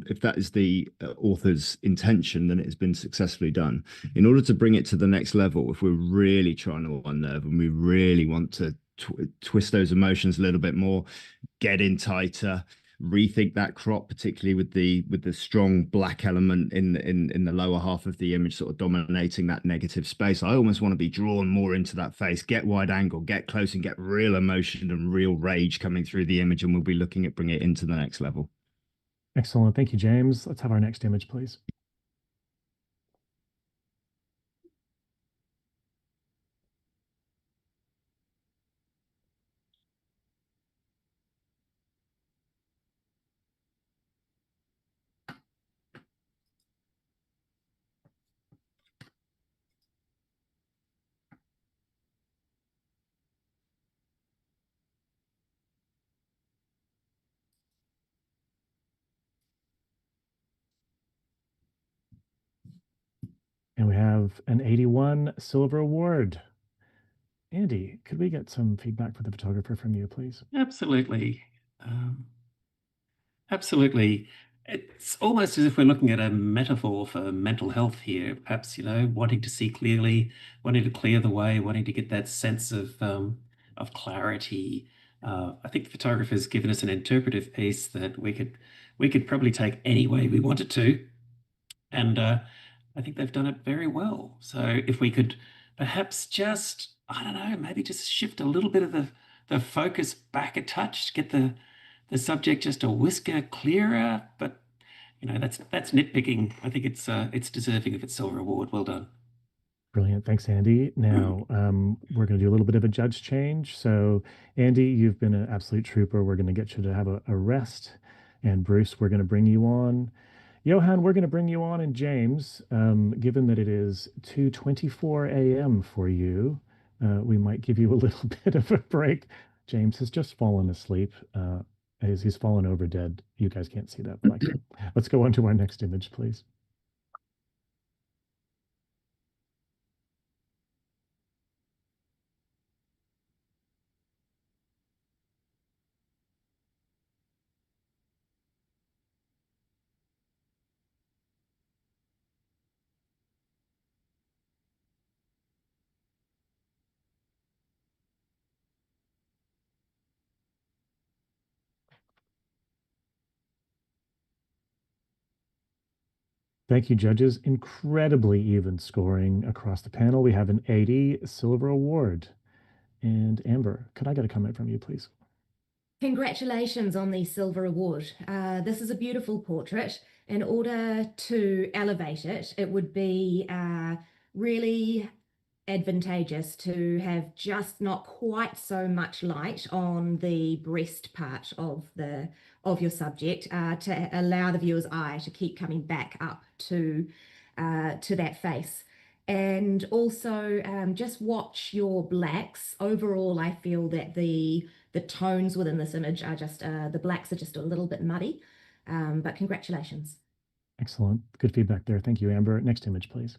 if that is the author's intention, then it has been successfully done. In order to bring it to the next level, if we're really trying to unnerve and we really want to twist those emotions a little bit more, get in tighter, rethink that crop, particularly with the strong black element in the lower half of the image, sort of dominating that negative space. I almost want to be drawn more into that face, get wide angle, get close, and get real emotion and real rage coming through the image, and we'll be looking at bringing it into the next level. Excellent. Thank you, James. Let's have our next image, please. And we have an 81 Silver Award. Andy, could we get some feedback for the photographer from you, please? Absolutely. Absolutely. It's almost as if we're looking at a metaphor for mental health here, perhaps, wanting to see clearly, wanting to clear the way, wanting to get that sense of clarity. I think the photographer's given us an interpretive piece that we could probably take any way we wanted to. And I think they've done it very well. So if we could perhaps just, I don't know, maybe just shift a little bit of the focus back a touch, get the subject just a whisker clearer, but that's nitpicking. I think it's deserving of its silver award. Well done. Brilliant. Thanks, Andy. Now, we're going to do a little bit of a judge change. So, Andy, you've been an absolute trooper. We're going to get you to have a rest. And Bruce, we're going to bring you on. Johan, we're going to bring you on. And James, given that it is 2:24 a.m. for you, we might give you a little bit of a break. James has just fallen asleep. He's fallen over dead. You guys can't see that, but I can. Let's go on to our next image, please. Thank you, judges. Incredibly even scoring across the panel. We have an 80 Silver Award. And Amber, could I get a comment from you, please? Congratulations on the Silver Award. This is a beautiful portrait. In order to elevate it, it would be really advantageous to have just not quite so much light on the breast part of your subject to allow the viewer's eye to keep coming back up to that face. And also just watch your blacks. Overall, I feel that the tones within this image are just the blacks are just a little bit muddy. But congratulations. Excellent. Good feedback there. Thank you, Amber. Next image, please.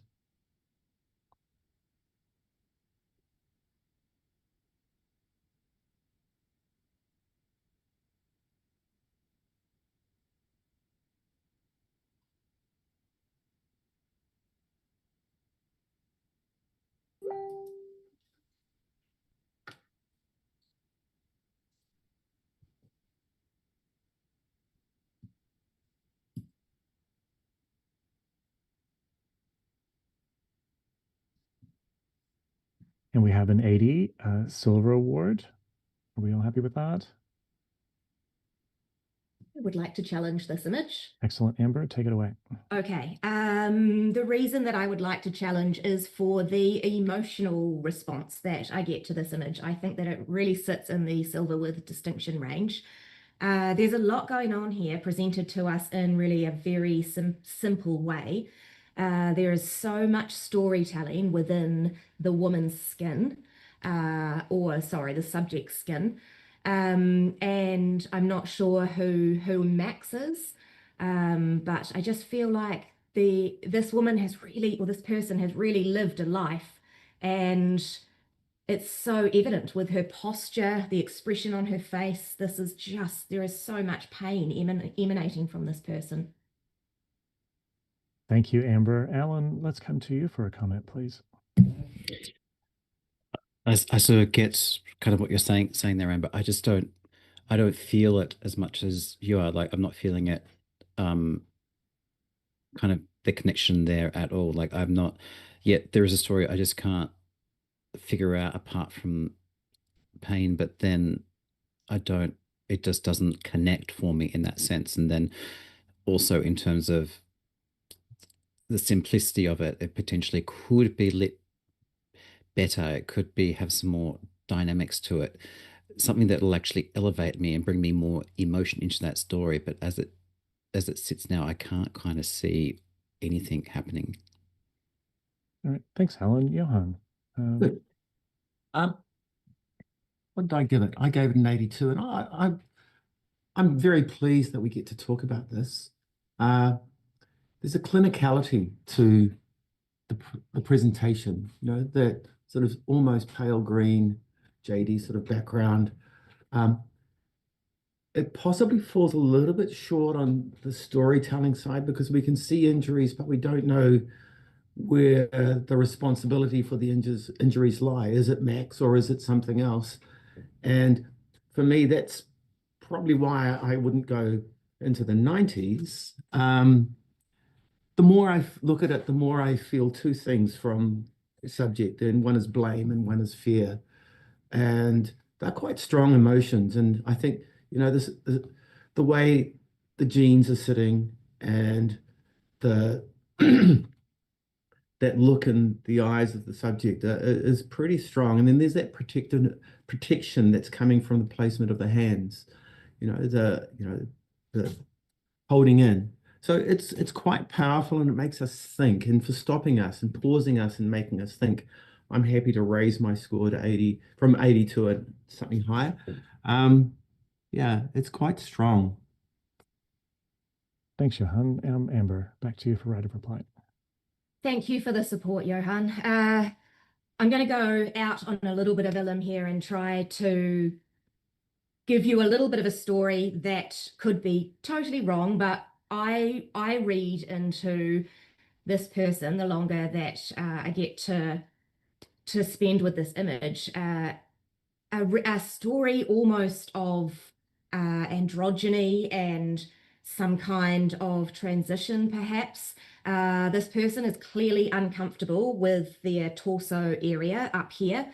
And we have an 80 Silver Award. Are we all happy with that? I would like to challenge this image. Excellent. Amber, take it away. Okay. The reason that I would like to challenge is for the emotional response that I get to this image. I think that it really sits in the silver with distinction range. There's a lot going on here presented to us in really a very simple way. There is so much storytelling within the woman's skin, the subject's skin. And I'm not sure who Max is, but I just feel like this person has really lived a life, and it's so evident with her posture, the expression on her face. There is so much pain emanating from this person. Thank you, Amber. Alan, let's come to you for a comment, please. I sort of get kind of what you're saying there, Amber. I don't feel it as much as you are. Like, I'm not feeling it, kind of the connection there at all. Like, I'm not yet. There is a story I just can't figure out apart from pain, but then it just doesn't connect for me in that sense. And then also in terms of the simplicity of it, it potentially could be lit better. It could have some more dynamics to it, something that will actually elevate me and bring me more emotion into that story. But as it sits now, I can't kind of see anything happening. All right. Thanks, Alan. Johan. Good. What did I give it? I gave it an 82, and I'm very pleased that we get to talk about this. There's a clinicality to the presentation, that sort of almost pale green, jadey sort of background. It possibly falls a little bit short on the storytelling side because we can see injuries, but we don't know where the responsibility for the injuries lie. Is it Max or is it something else? And for me, that's probably why I wouldn't go into the 90s. The more I look at it, the more I feel two things from the subject, and one is blame and one is fear. And they're quite strong emotions. And I think, the way the genes are sitting and the that look in the eyes of the subject is pretty strong. And then there's that protection that's coming from the placement of the hands, the holding in. So it's quite powerful and it makes us think. And for stopping us and pausing us and making us think, I'm happy to raise my score to 80, from 80 to something higher. Yeah, it's quite strong. Thanks, Johan. Amber, back to you for right of reply. Thank you for the support, Johan. I'm going to go out on a little bit of a limb here and try to give you a little bit of a story that could be totally wrong, but I read into this person the longer that I get to spend with this image, a story almost of androgyny and some kind of transition, perhaps. This person is clearly uncomfortable with their torso area up here.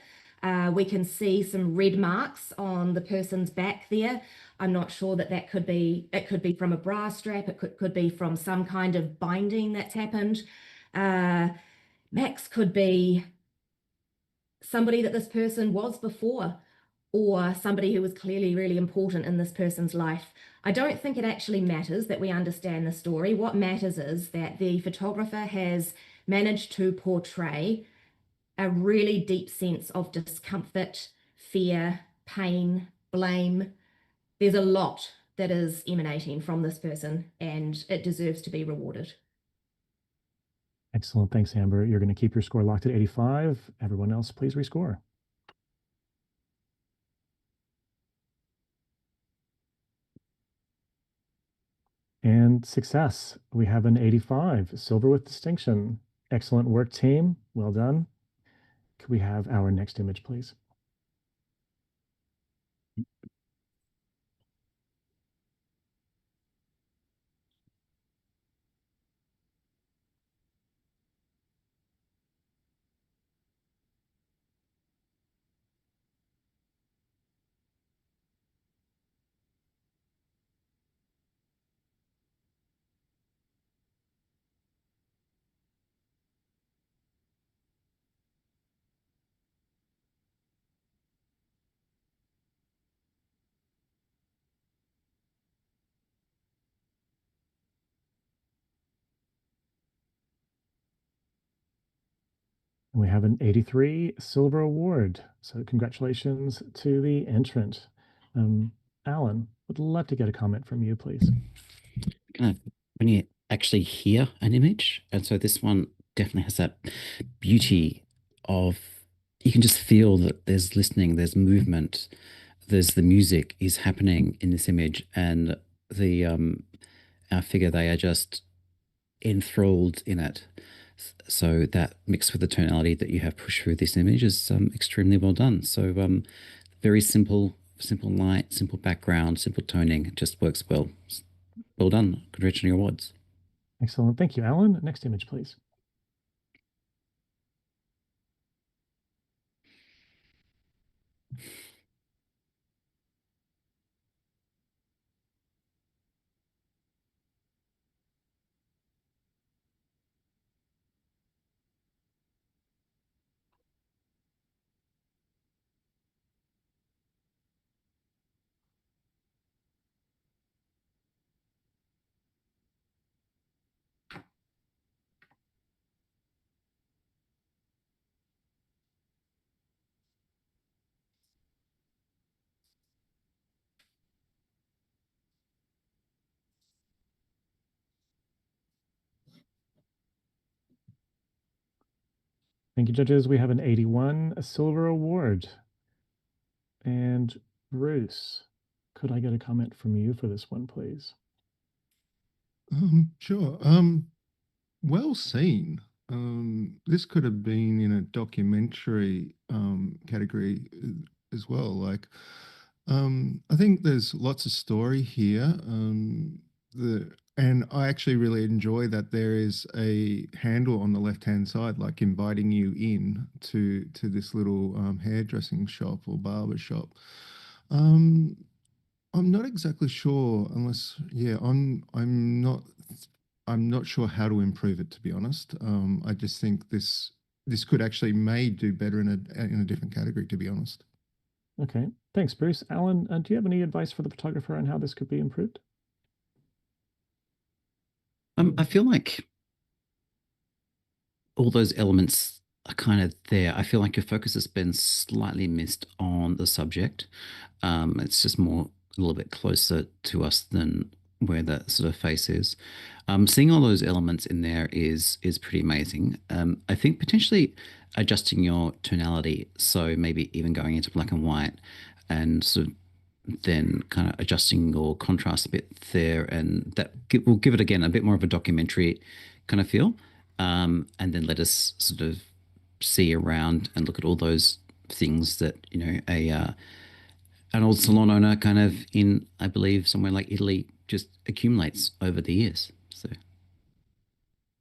We can see some red marks on the person's back there. I'm not sure that could be, it could be from a bra strap, it could be from some kind of binding that's happened. Max could be somebody that this person was before, or somebody who was clearly really important in this person's life. I don't think it actually matters that we understand the story. What matters is that the photographer has managed to portray a really deep sense of discomfort, fear, pain, blame. There's a lot that is emanating from this person, and it deserves to be rewarded. Excellent. Thanks, Amber. You're going to keep your score locked at 85. Everyone else, please rescore. And success. We have an 85, silver with distinction. Excellent work, team. Well done. Could we have our next image, please? And we have an 83 silver award. So congratulations to the entrant. Alan, would love to get a comment from you, please. Kind of when you actually hear an image, and so this one definitely has that beauty of, you can just feel that there's listening, there's movement, there's the music is happening in this image, and the our figure, they are just enthralled in it. So that mixed with the tonality that you have pushed through this image is extremely well done. So very simple light, simple background, simple toning. It just works well. Well done. Congratulations on your awards. Excellent. Thank you, Alan. Next image, please. Thank you, judges. We have an 81, a silver award. And Bruce, could I get a comment from you for this one, please? Sure. Well seen. This could have been in a documentary category as well. Like, I think there's lots of story here. And I actually really enjoy that there is a handle on the left-hand side, like inviting you in to this little hairdressing shop or barber shop. Um, I'm not exactly sure, unless yeah, I'm not sure how to improve it, to be honest. I just think this could actually may do better in a different category, to be honest. Okay, thanks, Bruce. Alan, do you have any advice for the photographer on how this could be improved? I feel like all those elements are kind of there. I feel like your focus has been slightly missed on the subject. It's just more a little bit closer to us than where the sort of face is. Seeing all those elements in there is pretty amazing. I think potentially adjusting your tonality, so maybe even going into black and white, and sort of then kind of adjusting your contrast a bit there, and that will give it again a bit more of a documentary kind of feel. And then let us sort of see around and look at all those things that an old salon owner kind of in, I believe, somewhere like Italy just accumulates over the years. So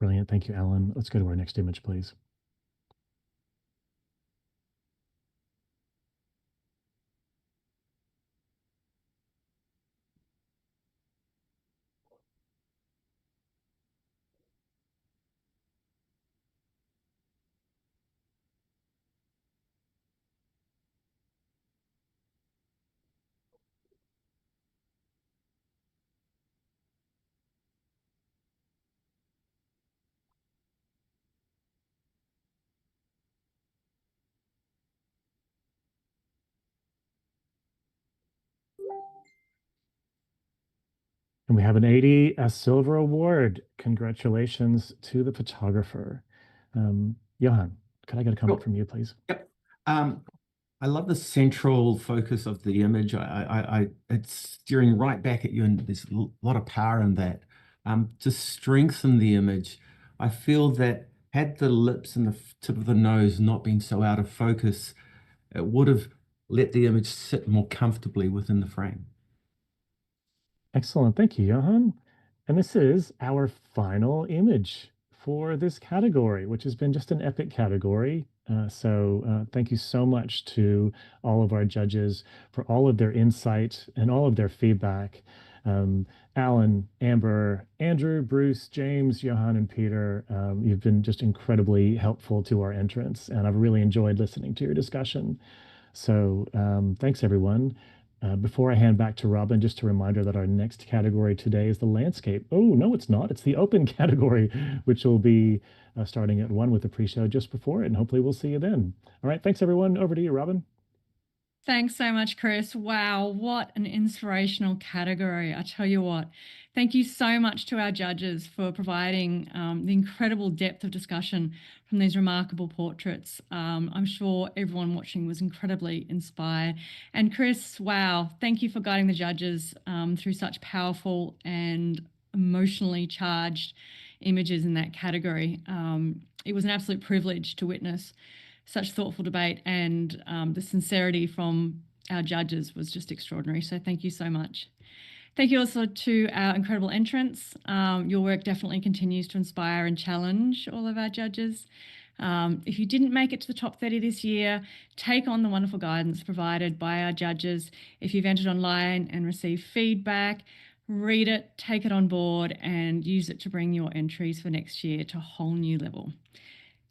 Brilliant. Thank you, Alan. Let's go to our next image, please. And we have an 80, a silver award. Congratulations to the photographer. Johan, could I get a comment from you, please? Yep. I love the central focus of the image. It's steering right back at you, and there's a lot of power in that. To strengthen the image, I feel that had the lips and the tip of the nose not been so out of focus, it would have let the image sit more comfortably within the frame. Excellent. Thank you, Johan. And this is our final image for this category, which has been just an epic category. Thank you so much to all of our judges for all of their insight and all of their feedback. Alan, Amber, Andrew, Bruce, James, Johan, and Peter, you've been just incredibly helpful to our entrance, and I've really enjoyed listening to your discussion. Thanks, everyone. Before I hand back to Robin, just a reminder that our next category today is the landscape. Oh, no, it's not. It's the open category, which will be starting at 1 with the pre-show just before it, and hopefully we'll see you then. All right, thanks, everyone. Over to you, Robin. Thanks so much, Chris. Wow, what an inspirational category. I tell you what, thank you so much to our judges for providing the incredible depth of discussion from these remarkable portraits. I'm sure everyone watching was incredibly inspired. And Chris, wow, thank you for guiding the judges through such powerful and emotionally charged images in that category. It was an absolute privilege to witness such thoughtful debate, and the sincerity from our judges was just extraordinary. So thank you so much. Thank you also to our incredible entrants. Your work definitely continues to inspire and challenge all of our judges. If you didn't make it to the top 30 this year, take on the wonderful guidance provided by our judges. If you've entered online and received feedback, read it, take it on board, and use it to bring your entries for next year to a whole new level.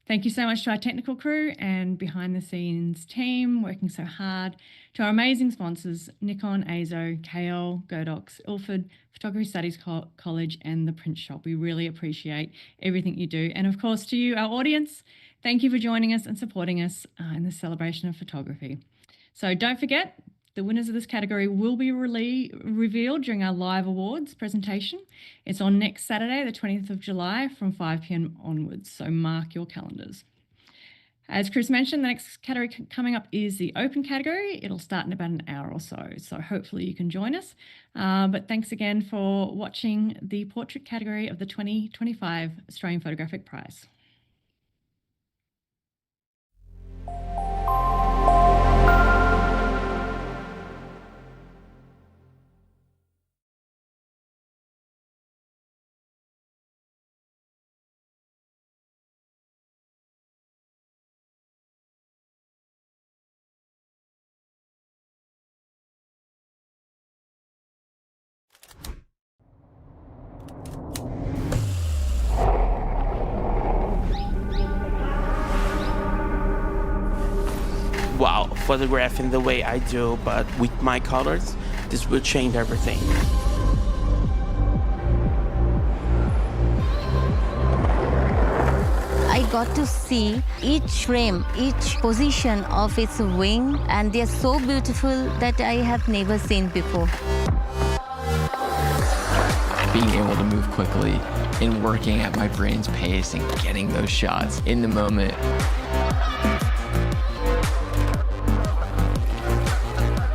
Thank you so much to our technical crew and behind the scenes team working so hard, to our amazing sponsors, Nikon, AZO, KL, Godox, Ilford, Photography Studies College, and the Print Shop. We really appreciate everything you do. And of course, to you, our audience, thank you for joining us and supporting us in the celebration of photography. So don't forget, the winners of this category will be revealed during our live awards presentation. It's on next Saturday, the 20th of July from 5 p.m. onwards, so mark your calendars. As Chris mentioned, the next category coming up is the open category. It'll start in about an hour or so, so hopefully you can join us. But thanks again for watching the portrait category of the 2025 Australian Photographic Prize. Wow, photographing the way I do, but with my colors, this will change everything. I got to see each frame, each position of its wing, and they're so beautiful that I have never seen before. Being able to move quickly and working at my brain's pace and getting those shots in the moment.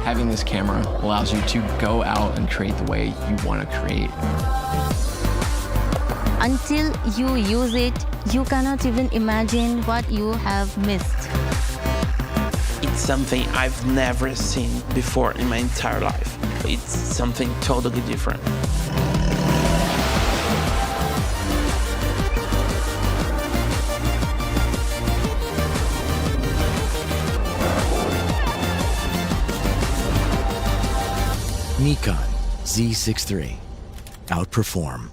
Having this camera allows you to go out and create the way you want to create. Until you use it, you cannot even imagine what you have missed. It's something I've never seen before in my entire life. It's something totally different. Nikon Z6 III. Outperform.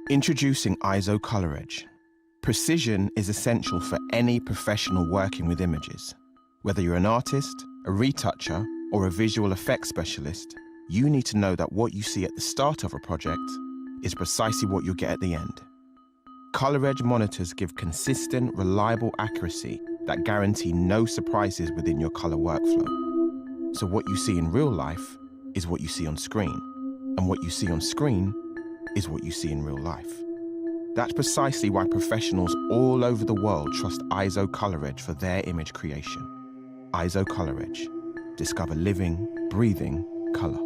Introducing ISO Color Edge. Precision is essential for any professional working with images. Whether you're an artist, a retoucher, or a visual effects specialist, you need to know that what you see at the start of a project is precisely what you'll get at the end. Color Edge monitors give consistent, reliable accuracy that guarantee no surprises within your color workflow. So what you see in real life is what you see on screen, and what you see on screen is what you see in real life. That's precisely why professionals all over the world trust ISO Color Edge for their image creation. ISO Color Edge. Discover living, breathing color.